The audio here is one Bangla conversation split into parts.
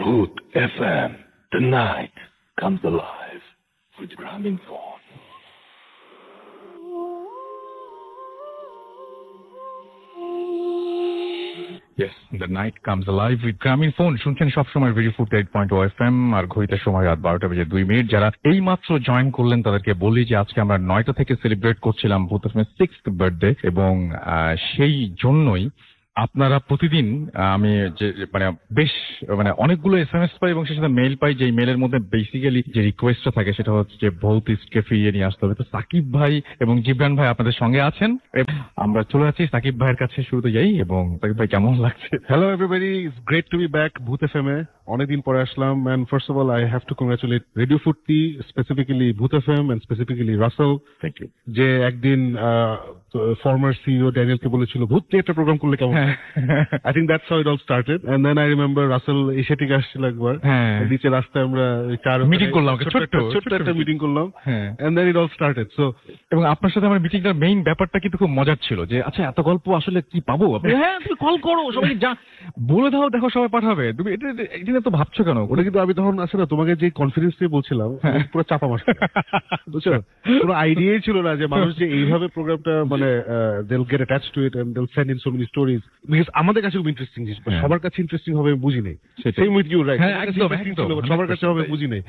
Bhoot FM. The night comes alive with Gramophone. Yes, the night comes alive with Gramophone. শুনছেন সবসময় ভেরি ফুড 8.0 FM আর ঘড়িতে সময় রাত 12:02 যারা এই মাত্র জয়েন করলেন তাদেরকে বলি যে আজকে আমরা 9টা থেকে সেলিব্রেট করছিলাম ভূত এফএম 6th বার্থডে এবং সেই জন্যই আপনারা প্রতিদিন আমি যে বেশ অনেকগুলো এসএমএস পাই এবং সেই সাথে মেইল পাই, যে মেইলের মধ্যে বেসিক্যালি যে রিকোয়েস্টটা থাকে সেটা হচ্ছে যে ভৌতিককে ফিরিয়ে নিয়ে আসতে হবে। তো সাকিব ভাই এবং জিবরান ভাই আপনাদের সঙ্গে আছেন, আমরা চলে যাচ্ছি সাকিব ভাইয়ের কাছে শুরুতে যাই। এবং সাকিব ভাই কেমন লাগছে? Hello everybody, it's great to be back Bhoot FM এ অনেকদিন পরে আসলাম, and first of all I have to congratulate Radio Furti, specifically Bhoot FM and specifically Russell. Thank you. যে একদিন former CEO Daniel কে বলেছিল ভূত নিয়ে একটা প্রোগ্রাম করলে কেমন। I think that's how it all started, and then I remember Russell Asiatic আসছিল একবার, নিচে রাস্তায় আমরা চার মিটিং করলাম, ছোট্ট একটা মিটিং করলাম, and then it all started. So এবং আপনার সাথে আমার মিটিংটার মেইন ব্যাপারটা কিন্তু খুব মজার ছিল যে আচ্ছা এত গল্প আসলে কি পাবো, হ্যাঁ তুমি কল করো সবাই যা বলে দাও, দেখো সবাই পাঠাবে, তুমি এটা তো ভাবছো কেন? ওটা কিন্তু আমি তখন আসলে তোমাকে যে কনফিডেন্স দিয়ে বলছিলাম পুরো চাপা মারছে, বুঝছো? কোনো আইডিয়াই ছিল না যে মানুষ যে এইভাবে প্রোগ্রামটা they'll get attached to it and they'll send in so many stories, because আমাদের কাছে খুব ইন্টারেস্টিং জিনিস, সবার কাছে ইন্টারেস্টিং হবে আমি বুঝি নাই। Same with you, right? সবার কাছে হবে বুঝি নাই।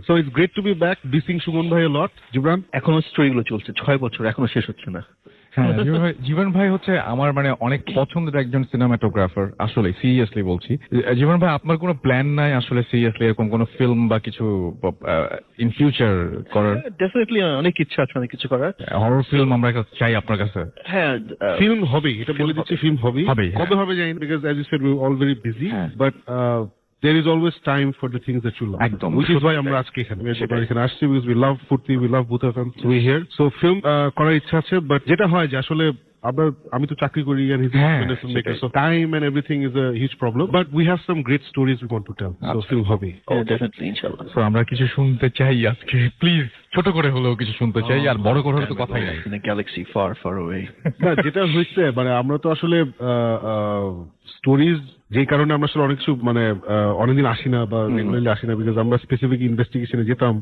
So it's great to be back, missing Suman ভাই a lot. জিবরান, এখনো স্টোরিগুলো চলছে 6 বছর, এখনো শেষ হচ্ছে না। জীবন ভাই হচ্ছে আমার অনেক পছন্দের একজন সিনেমাটোগ্রাফার, আসলে সিরিয়াসলি বলছি। জীবন ভাই আপনার কোনো প্ল্যান নাই আসলে সিরিয়াসলি এরকম কোনো ফিল্ম বা কিছু ইন ফিউচার করার? ডেফিনেটলি অনেক ইচ্ছা আছে, অনেক কিছু করার। হরর ফিল্ম আমরা চাই আপনার কাছে। হ্যাঁ, ফিল্ম হবে, এটা বলে দিচ্ছি, ফিল্ম হবে। কবে হবে জানি না, because as you said we were all very busy, but there is always time for the things that you love. একদম, which is why আমরা আজকে এখানে আসছি, because we love Furti, we love Bhoot FM, so we here. So film করার ইচ্ছা আছে, but যেটা হয় যে আসলে আমি তো চাকরি করি, and he's a filmmaker, so time and everything is a huge problem, but we have some great stories we want to tell, so film হবে definitely inshallah. So আমরা কিছু শুনতে চাই আজকে, প্লিজ ছোট করে হলেও কিছু শুনতে চাই, আর বড় করে তো কথাই নাই। In a galaxy far far away. না, যেটা হচ্ছে আমরা তো আসলে স্টোরিজ যে কারণে আমরা আসলে অনেক কিছু অনেকদিন আসি না বা রেগুলারলি আসি না, বিকজ আমরা স্পেসিফিক ইনভেস্টিগেশনে যেতাম,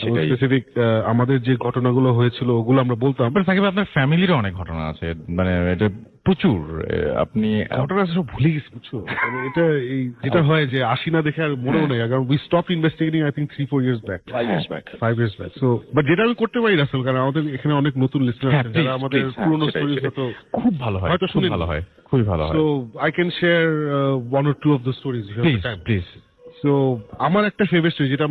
স্পেসিফিক আমাদের যে ঘটনাগুলো হয়েছিল ওগুলো আমরা বলতাম। সাকিব আপনার ফ্যামিলিরও অনেক ঘটনা আছে, এটা প্রচুর, আপনি ঘটনা সব ভুলে গেছি, বুঝছো? এটা যেটা হয় যে আসি না দেখে আর মনেও নেই, কারণ we stop investigating I think 3-4 years back, 5 years back. So but যেটা আমি করতে পারি রাসেল, কারণ আমাদের এখানে অনেক নতুন লিসনার আছে যারা আমাদের পুরনো স্টোরিজ খুব ভালো হয়, হয়তো শুনে ভালো হয়, খুবই ভালো হয়। So I can share 1 or 2 of the stories if you have time. Please. So আমার একটা ফেভারিট স্টোরি, যেটা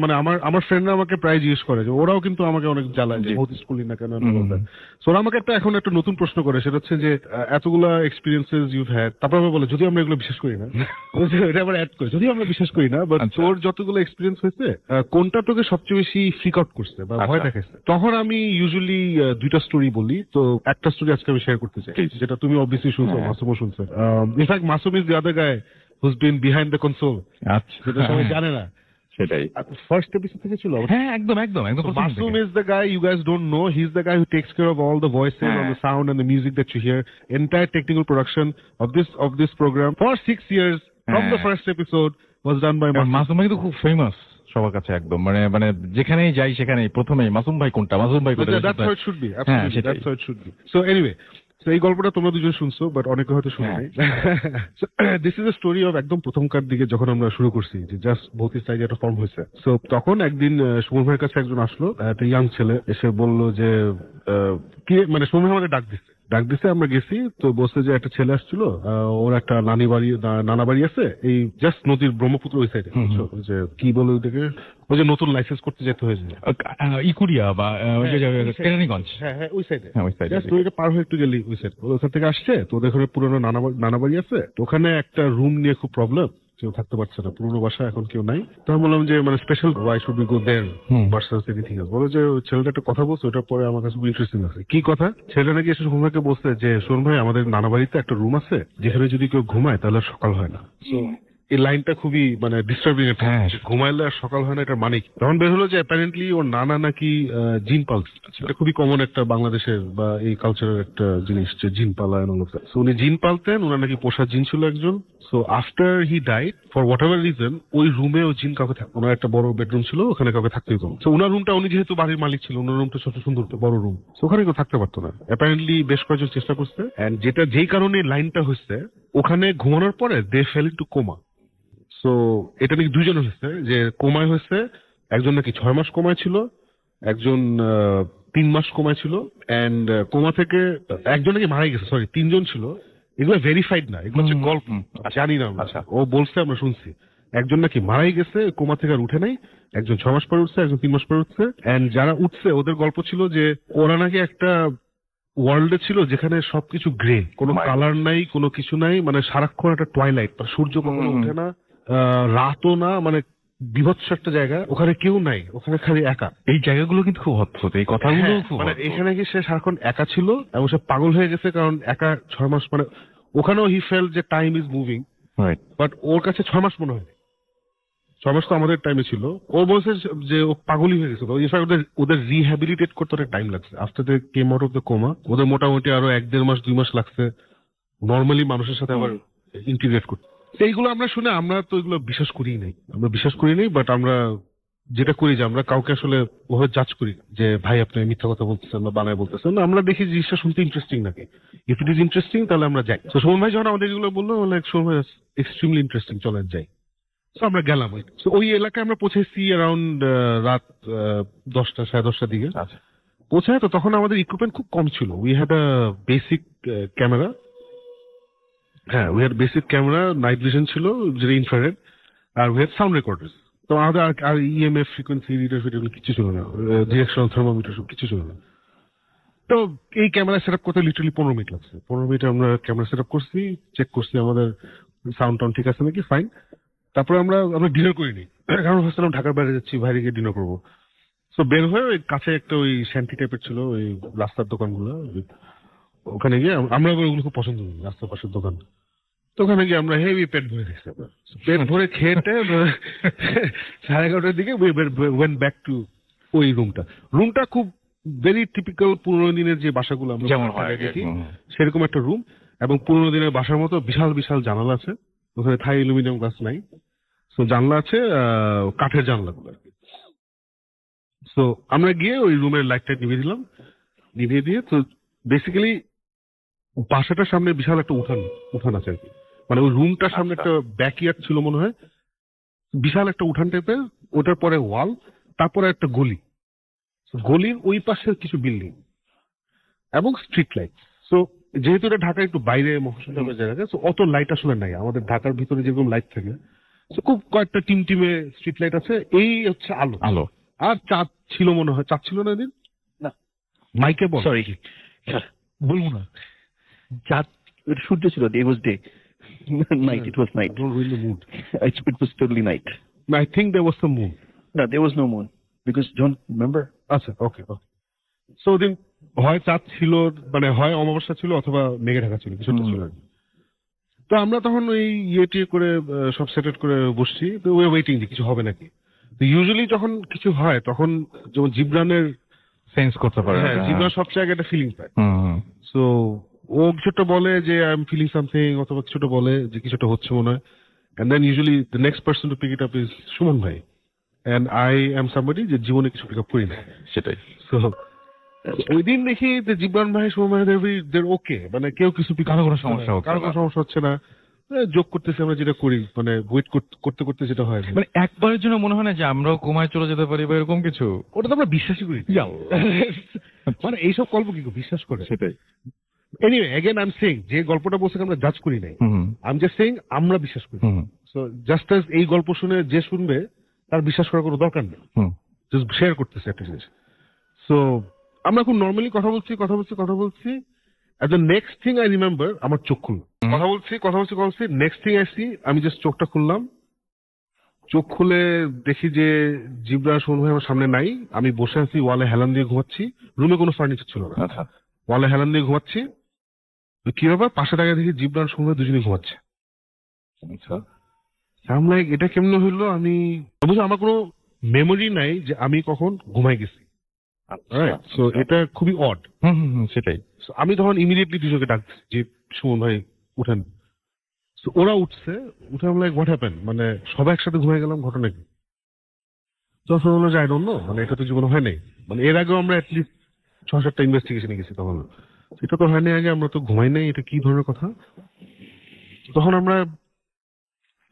আমার ফ্রেন্ডরা আমাকে প্রায় জিজ্ঞেস করে, যে ওরাও কিন্তু আমাকে অনেক জ্বালায় যে ভৌত স্কুল না কেন। সো ওরা আমাকে এখন একটা নতুন প্রশ্ন করে, সেটা হচ্ছে যে এতগুলা এক্সপিরিয়েন্সেস ইউভ হ্যাড, তারপর আমি বলে যদি আমরা এগুলো বিশ্বাস করি না, এটা আবার অ্যাড করে যদি আমরা বিশ্বাস করি না, বাট তোর যতগুলো এক্সপিরিয়েন্স হয়েছে কোনটা তোকে সবচেয়ে বেশি ফ্রিক আউট করছে বা ভয় দেখাচ্ছে, তখন আমি ইউজুয়ালি 2টা স্টোরি বলি। তো একটা স্টোরি আজকে আমি শেয়ার করতে চাই, যেটা তুমি অবভিয়াসলি শুনছো, মাসুমও শুনছো। In fact Masum is the other guy who's been behind the console, যেটা সবাই জানে না। সেটাই ফার্স্ট এপিসোড থেকে ছিল। হ্যাঁ, একদম। Masoom is the guy you guys don't know. He's the guy who takes care of all the voices and the sound and the music that you hear. Entire technical production of this program for 6 years from the first episode was done by Masoom. Masum ভাই তো খুব ফেমাস সবার কাছে, একদম যেখানেই যাই সেখানেই প্রথমেই মাসুম ভাই কোনটা, মাসুম ভাই কোনটা। That's how it should be. Absolutely, that's how it should be. So anyway, এই গল্পটা তোমরা দুজন শুনছো, বাট অনেকে হয়তো শুনে নাই। This is a story of একদম প্রথমকার দিকে যখন আমরা শুরু করছি, যে জাস্ট ভৌতিক সাইজে একটা ফর্ম হয়েছে। সো তখন একদিন সুমন ভাইয়ের কাছে একজন আসলো, একটা ইয়াং ছেলে এসে বললো যে কি সুমন ভাই আমাদের ডাক দিছে, আমরা গেছি। তো বলছে যে একটা ছেলে আসছিল, ওর একটা নানা বাড়ি আছে এই জাস্ট নদীর ব্রহ্মপুত্র ওই সাইডে, যে কি বলে ওইটাকে, ওই যে নতুন লাইসেন্স করতে যেতে হয়েছে ইকুরিয়া বা কেরানীগঞ্জ, হ্যাঁ ওই সাইডে, জাস্ট ওইটা পার হয়ে একটু গেলি ওই সাইড, ওখান থেকে আসছে। তো ওদের ঘরে পুরোনো নানা বাড়ি আছে, তো ওখানে একটা রুম নিয়ে খুব প্রবলেম, কেউ থাকতে পারছে না, পুরোনো বাসা এখন কেউ নাই। তো আমি বললাম যে special why should be go there versus anything else. বলে যে ছেলেটা একটা কথা বলছে, ওটার পরে আমার কাছে খুব ইন্টারেস্টিং আছে। কি কথা? ছেলেটা নাকি এসে সোহন ভাইকে বলছে যে সোহন ভাই আমাদের নানা বাড়িতে একটা রুম আছে, যেখানে যদি কেউ ঘুমায় তাহলে সকাল হয় না। এই লাইনটা খুবই মানে ডিস্টার্বিং। হ্যাঁ। ঘুমাইলে আর সকাল হয় না, এটা মানে কি? তখন বের হলো যে অ্যাপারেন্টলি ওর নানা নাকি জিন পালছে। এটা খুবই কমন একটা বাংলাদেশের বা এই কালচারের একটা জিনিস যে জিন পালা। সো উনি জিন পালতেন, ওনার নাকি পোষা জিন ছিল একজন। So after he died for what ever reason, ওই রুমে ওই জিন কাউকে থাকতো। ওনার একটা বড় বেডরুম ছিল, ওখানে কাউকে থাকতে হতো। তো ওনার রুমটা, উনি যেহেতু বাড়ির মালিক ছিল, ওনার রুমটা ছোট সুন্দর বড় রুম, ওখানে কেউ থাকতে পারতো না। অ্যাপারেন্টলি বেশ কয়েকজন চেষ্টা করছে, এন্ড যেই কারণে লাইনটা হয়েছে, ওখানে ঘুমানোর পরে they fail into coma. So এটা নাকি দুইজন হয়েছে, যে কোমায় হয়েছে, একজন নাকি 6 মাস কোমায় ছিল, একজন 3 মাস কোমায় ছিল, এন্ড কোমা থেকে একজন নাকি মারা গেছে। সরি, 3 জন ছিল। এগুলো ভেরিফাইড না, এগুলো হচ্ছে গল্প, জানি না আমরা। আচ্ছা। ও বলছে, আমরা শুনছি। একজন নাকি মারাই গেছে, কোমা থেকে আর উঠে নাই। একজন 6 মাস পরে উঠছে, একজন 3 মাস পরে উঠছে। এন্ড যারা উঠছে ওদের গল্প ছিল যে ওরা নাকি একটা ওয়ার্ল্ডে ছিল যেখানে সবকিছু গ্রে, কোনো কালার নাই, কোনো কিছু নাই, মানে সারাক্ষণ একটা টয়লাইট, সূর্য কখনো উঠে না, রাতও না, মানে বিভৎস একটা জায়গা। ওখানে কেউ নাই, ওখানে খালি একা। এই জায়গাগুলো কিন্তু খুব অদ্ভুত, এই কথাগুলো হ্যাঁ, খুব মানে অদ্ভুত। এখানে কি সে সারাক্ষণ একা ছিল এবং সে পাগল হয়ে গেছে, কারণ একা 6 মাস, মানে ওখানেও হি ফেল যে time is moving, Right. But ওর কাছে 6 মাস মনে হয়। 6 মাস তো আমাদের টাইমে ছিল। ও বলছে যে ও পাগলই হয়ে গেছিল। ওদের রিহ্যাবিলিটেট করতে অনেক টাইম লাগছে। After they came out of the coma, ওদের মোটামুটি আরো 1-1.5 মাস 2 মাস লাগছে নর্মালি মানুষের সাথে আবার ইন্টিগ্রেট করতে। এইগুলো আমরা শুনে আমরা তো এগুলো বিশ্বাস করিই নাই, বাট আমরা যেটা করি যে আমরা কাউকে আসলে ওভাবে জাজ করি না যে ভাই আপনি মিথ্যা কথা বলতেছেন বা বানায় বলতেছেন। আমরা দেখি জিনিসটা শুনতে ইন্টারেস্টিং নাকি। ইফ ইট ইজ ইন্টারেস্টিং তাহলে আমরা যাই। তো সোমন ভাই যখন আমাদের এগুলো বললো, সোমন ভাই এক্সট্রিমলি ইন্টারেস্টিং, চলেন যাই। তো আমরা গেলাম। ওই এলাকায় আমরা পৌঁছেছি অ্যারাউন্ড রাত 10টা 10:30টার দিকে। আচ্ছা। পৌঁছায় তো তখন আমাদের ইকুইপমেন্ট খুব কম ছিল। We had a basic camera. হ্যাঁ, we had basic camera, night vision ছিল যেটা ইনফ্রারেড, আর উই হ্যাড সাউন্ড রেকর্ডার্স। তো আমাদের আর ইএমএফ ফ্রিকোয়েন্সি রিডার কিছু ছিল না, ডিরেকশনাল থার্মোমিটার সব কিছু ছিল না। তো এই ক্যামেরা সেট আপ করতে লিটারালি 15 মিনিট লাগছে। 15 মিনিট আমরা ক্যামেরা সেট আপ করছি, চেক করছি আমাদের সাউন্ড টাউন্ড ঠিক আছে নাকি, ফাইন। তারপরে আমরা ডিনার করিনি, কারণ ভাবছিলাম ঢাকার বাইরে যাচ্ছি, বাইরে গিয়ে ডিনার করবো। তো বের হয়ে ওই কাছে একটা ওই শান্তি টাইপের ছিল ওই রাস্তার দোকানগুলো, ওখানে গিয়ে আমরা ওগুলো খুব পছন্দ করি, রাস্তার পাশের দোকান। তো ওখানে গিয়ে আমরা হেভি পেট ভরে খেয়েছি। পেট ভরে খেয়েটে 11:30টার দিকে ওয়েন্ট ব্যাক টু ওই রুমটা খুব ভেরি টিপিক্যাল পুরোনো দিনের যে বাসাগুলো আমরা যেমন হয় দেখি সেরকম একটা রুম, এবং পুরোনো দিনের বাসার মতো বিশাল বিশাল জানালা আছে। ওখানে থাই অ্যালুমিনিয়াম গ্লাস নাই, তো জানলা আছে কাঠের জানলাগুলো আর কি। তো আমরা গিয়ে ওই রুমের লাইটটা নিভিয়ে দিলাম, নিভিয়ে দিয়ে তো বেসিক্যালি বাসাটার সামনে বিশাল একটা উঠান আছে আর কি। মানে ওই রুমটার সামনে একটা ব্যাকইয়ার্ড ছিল মনে হয়, বিশাল একটা উঠান টাইপের, ওটার পরে ওয়াল, তারপরে একটা গলি, গলির ওই পাশে কিছু বিল্ডিং এবং স্ট্রিট লাইট। সো যেহেতু এটা ঢাকা একটু বাইরে মহাশূন্যের জায়গা, তো অত লাইট আসলে নাই আমাদের ঢাকার ভিতরে যেরকম লাইট থাকে। তো খুব কয়েকটা টিমে স্ট্রিট লাইট আছে, এই হচ্ছে আলো। আর চাঁদ ছিল মনে হয়, চাঁদ ছিল না দিন না, মাইকে বল, সরি বলবো না। চাঁদ, সূর্য ছিল, it was day. Night, it was night. I don't really mood. It was totally night. I think there was some moon. No, there was no moon because don't remember. আচ্ছা, ওকে। সো দিন হয় চাঁদ ছিল, মানে হয় অমাবস্যা ছিল অথবা মেঘে ঢাকা ছিল, কিছুটা ছিল আর কি। তো আমরা তখন ওই টিয়ে করে সব সেটেট করে বসছি, তো ওই ওয়েটিং যে কিছু হবে নাকি। তো ইউজুয়ালি যখন কিছু হয় তখন যেমন জিব্রানের সেন্স করতে পারে। হ্যাঁ, জিব্রান সব জায়গায় একটা ফিলিং পায়। সো ও কিছুটা বলে যে আই এম ফিলিং সামথিং, অথবা কিছুটা বলে যে কিছুটা হচ্ছে মনে হয়, and then usually the next person to pick it up is Suman ভাই, এন্ড আই এম সামবডি যে জীবনে কিছু পিক আপ করি না। সেটাই। সো ওই দিন দেখি যে জিব্রান ভাই সুমন ভাই দের ওকে, মানে কেউ কিছু কারো কোনো সমস্যা হচ্ছে না, যোগ করতেছি আমরা যেটা করি, মানে ওয়েট করতে করতে যেটা হয়, মানে একবারের জন্য মনে হয় না যে আমরাও কোমায় চলে যেতে পারি বা এরকম কিছু। ওটা তো আমরা বিশ্বাসই করি। মানে এইসব গল্প কি বিশ্বাস করে? সেটাই। Anyway again I am saying, যে গল্পটা বলছে আমরা জাজ করি নাই, আই এম জাস্ট সেইং আমরা বিশ্বাস করি। সো জাস্ট অ্যাজ এই গল্প শুনে যে শুনবে তার বিশ্বাস করার কোনো দরকার নেই, জাস্ট শেয়ার করতেছে একটা জিনিস। সো আমরা খুব নর্মালি কথা বলছি, and the next thing I remember আমার চোখ খুলল। কথা বলছি নেক্সট থিং আই সি, আমি জাস্ট চোখটা খুললাম, চোখ খুলে দেখি যে জিব্রান সুমন ভাই আমার সামনে নাই। আমি বসে আছি, ওয়ালে হেলান দিয়ে ঘুমাচ্ছি, রুমে কোনো ফার্নিচার ছিল না, ওয়ালে হেলান দিয়ে ঘুমাচ্ছি। কি ব্যাপার, পাশে টাকা দেখি জিব্রান সুমন ভাই দুজনেই ঘুমাচ্ছে। আমি লাইক এটা কেমনে হইলো, আমি অবশ্য আমার কোনো মেমোরি নাই যে আমি কখন ঘুমাই গেছি। সো এটা খুবই অড। সেটাই। আমি তখন ইমিডিয়েটলি দুজনকে ডাকছি যে সুমন ভাই উঠেন। So ওরা উঠছে, উঠে আমি লাইক হোয়াট হ্যাপেন, মানে সবাই একসাথে ঘুমাই গেলাম, ঘটনা কি? তখন বললো যে আই ডোন্ট নো, মানে এটা তো জীবনে হয় নাই। মানে এর আগেও আমরা অ্যাটলিস্ট 6-7টা ইনভেস্টিগেশনে গেছি, তখন এটা তো হয় নাই আগে, আমরা তো ঘুমাই নাই, এটা কি ধরনের কথা? তখন আমরা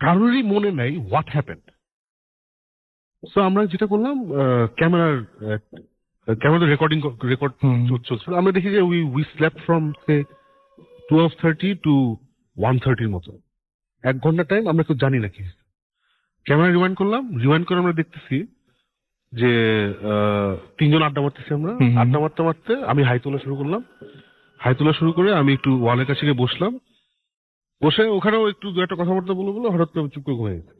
কারোরই মনে নাই হোয়াট হ্যাপেন। সো আমরা যেটা করলাম, ক্যামেরার রেকর্ড চলছিল। আমরা দেখি যে we slap from say 12:30 to 1:30 মতো, 1 ঘন্টা টাইম আমরা কেউ জানি না কি। ক্যামেরা রিওয়াইন্ড করলাম, রিওয়াইন্ড করে আমরা দেখতেছি যে 3 জন আড্ডা মারতেছি আমরা। আড্ডা মারতে মারতে আমি হাই তোলা শুরু করলাম। হাই তোলা শুরু করে আমি একটু ওয়ালের কাছে গিয়ে বসলাম। বসে ওখানেও একটু দু একটা কথাবার্তা বলে হঠাৎ করে চুপ করে ঘুমিয়ে গেছে।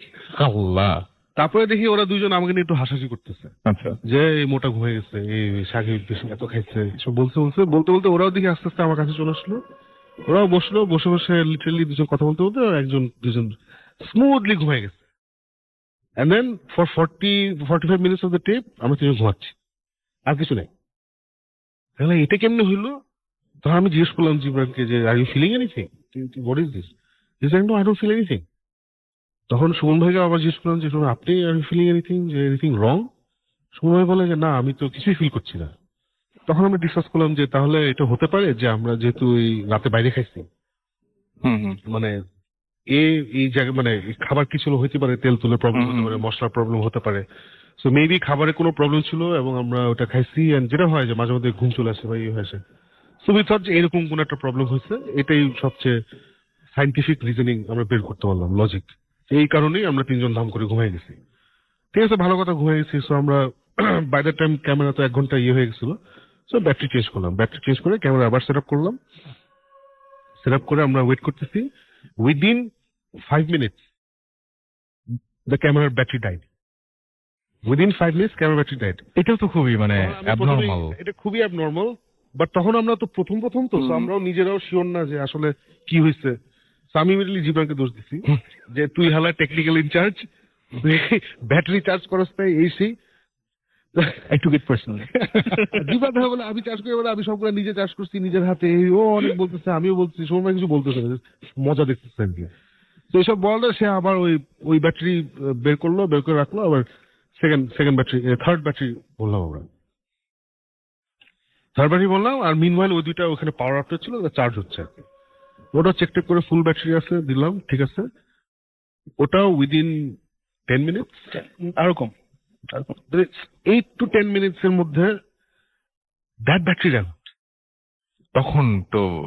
আল্লাহ। তারপরে দেখি ওরা দুইজন আমাকে নিয়ে একটু হাসাহাসি করতেছে, আচ্ছা। যে এই মোটা ঘুমিয়ে গেছে, এই শাকিব বেশি এত খাইছে, এসব বলতে বলতে ওরাও দেখি আস্তে আস্তে আমার কাছে চলে আসলো। ওরাও বসলো, বসে বসে লিটারালি দুজন কথা বলতে বলতে দুজন স্মুথলি ঘুমিয়ে গেছে। And then for 45 minutes of the tape আমি তিনজন ঘুমাচ্ছি, আর কিছু নেই। তাহলে এটা কেমনে হইলো? তখন আমি জিজ্ঞেস করলাম জিবরানকে যে are you feeling anything, what is this? He said no, I don't feel anything. তখন সুমন ভাইকে আবার জিজ্ঞেস করলাম যে শুনুন, আপনি আর ইউ ফিলিং এনিথিং, যে এনিথিং রং? সুমন ভাই বলে যে না, আমি তো কিছুই ফিল করছি না। তখন আমরা ডিসকাস করলাম যে তাহলে এটা হতে পারে যে আমরা যেহেতু এই রাতে বাইরে খাইছি, মানে এই জায়গায় মানে খাবার কিছু হইতে পারে, তেল তুলের প্রবলেম হতে পারে, মশলার প্রবলেম হতে পারে। সো মেবি খাবারে কোনো প্রবলেম ছিল এবং আমরা ওটা খাইছি, এন্ড যেটা হয় যে মাঝে মধ্যে ঘুম চলে আসে বা ইয়ে হয়েছে। সো উই থট যে এরকম কোন একটা প্রবলেম হয়েছে, এটাই সবচেয়ে সাইন্টিফিক রিজনিং আমরা বের করতে পারলাম, লজিক। এই কারণেই আমরা তিনজন ধাম করে ঘুমিয়ে গেছি। ঠিক আছে, ভালো কথা, ঘুমিয়ে গেছি। সো আমরা বাই দ্য টাইম ক্যামেরা তো 1 ঘন্টা ইয়ে হয়ে গেছিল। সো ব্যাটারি চেঞ্জ করলাম, ব্যাটারি চেঞ্জ করে ক্যামেরা আবার সেট আপ করলাম। সেট আপ করে আমরা ওয়েট করতেছি। Within 5 minutes the camera battery died. Within 5 minutes camera battery died. এটাও তো খুবই মানে অ্যাবনর্মাল। এটা খুবই অ্যাবনর্মাল, বাট তখন আমরা তো প্রথম তো আমরাও নিজেরাও শিওর না যে আসলে কি হয়েছে। আমি ইমিডিয়েটলি জীবনকে দোষ দিছি যে তুই হালা টেকনিক্যাল ইনচার্জ, ব্যাটারি চার্জ করস তাই এই সেই। I took it personally. জীবন ভাই বলে আমি চার্জ করি, বলে আমি সবগুলো নিজে চার্জ করছি নিজের হাতে। ও অনেক বলতেছে, আমিও বলছি, সময় কিছু বলতেছে না, মজা দেখতেছে আর কি। তো এইসব বললে সে আবার ওই ব্যাটারি বের করলো, বের করে রাখলো। আবার থার্ড ব্যাটারি বললাম আমরা, থার্ড ব্যাটারি বললাম। আর মিনওয়াইল ওই দুইটা ওখানে পাওয়ার আপ ছিল, চার্জ হচ্ছে আর কি। ওটা চেক করে ফুল ব্যাটারি আছে, দিলাম, ঠিক আছে। ওটাও উইদিন 10 minutes আরো কম। 8 to 10 minutes এর মধ্যে দ্যাট ব্যাটারি র্যান।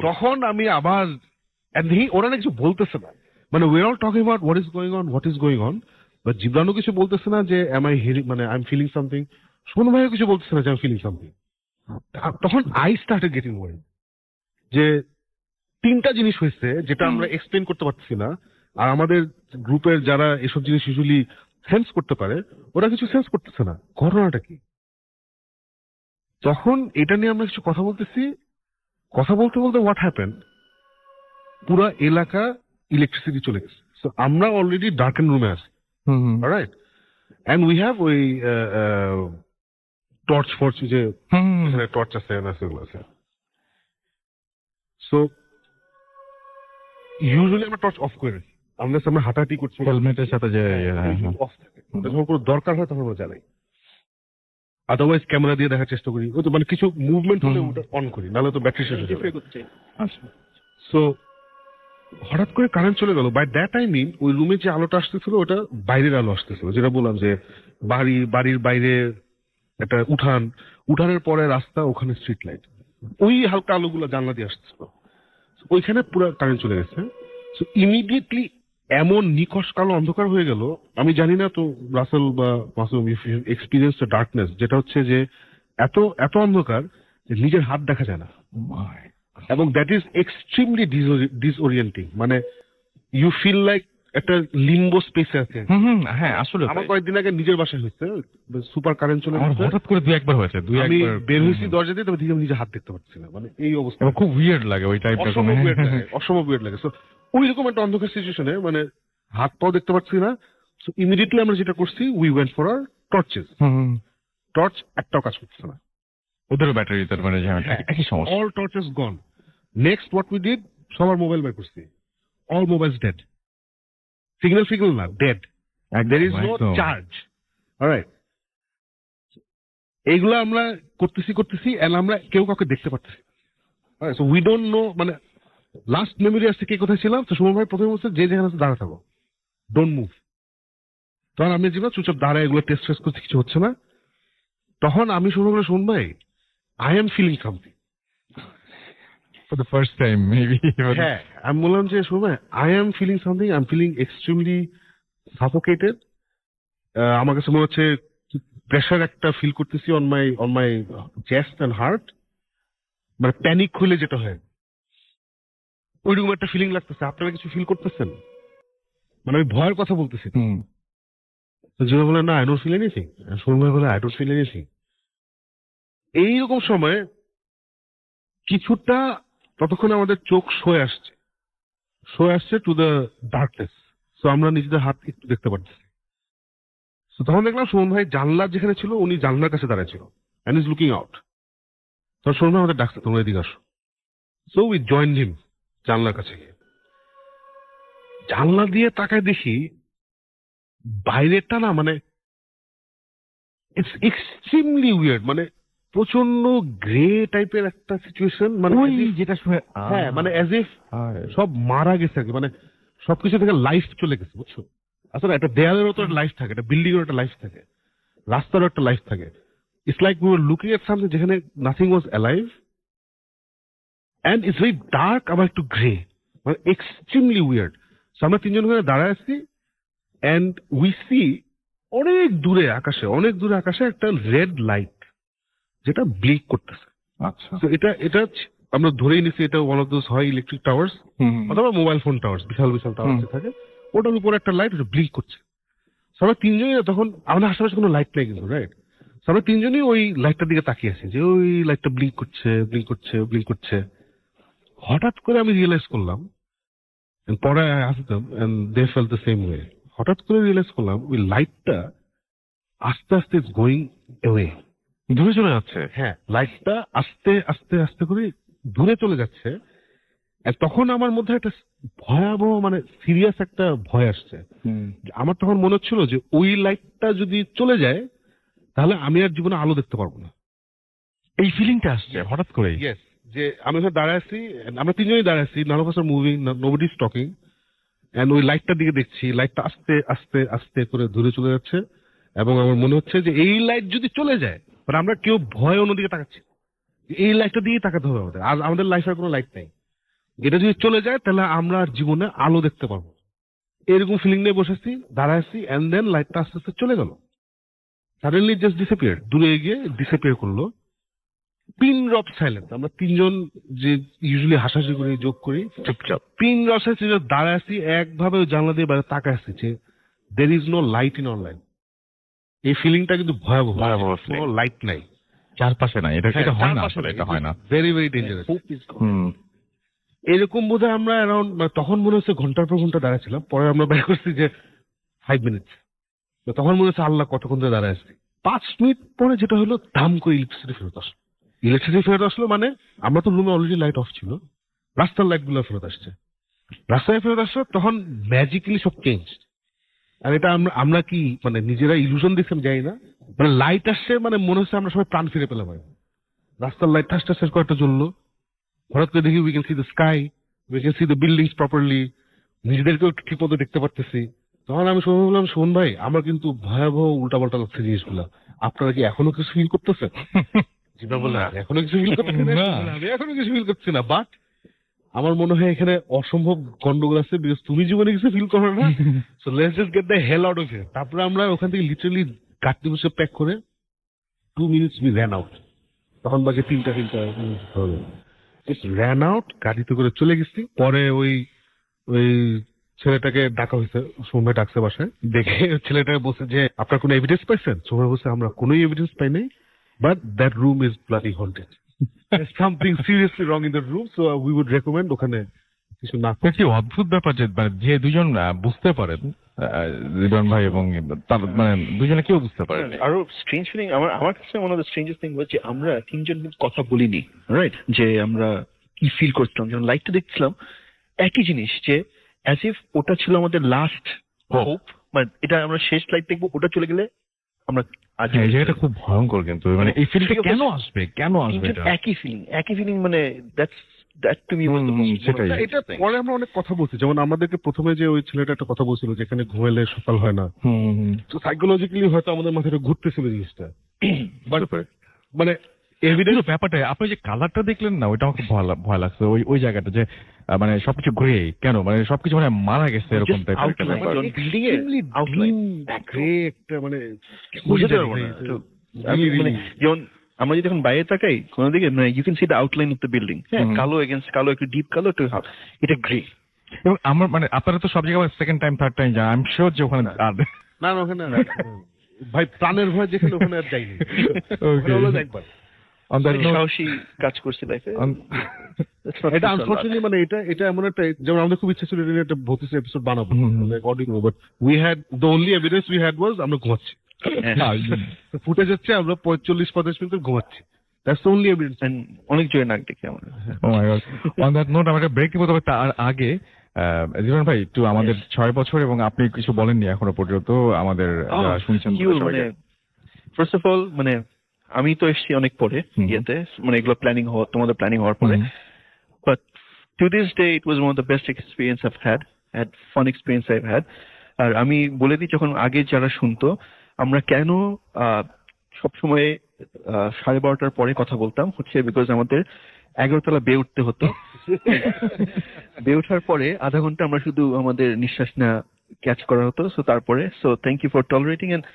তখন আমি আবার ওরা না কিছু বলতেছে না, মানে we are all talking about what is going on, but জিবরানও কিছু বলতেছে না যে I am feeling something. Suman ভাইও কিছু বলতেছে না যে আই এম ফিলিং সামথিং। তখন আই স্টার্টেড গেটিং ওয়ারিড যে 3টা জিনিস হয়েছে যেটা আমরা এক্সপ্লেন করতে পারছি না। আর আমাদের গ্রুপের যারা এসব জিনিস ইউজুয়ালি সেন্স করতে পারে, ওরা কিছু সেন্স করতেছে না, ঘটনাটা কি। তখন এটা নিয়ে আমরা কিছু কথা বলতেছি, কথা বলতে বলতে হোয়াট হ্যাপেন, পুরা এলাকা ইলেকট্রিসিটি চলে গেছে। সো আমরা অলরেডি ডার্কেন রুমে আছি, রাইট, এন্ড উই হ্যাভ ওই টর্চ যে টর্চ আছে সেগুলো আছে। সো ইউজুয়ালি আমরা টর্চ অফ করে রাখি, আমরা হাঁটাহাঁটি করছি, হেলমেটের সাথে যে অফ থাকে। যখন কোনো দরকার হয় তখন আমরা জ্বালাই, আদারওয়াইজ ক্যামেরা দিয়ে দেখার চেষ্টা করি। ওই তো মানে কিছু মুভমেন্ট হলে ওটা অন করি, নাহলে তো ব্যাটারি শেষ হয়ে যাবে। সো হঠাৎ করে কারেন্ট চলে গেল। বাই দ্যাট আই মিন ওই রুমে যে আলোটা আসতেছিল ওটা বাইরের আলো আসতেছিল, যেটা বললাম যে বাড়ির বাইরে একটা উঠানের পরে রাস্তা, ওখানে স্ট্রিট লাইট, ওই হালকা আলোগুলো জানলা দিয়ে আসতেছিল। ওইখানে পুরো কারেন্ট চলে গেছে। সো ইমিডিয়েটলি এমন নিকশ কালো অন্ধকার হয়ে গেল। আমি জানি না তো রাসেল বা মাসুম এক্সপিরিয়েন্স ডার্কনেস, যেটা হচ্ছে যে এত অন্ধকার যে নিজের হাত দেখা যায় না, এবং দ্যাট ইজ এক্সট্রিমলি ডিসওরিয়েন্টিং। মানে ইউ ফিল লাইক একটা লিম্বো স্পেসে আছে। হ্যাঁ, আসলে আমার কয়েকদিন আগে নিজের বাসায় হয়েছে, সুপার কারেন্ট চলে গেছে, হঠাৎ করে 2-1 বার হয়েছে। আমি বের হয়েছি দরজা দিয়ে, তবে আমি নিজের হাত দেখতে পাচ্ছি না। মানে এই অবস্থা খুব উইয়ার্ড লাগে ওই টাইপটা, অসম্ভব উইয়ার্ড লাগে। সো ওই রকম একটা অন্ধকার সিচুয়েশনে মানে হাত পাও দেখতে পাচ্ছি না। সো ইমিডিয়েটলি আমরা যেটা করছি, we went for our torches. Torch একটাও কাজ করছে না, ওদেরও ব্যাটারি তার মানে একই সমস্যা। All torches gone. Next what we did, সবার মোবাইল বের করছি, অল মোবাইলস ডেড, সিগন্যাল না, dead, there is no charge. Alright, এইগুলো আমরা করতেছি and আমরা কেউ কাউকে দেখতে পারতেছি। So we don't know, মানে লাস্ট মেমোরি আসছে কে কোথায় ছিলাম। তো সুমন ভাই প্রথমে বলছে যে যেখানে আছে দাঁড়া থাকো, ডোন্ট মুভ। তখন আমি জীবন চুপচাপ দাঁড়ায় এগুলো টেস্ট করতে, কিছু হচ্ছে না। তখন আমি শুরু করে, শুন ভাই, I am feeling something For the first time, maybe. হ্যাঁ, আমি বললাম যে শুন ভাই, I am feeling something, I am feeling extremely suffocated. আমার কাছে মনে হচ্ছে প্রেশার একটা ফিল করতেছি on my chest and heart, মানে প্যানিক হইলে যেটা হয় ওইরকম একটা ফিলিং লাগতেছে। আপনারা কিছু ফিল করতেছেন? মানে আমি ভয়ের কথা বলতেছি। জিমা বলে না, আই ডোন্ট ফিল এনিথিং। শুনুন ভাই বলে আই ডোন্ট ফিল এনিথিং। এইরকম সময় কিছুটা ততক্ষণে আমাদের চোখ সয়ে আসছে টু দ্য ডার্কনেস। সো আমরা নিজেদের হাত একটু দেখতে পাচ্ছি। তো তখন দেখলাম সুমন ভাই জানলার যেখানে ছিল, উনি জানলার কাছে দাঁড়ায় ছিল এন্ড ইজ লুকিং আউট। তখন সুমন ভাই আমাদের ডাকছে, তোমরা এদিকে আসো। সো উই জয়েন হিম জানলার কাছে গিয়ে। জানলা দিয়ে তাকায় দেখি বাইরেটা না, মানে ইটস এক্সট্রিমলি উইয়ার্ড, মানে প্রচন্ড গ্রে টাইপের একটা সিচুয়েশন। মানে যেটা শুনে, হ্যাঁ, মানে অ্যাজ ইফ সব মারা গেছে আর কি, মানে সবকিছু থেকে লাইফ চলে গেছে, বুঝছো? আসলে একটা দেয়ালেরও তো একটা লাইফ থাকে, একটা বিল্ডিং এর একটা লাইফ থাকে, রাস্তারও একটা লাইফ থাকে। It's like we were looking at something যেখানে nothing was alive and it's very dark, আবার একটু গ্রে, মানে এক্সট্রিমলি উইয়ার্ড। আমরা তিনজন করে দাঁড়ায় আছি এন্ড উই সি অনেক দূরে আকাশে একটা রেড লাইট যেটা ব্লিক করতেছে। আচ্ছা, তো এটা আমরা ধরেই নিছি এটা ওয়ান অফ দোজ হয় ইলেকট্রিক টাওয়ার্স অথবা মোবাইল ফোন টাওয়ার্স, বিশাল টাওয়ার্স থাকে, ওটার উপরে একটা লাইট ব্লিঙ্ক করছে। আমরা তিনজনই, তখন আমাদের আশেপাশে কোনো লাইট নেই কিন্তু, রাইট? আমরা তিনজনই ওই লাইটটার দিকে তাকিয়ে আছি যে ওই লাইটটা ব্লিঙ্ক করছে। হঠাৎ করে আমি রিয়েলাইজ করলাম, পরে আসতাম and they felt the same way. হঠাৎ করে রিয়েলাইজ করলাম ওই লাইটটা আস্তে আস্তে ইজ গোয়িং অ্যাওয়ে, দূরে চলে যাচ্ছে। হ্যাঁ, লাইটটা আস্তে আস্তে করে দূরে চলে যাচ্ছে। তখন আমার মধ্যে একটা ভয়াবহ, মানে সিরিয়াস একটা ভয় আসছে। আমার তখন মনে হচ্ছিল যে ওই লাইটটা যদি চলে যায় তাহলে আমি আর জীবনে আলো দেখতে পারবো না। এই ফিলিংটা আসছে হঠাৎ করে। ইয়েস, যে আমি ওখানে দাঁড়ায় আছি, আমরা তিনজনই দাঁড়ায় আছি, none of us are moving, nobody is talking, and ওই লাইটটার দিকে দেখছি, লাইটটা আস্তে করে দূরে চলে যাচ্ছে। এবং আমার মনে হচ্ছে যে এই লাইট যদি চলে যায়, মানে আমরা কেউ ভয় অন্যদিকে তাকাচ্ছি, এই লাইটটা দিয়ে তাকাতে হবে আমাদের। আর আমাদের লাইফের কোনো লাইট নেই, এটা যদি চলে যায় তাহলে আমরা আর জীবনে আলো দেখতে পারবো। এরকম ফিলিং নিয়ে বসেছি, দাঁড়াইছি, এন্ড দেন লাইটটা আস্তে আস্তে চলে গেল। সাডেনলি জাস্ট ডিসঅ্যাপিয়ার, দূরে গিয়ে ডিসঅ্যাপিয়ার করলো। Pin drop silence. আমরা তিনজন যে ইউজুয়ালি হাসাহাসি করি, যোগ করি, চুপচাপ পিন ড্রপ সাইলেন্স দাঁড়ায় আছি, একভাবে জানলা দিয়ে বাইরে তাকায় আসছি যে there is no light in online. এই ফিলিংটা কিন্তু ভয়াবহ, লাইট নাই চারপাশে, না এটা হয় না, আসলে এটা হয় না, ভেরি ভেরি ডেঞ্জারাস। এরকম বোধহয় আমরা অ্যারাউন্ড, তখন মনে হচ্ছে ঘন্টার পর ঘন্টা দাঁড়াচ্ছিলাম। পরে আমরা বের করছি যে 5 মিনিটস। তখন মনে হচ্ছে আল্লাহ কতক্ষণ ধরে দাঁড়ায় আসছি। 5 মিনিট পরে যেটা হলো, দাম করে ইলেকট্রিসিটি ফেরত আসলো। মানে আমরা তো রুমে অলরেডি লাইট অফ ছিল, রাস্তার লাইট গুলো ফেরত আসছে। রাস্তায় ফেরত আসলো, তখন ম্যাজিক্যালি সব চেঞ্জ। আর এটা আমরা কি মানে নিজেরা ইলুশন দিচ্ছিলাম জানি না, মানে লাইট আসছে, মানে মনে হচ্ছে আমরা সবাই প্রাণ ফিরে পেলাম। রাস্তার লাইট ঠাস কয়েকটা জ্বললো। হঠাৎ করে দেখি we can see the sky, we can see the buildings properly, নিজেদেরকেও ঠিক মতো দেখতে পারতেছি। তখন আমি বললাম, শোন ভাই, আমার কিন্তু ভয়াবহ উল্টাপাল্টা লাগছে জিনিসগুলা, আপনারা কি এখনো কিছু ফিল করতেছেন? যেটা বললাম, এখনো কিছু ফিল করতেছি না, আমি এখনো কিছু ফিল করছি না, বাট আমার মনে হয় এখানে অসম্ভব গন্ডগোল আছে, বিকজ তুমি জীবনে কিছু ফিল করো না। So let's just get the hell out of here. তারপরে আমরা ওখান থেকে লিটারালি গাড়ি বসে প্যাক করে 2 মিনিটস উই র্যান আউট। তখন বাকি 3টা হবে, র্যান আউট, গাড়িতে করে চলে গেছি। পরে ওই ছেলেটাকে ডাকা হয়েছে, সোমবার ডাকছে বাসায়, দেখে ছেলেটাকে বলছে যে আপনার কোনো এভিডেন্স পাইছেন? সোমবার বলছে আমরা কোনো এভিডেন্স পাই নাই, but that room is bloody haunted, something seriously wrong in the room, so we would recommend ওখানে কিছু না। কি অদ্ভুত ব্যাপার যে মানে যে দুজন বুঝতে পারেন, জীবন ভাই এবং তার মানে দুজনে কেউ বুঝতে পারে আরো স্ট্রেঞ্জ ফিলিং আমার কাছে ওয়ান অফ দ্য স্ট্রেঞ্জেস্ট থিং হচ্ছে আমরা তিনজন কিন্তু কথা বলিনি, রাইট? যে আমরা কি ফিল করছিলাম যখন লাইটটা দেখছিলাম, একই জিনিস যে অ্যাজ ইফ ওটা ছিল আমাদের লাস্ট হোপ, মানে এটা আমরা শেষ লাইট দেখবো, ওটা চলে গেলে আমরা আজ এই জায়গাটা খুব ভয়ঙ্কর, কিন্তু মানে এই ফিলটা কেন আসবে তিনজন একই ফিলিং মানে দ্যাট টু মি সেটাই। এটা পরে আমরা অনেক কথা বলছি, যেমন আমাদেরকে প্রথমে যে ওই ছেলেটা একটা কথা বলছিল যেখানে ঘুমাইলে সকাল হয় না, তো সাইকোলজিক্যালি হয়তো আমাদের মাথায় ঘুরতেছিল জিনিসটা, মানে এভিডেন্স ব্যাপারটা। আপনি যে কালারটা দেখলেন না, ওইটা আমার খুব ভয় লাগছে। ওই জায়গাটা যে মানে সবকিছু গ্রে, কেন মানে সবকিছু মানে মারা গেছে এরকম টাইপের একটা ব্যাপার। বিল্ডিং এর আউটলাইন গ্রে একটা মানে বুঝতে পারবো না। আমি মানে যেমন আমরা যদি এখন বাইরে তাকাই কোনো দিকে, মানে you can see the outline of the building, হ্যাঁ, কালো এগেন্স্ট কালো, একটু ডিপ কালো, একটু এটা গ্রে। এবং আমার মানে আপনারা তো সব জায়গায় সেকেন্ড টাইম থার্ড টাইম যান, আই এম শিওর যে ওখানে না ওখানে ভাই প্রাণের ভয় যেখানে ওখানে আর যাইনি, একবার সাহসী কাজ করছি লাইফে। এটা আনফরচুনেটলি মানে এটা এমন একটা, যেমন আমাদের খুব ইচ্ছা ছিল এটা একটা ভৌতিক এপিসোড বানাবো, audio, but we had the only evidence we had was আমরা ঘুমাচ্ছি। ফুটেজ হচ্ছে আমরা 45-50 মিনিট ঘুমাচ্ছি, দ্যাটস দ্য অনলি এভিডেন্স। অনেক জোরে নাক দেখে আমরা। ও মাই গড। অন দ্যাট নোট আমরা ব্রেক নিব, তবে তার আগে জীবন ভাই একটু আমাদের 6 বছর এবং আপনি কিছু বলেননি এখনো পর্যন্ত আমাদের যারা শুনছেন। মানে ফার্স্ট অফ অল মানে আমি তো এসেছি অনেক পরে ইয়েতে, মানে এগুলো প্ল্যানিং হওয়া, তোমাদের প্ল্যানিং হওয়ার পরে, but to this day it was one of the best experience I've had fun experience I've had. আর আমি বলে দিই, যখন আগে যারা শুনতো, আমরা কেন সবসময় 12:30টার পরে কথা বলতাম, হচ্ছে বিকজ আমাদের 11 তলা বেয়ে উঠতে হতো। বেয়ে ওঠার পরে আধা ঘন্টা আমরা শুধু আমাদের নিঃশ্বাস না ক্যাচ করা হতো। সো তারপরে thank you for tolerating and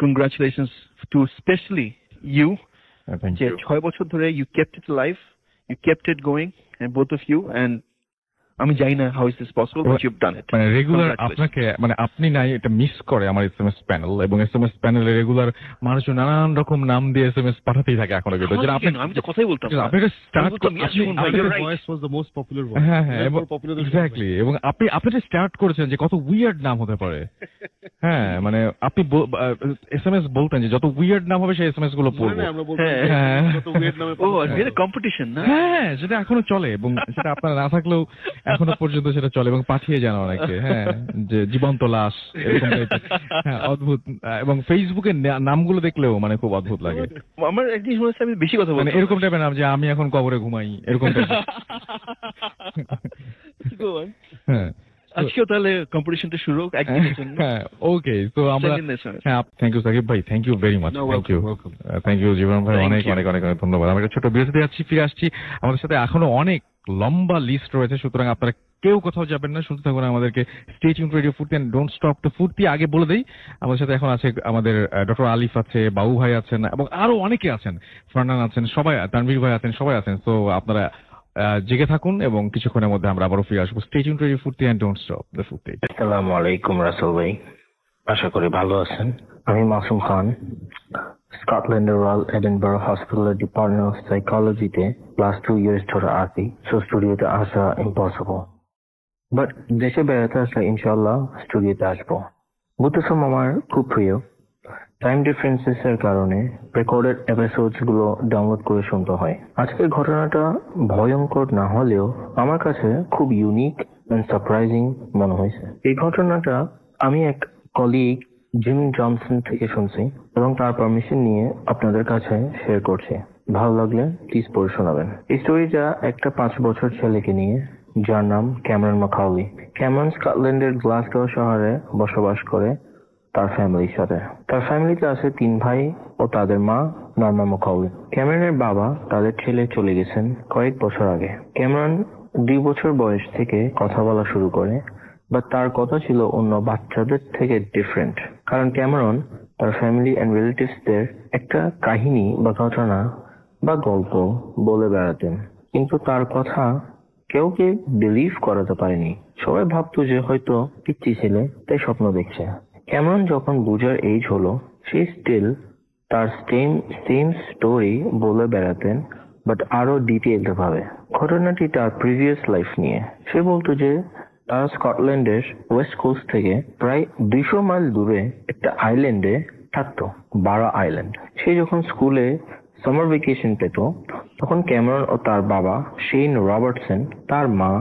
congratulations to especially you. Thank you. 6 বছর ধরে you kept it alive, you kept it going, and both of you, and আমি জানি না how is this possible, but you've done it. মানে রেগুলার আপনাকে, মানে আপনি নাই এটা মিস করে আমার এসএমএস প্যানেল, এবং এসএমএস প্যানেলে রেগুলার মানুষ নানান রকম নাম দিয়ে এসএমএস পাঠাতেই থাকে এখনো কিন্তু। যেটা আপনি, আমি তো কথাই বলতাম, আপনি এটা start voice was the most popular voice. হ্যাঁ এবং এক্স্যাক্টলি, এবং আপনি এটা স্টার্ট করেছেন যে কত উইয়ার্ড নাম হতে পারে। হ্যাঁ মানে আপনি এসএমএস বলতেন যে যত উইয়ার্ড নাম হবে সেই এসএমএস গুলো পড়বো। আমরা বলতাম যত উইয়ার্ড নামে এটা কম্পিটিশন না? হ্যাঁ সেটা এখনো চলে, এবং সেটা আপনার না থাকলেও এখনো পর্যন্ত সেটা চলে, এবং পাঠিয়ে যান অনেকে। হ্যাঁ, যে জীবন্ত লাশ এরকম টাইপের, হ্যাঁ অদ্ভুত। এবং ফেসবুকের নামগুলো দেখলেও মানে খুব অদ্ভুত লাগে। আমার এক জিনিস মনে হচ্ছে আমি বেশি কথা মানে এরকম টাইপের নাম যে আমি এখন কবরে ঘুমাই, এরকম টাইপের। হ্যাঁ, আজকেও তাহলে কম্পিটিশনটা শুরু হোক একদিনের জন্য। হ্যাঁ ওকে, তো আমরা thank you Sakib bhai, thank you very much, thank you Jibon bhai, অনেক অনেক অনেক অনেক ধন্যবাদ। আমরা একটা ছোট বিরতি যাচ্ছি, ফিরে আসছি। আমাদের সাথে এখনো অনেক লম্বা লিস্ট রয়েছে, সুতরাং আপনারা কেউ কোথাও যাবেন না, শুনতে থাকুন আমাদেরকে। স্টে টিউনড রেডিও ফুর্তি এন্ড ডোন্ট স্টপ দ্য ফুর্তি। আগে বলে দেই, আমাদের সাথে এখন আছে আমাদের ডক্টর আলিফ আছে, বাবু ভাই আছেন, এবং আরো অনেকে আছেন, ফারনান আছেন, সবাই, তানভীর ভাই আছেন, সবাই আছেন। তো আপনারা জেগে থাকুন এবং কিছুক্ষণের মধ্যে আমরা আবারও ফিরে আসবো। স্টে টিউনড রেডিও ফুর্তি এন্ড ডোন্ট স্টপ দ্য ফুর্তি। আসসালামু আলাইকুম রাসেল ভাই, আশা করি ভালো আছেন। আমি মাসুম খান, স্কটল্যান্ডের রয়্যাল এডিনবরা হসপিটালের ডিপার্টমেন্ট অফ সাইকোলজিতে প্লাস 2 ইয়ার্স ধরে আছি। সো স্টুডিওতে আসা ইম্পসিবল, বাট দেশে বেড়াতে আসলে ইনশাল্লাহ স্টুডিওতে আসবো। বুথেসম আমার খুব প্রিয়, টাইম ডিফারেন্সেস এর কারণে রেকর্ডেড এপিসোডস গুলো ডাউনলোড করে শুনতে হয়। আজকের ঘটনাটা ভয়ঙ্কর না হলেও আমার কাছে খুব ইউনিক এন্ড সারপ্রাইজিং মনে হয়েছে। এই ঘটনাটা আমি এক কলিগ জিম জনসন থেকে শুনছি এবং তার পারমিশন নিয়ে আপনাদের কাছে শেয়ার করছি। ভালো লাগলে প্লিজ পড়ে শোনাবেন। এই স্টোরিটা একটা 5 বছর ছেলেকে নিয়ে, যার নাম ক্যামেরন ম্যাকাউলি। ক্যামেরন স্কটল্যান্ডের গ্লাসগো শহরে বসবাস করে তার ফ্যামিলির সাথে। তার ফ্যামিলিতে আছে 3 ভাই ও তাদের মা নর্মা ম্যাকাউলি। ক্যামেরনের বাবা তাদের ছেলে চলে গেছেন কয়েক বছর আগে। ক্যামেরন 2 বছর বয়স থেকে কথা বলা শুরু করে, বাট তার কথা ছিল অন্য বাচ্চাদের থেকে ডিফারেন্ট, কারণ ক্যামেরন তার ফ্যামিলি এন্ড রিলেটিভসদের একটা কাহিনী বা ঘটনা বা গল্প বলে বেড়াতেন, কিন্তু তার কথা কেউকে বিলিভ করাতে পারেনি। সবাই ভাবতো যে হয়তো পিচ্চি ছেলে, তাই স্বপ্ন দেখছে। ক্যামেরন যখন বুঝার এজ হলো, সে স্টিল তার সেম স্টোরি বলে বেড়াতেন বাট আরো ডিটেইলড ভাবে। ঘটনাটি তার প্রিভিয়াস লাইফ নিয়ে। সে বলতো যে তারা স্কটল্যান্ডের ওয়েস্ট কোস্ট থেকে প্রায় 200 মাইল দূরে একটা আইল্যান্ডে থাকতো, বারা আইল্যান্ড। সে যখন স্কুলে সামার ভ্যাকেশন পেত তখন ক্যামেরন ও তার বাবা শেন রবার্টসন, তার মা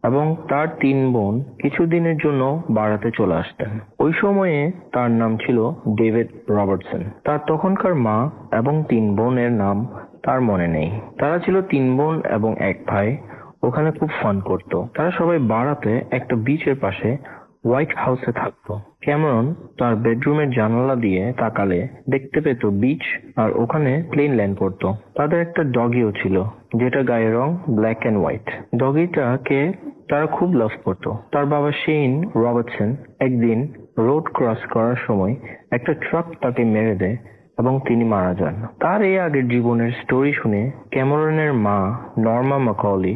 এবং তার 3 বোন কিছুদিনের জন্য বারাতে চলে আসতেন। ওই সময়ে তার নাম ছিল ডেভিড রবার্টসন। তার তখনকার মা এবং 3 বোনের নাম তার মনে নেই। তারা ছিল 3 বোন এবং 1 ভাই। ওখানে খুব ফান করতো। তারা সবাই বারাতে একটা বিচের পাশে হোয়াইট হাউসে থাকতো। ক্যামেরন তার বেডরুমের জানালা দিয়ে তাকালে দেখতে পেত বিচ, আর ওখানে প্লেন ল্যান্ড করতো। তাদের একটা ডগিও ছিল যেটা গায়ের রং ব্ল্যাক এন্ড হোয়াইট। ডগিটাকে তারা খুব লাভ করতো। তার বাবা শেন রবার্টসন একদিন রোড ক্রস করার সময় একটা ট্রাক তাকে মেরে দেয় এবং তিনি মারা যান। তার এই আগের জীবনের স্টোরি শুনে ক্যামেরনের মা নর্মা ম্যাকলি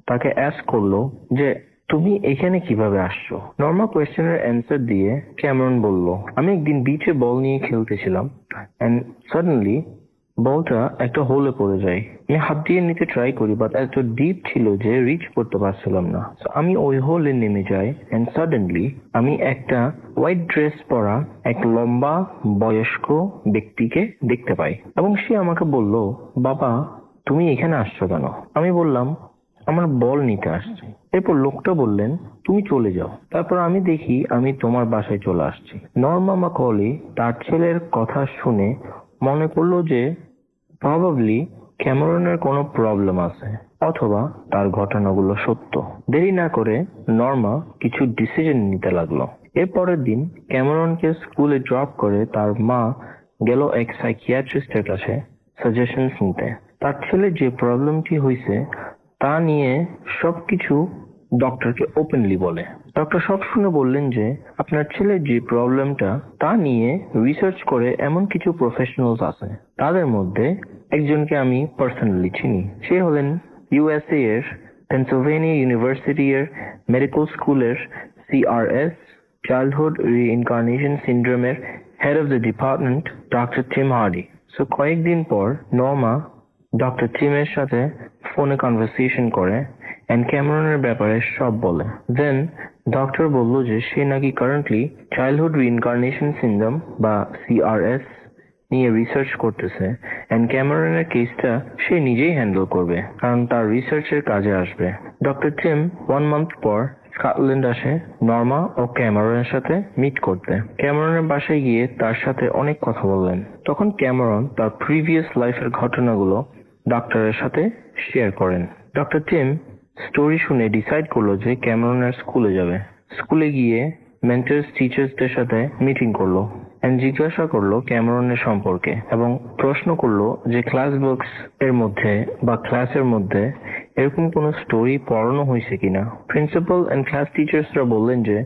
তাকে অ্যাস্ক করলো যে তুমি এখানে কিভাবে আসছো। নর্মা কোয়েশ্চেনের অ্যান্সার দিয়ে ক্যামেরন বলল, আমি একদিন বিচে বল নিয়ে খেলতেছিলাম এন্ড সাডেনলি বলটা একটা হোলে পড়ে যায়। আমি হাত দিয়ে নিতে ট্রাই করি বাট এত ডিপ ছিল যে রিচ করতে পারছিলাম না। আমি ওই হোলে নেমে যাই এন্ড সাডেনলি আমি একটা হোয়াইট ড্রেস পরা এক লম্বা বয়স্ক ব্যক্তিকে দেখতে পাই এবং সে আমাকে বলল, বাবা তুমি এখানে আসছো কেন? আমি বললাম আমার বল নিতে আসছি। এরপর লোকটা বললেন তুমি চলে যাও। তারপর আমি দেখি আমি তোমার বাসায় চলে আসছি। নর্মা ম্যাকলি তার ছেলের কথা শুনে মনে করলো যে প্রবাবলি ক্যামেরনের কোনো প্রবলেম আছে অথবা তার ঘটনাগুলো সত্য। দেরি না করে নর্মা কিছু ডিসিশন নিতে লাগলো। এর পরের দিন ক্যামেরনকে স্কুলে ড্রপ করে তার মা গেল এক সাইকিয়াট্রিস্টের কাছে সাজেশনস নিতে। তার ছেলে যে প্রবলেমটি হয়েছে তা নিয়ে সবকিছু ডক্টরকে ওপেনলি বলে। ডক্টর সব শুনে বললেন যে আপনার ছেলের যে প্রবলেমটা তা নিয়ে রিসার্চ করে এমন কিছু প্রফেশনালস আছে, তাদের মধ্যে একজনকে আমি পার্সোনালি চিনি। সে হলেন ইউএসএ এর পেনসিলভেনিয়া ইউনিভার্সিটি এর মেডিকেল স্কুলের CRS চাইল্ডহুড রিইনকার্নেশন সিন্ড্রোমের head of the department doctor Tim Hardy. So কয়েকদিন পর নর্মা ডক্টর টিমের সাথে ফোনে কনভারসেশন করে এন্ড ক্যামেরনের ব্যাপারে সব বলে। দেন ডক্টর বলল যে সে নাকি কারেন্টলি চাইল্ডহুড রিইনকার্নেশন সিন্ড্রোম বা CRS নিয়ে রিসার্চ করতেছে এন্ড ক্যামেরনের কেসটা সে নিজেই হ্যান্ডেল করবে কারণ তার রিসার্চের কাজে আসবে। ডক্টর টিম 1 মান্থ পর স্কটল্যান্ড আসে নর্মা ও ক্যামেরনের সাথে মিট করতে। ক্যামেরনের বাসায় গিয়ে তার সাথে অনেক কথা বললেন। তখন ক্যামেরন তার প্রিভিয়াস লাইফের ঘটনাগুলো ডক্টরের সাথে শেয়ার করেন। ডক্টর টিম স্টোরি শুনে ডিসাইড করলো যে ক্যামেরনের স্কুলে যাবে। স্কুলে গিয়ে মেন্টরস টিচার্সদের সাথে মিটিং করলো এন্ড জিজ্ঞাসা করলো ক্যামেরনের সম্পর্কে এবং প্রশ্ন করলো যে ক্লাস বুকস এর মধ্যে বা ক্লাসের মধ্যে এরকম কোনো স্টোরি পড়ানো হয়েছে কিনা। প্রিন্সিপাল এন্ড ক্লাস টিচার্সরা বললেন যে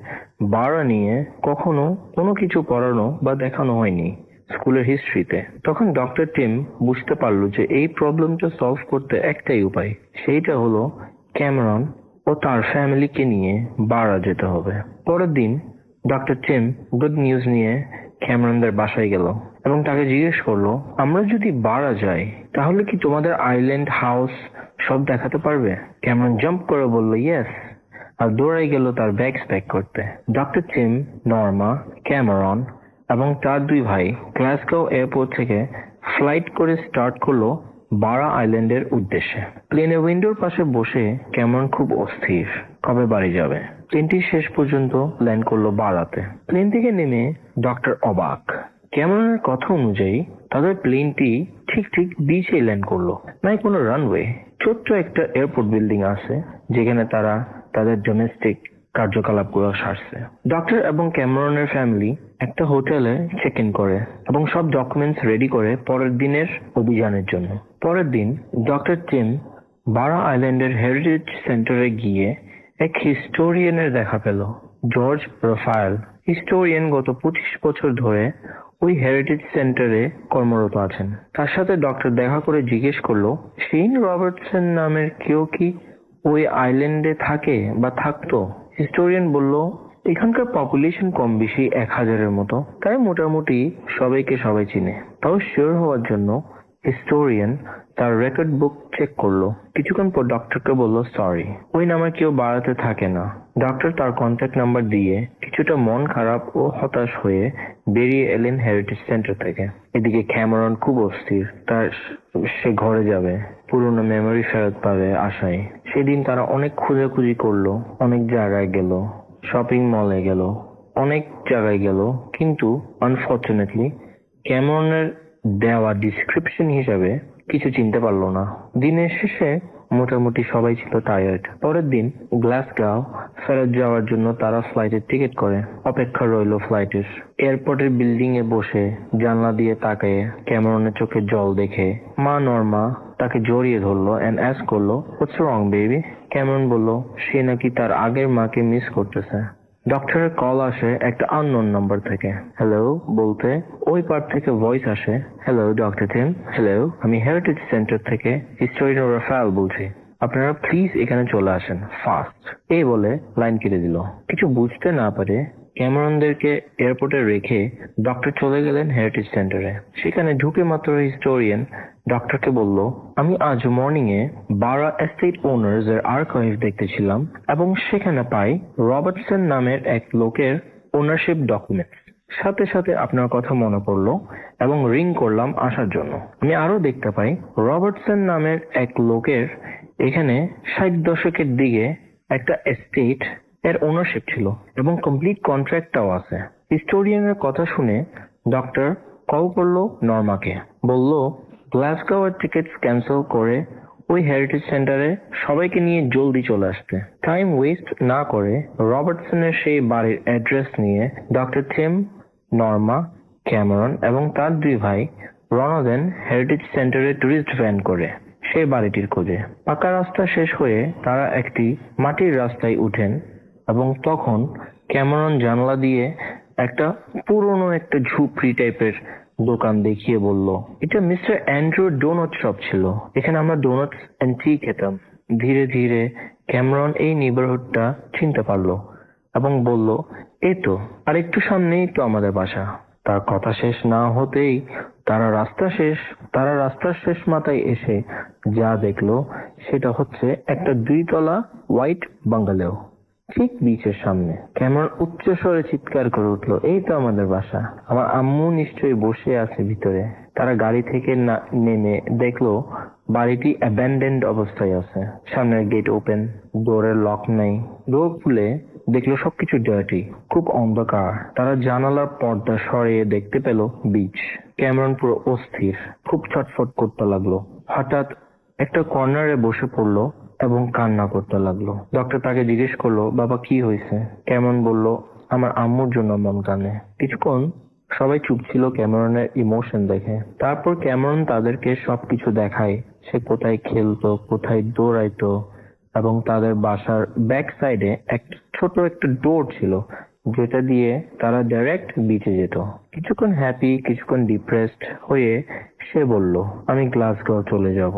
বারা নিয়ে কখনো কোনো কিছু পড়ানো বা দেখানো হয়নি স্কুলের হিস্ট্রিতে। তখন ডক্টর টিম বুঝতে পারলো যে এই প্রবলেমটা সলভ করতে একটাই উপায়, সেইটা হলো ক্যামেরন ও তার ফ্যামিলিকে নিয়ে বারা যেতে হবে। পরের দিন ডক্টর টিম গুড নিউজ নিয়ে ক্যামেরনদের বাসায় গেল এবং তাকে জিজ্ঞেস করলো, আমরা যদি বারা যাই তাহলে কি তোমাদের আইল্যান্ড হাউস সব দেখাতে পারবে? ক্যামেরন জাম্প করে বলল ইয়েস, আর দৌড়াই গেল তার ব্যাগস প্যাক করতে। ডক্টর টিম, নর্মা, ক্যামেরন এবং তার 2 ভাই গ্লাসগো এয়ারপোর্ট থেকে ফ্লাইট করে স্টার্ট করলো বারা আইল্যান্ডের উদ্দেশ্যে। প্লেনের উইন্ডোর পাশে বসে ক্যামেরন খুব অস্থির কবে বাড়ি যাবে। প্লেনটি শেষ পর্যন্ত ল্যান্ড করলো বারাতে। প্লেন থেকে নেমে ডক্টর অবাক। ক্যামেরনের কথা অনুযায়ী তাদের প্লেনটি ঠিক বিচে ল্যান্ড করলো, নাই কোনো রানওয়ে। ছোট্ট একটা এয়ারপোর্ট বিল্ডিং আছে যেখানে তারা তাদের ডোমেস্টিক কার্যকলাপগুলো সারছে। ডক্টর এবং ক্যামেরনের ফ্যামিলি একটা হোটেলে চেক ইন করে এবং সব ডকুমেন্টস রেডি করে পরের দিনের অভিযানের জন্য। পরের দিন ডক্টর টিম বারা আইল্যান্ডের হেরিটেজ সেন্টারে গিয়ে এক হিস্টোরিয়ানের দেখা পেল, জর্জ রাফায়েল। হিস্টোরিয়ান গত 25 বছর ধরে ওই হেরিটেজ সেন্টারে কর্মরত আছেন। তার সাথে ডক্টর দেখা করে জিজ্ঞেস করলো, শেন রবার্টসন নামের কেউ কি ওই আইল্যান্ডে থাকে বা থাকতো? হিস্টোরিয়ান বলল, এখানকার পপুলেশন কম বেশি 1000-এর মতো, তাই মোটামুটি সবাইকে সবাই চিনে। তাও শিওর হওয়ার জন্য হিস্টোরিয়ান তার রেকর্ড বুক চেক করলো। কিছুক্ষণ পর ডক্টরকে বলল সরি, ওই নামে কেউ বাড়াতে থাকে না। ডক্টর তার কন্ট্যাক্ট নাম্বার দিয়ে কিছুটা মন খারাপ ও হতাশ হয়ে বেরিয়ে এলেন হেরিটেজ সেন্টার থেকে। এদিকে ক্যামেরন খুব অস্থির, সে ঘরে যাবে, পুরোনো মেমোরি ফেরত পাবে আশায়। সেদিন তারা অনেক খোঁজাখুঁজি করলো, অনেক জায়গায় গেল, শপিং মলে গেল, অনেক জায়গায় গেল, কিন্তু আনফর্চুনেটলি ক্যামেরনের দেওয়া ডিসক্রিপশন হিসাবে কিছু চিনতে পারলো না। দিনের শেষে মোটামুটি সবাই ছিল টায়ার্ড। পরের দিন গ্লাসগাও ফেরত যাওয়ার জন্য তারা ফ্লাইটের টিকিট করে অপেক্ষা রইল ফ্লাইটের। এয়ারপোর্টের বিল্ডিং এ বসে জানলা দিয়ে তাকায় ক্যামেরনের চোখে জল দেখে মা নর্মা তাকে জড়িয়ে ধরলো এন্ড অ্যাস্ক করলো হোয়াটস রং বেবি। ক্যামেরন বলল সে নাকি তার আগের মাকে মিস করতেছে। ডক্টরের কল আসে একটা আননোন নাম্বার থেকে। হ্যালো বলতে ওই পার থেকে ভয়েস আসে, হ্যালো ডক্টর টিম। হ্যালো, আমি হেরিটেজ সেন্টার থেকে হিস্টোরিয়ান রাফায়েল বলছি, আপনারা প্লিজ এখানে চলে আসেন ফাস্ট। এই বলে লাইন কেটে দিল। কিছু বুঝতে না পারে ক্যামেরনদেরকে এয়ারপোর্টে রেখে ডক্টর চলে গেলেন হেরিটেজ সেন্টারে। সেখানে ঢুকে মাত্র হিস্টোরিয়ান ডক্টরকে বলল, আমি আজ মর্নিং এ বারা এস্টেট ওনার্স এর আর্কাইভ দেখতেছিলাম এবং সেখানে পাই রবার্টসন নামের এক লোকের ওনারশিপ ডকুমেন্টস। সাথে সাথে আপনার কথা মনে পড়লো এবং রিং করলাম আসার জন্য। আমি আরো দেখতে পাই রবার্টসন নামের এক লোকের এখানে 60 দশকের দিকে একটা এস্টেট এর ওনারশিপ ছিল এবং কমপ্লিট কন্ট্রাক্টটাও আছে। হিস্টোরিয়ানের কথা শুনে ডক্টর কল করলো নর্মাকে, বলল গ্লাসগোর টিকিটস ক্যান্সেল করে ওই হেরিটেজ সেন্টারে সবাইকে নিয়ে জলদি চলে আসতে। টাইম ওয়েস্ট না করে রবার্টসনের সেই বাড়ির অ্যাড্রেস নিয়ে ডক্টর থিম, নর্মা, ক্যামেরন এবং তার দুই ভাই রওনা দেন হেরিটেজ সেন্টারে টুরিস্ট ভ্যান করে সেই বাড়িটির খোঁজে। পাকা রাস্তা শেষ হয়ে তারা একটি মাটির রাস্তায় উঠেন এবং তখন ক্যামেরন জানলা দিয়ে একটা পুরনো একটা ঝুপড়ি টাইপের দোকান দেখিয়ে বলল, এটা মিস্টার অ্যান্ড্রু ডোনাট শপ ছিল, এখানে আমরা ডোনাটস এন্ড টি খেতাম। ধীরে ধীরে ক্যামেরন এই নেইবারহুডটা চিনতে পারলো এবং বলল, এই তো আর একটু সামনেই তো আমাদের বাসা। তার কথা শেষ না হতেই তারা রাস্তার শেষ মাথায় এসে যা দেখলো সেটা হচ্ছে একটা 2 তলা হোয়াইট বাঙ্গালো ঠিক বিচের সামনে। ক্যামেরন উচ্চ স্বরে চিৎকার করে উঠলো, এই তো আমাদের বাসা, আমার আম্মু নিশ্চয়ই বসে আছে ভিতরে। তারা গাড়ি থেকে নেমে দেখলো বাড়িটি অ্যাবান্ডেন্ড অবস্থায় আছে। সামনের গেট ওপেন, ডোরের লক নাই। ডোর খুলে দেখলো সবকিছু ডার্টি, খুব অন্ধকার। তারা জানালার পর্দা সরিয়ে দেখতে পেল বিচ। ক্যামেরন পুরো অস্থির, খুব ছটফট করতে লাগলো। হঠাৎ একটা কর্নারে বসে পড়লো এবং কান্না করতে লাগলো। ডক্টর তাকে জিজ্ঞেস করলো, বাবা কি হয়েছে? ক্যামেরন বলল, আমার আম্মুর জন্য মন কানে। কিছুক্ষণ সবাই চুপ ছিল ক্যামেরনের ইমোশন দেখে। তারপর ক্যামেরন তাদেরকে সবকিছু দেখায়, সে কোথায় খেলতো, কোথায় দৌড়াইতো এবং তাদের বাসার ব্যাক সাইডে ছোট একটা ডোর ছিল যেটা দিয়ে তারা ডাইরেক্ট বিচে যেত। কিছুক্ষণ হ্যাপি, কিছুক্ষণ ডিপ্রেসড হয়ে সে বলল, আমি গ্লাসগো চলে যাব।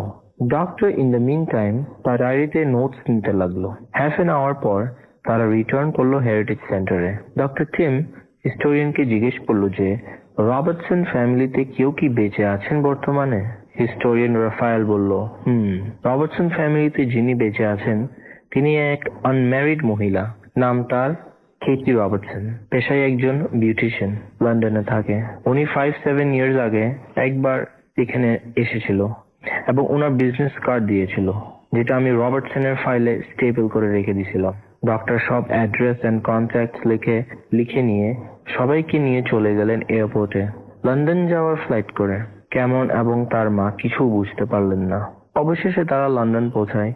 Doctor in the meantime তার ডায়েরিতে নোটস নিতে লাগলো। হাফ এন আওয়ার পর তারা রিটার্ন করলো হেরিটেজ সেন্টারে। ডক্টর টিম হিস্টোরিয়ানকে জিজ্ঞেস করলো যে রবার্টসন ফ্যামিলিতে কেউ কি বেঁচে আছেন বর্তমানে? হিস্টোরিয়ান রাফায়েল বলল, রবার্টসন ফ্যামিলিতে যিনি বেঁচে আছেন তিনি এক আনম্যারিড মহিলা, নাম তার কেটি রবার্টসন, পেশায় একজন বিউটিশিয়ান, লন্ডনে থাকে। উনি 5-7 ইয়ার্স আগে একবার এখানে এসেছিল এবং ওনার বিজনেস কার্ড দিয়েছিল যেটা আমি রবার্টসনের ফাইলে স্টেপল করে রেখে দিয়েছিলাম। ডক্টর সব অ্যাড্রেস এন্ড কন্ট্যাক্টস লিখে নিয়ে সবাইকে নিয়ে চলে গেলেন এয়ারপোর্টে লন্ডন যাওয়ার ফ্লাইট করে। ক্যামেরন এবং তার মা কিছু বুঝতে পারলেন না। অবশেষে তারা লন্ডন পৌঁছায়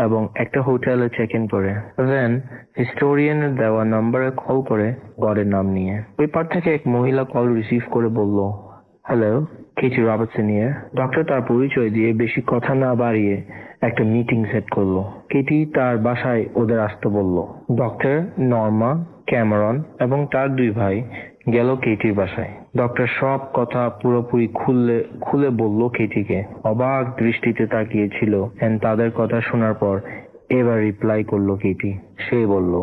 এবং একটা হোটেলে চেক ইন করে। দেন হিস্টোরিয়ানের দেওয়া নম্বরে কল করে গডের নাম নিয়ে। ওই পার থেকে এক মহিলা কল রিসিভ করে বলল, hello, Katie Robertson here. Doctor তার পরিচয় দিয়ে বেশি কথা না বাড়িয়ে একটা মিটিং সেট করলো। কেটি তার বাসায় ওদের আসতে বলল। ডক্টর, নর্মা, ক্যামেরন এবং তার দুই ভাই গেল কেটির বাসায়। ডক্টর সব কথা পুরোপুরি খুলে বলল কেটিকে। অবাক দৃষ্টিতে তাকিয়েছিল তাদের কথা শোনার পর এবার রিপ্লাই করলো কেটি। সে বলল,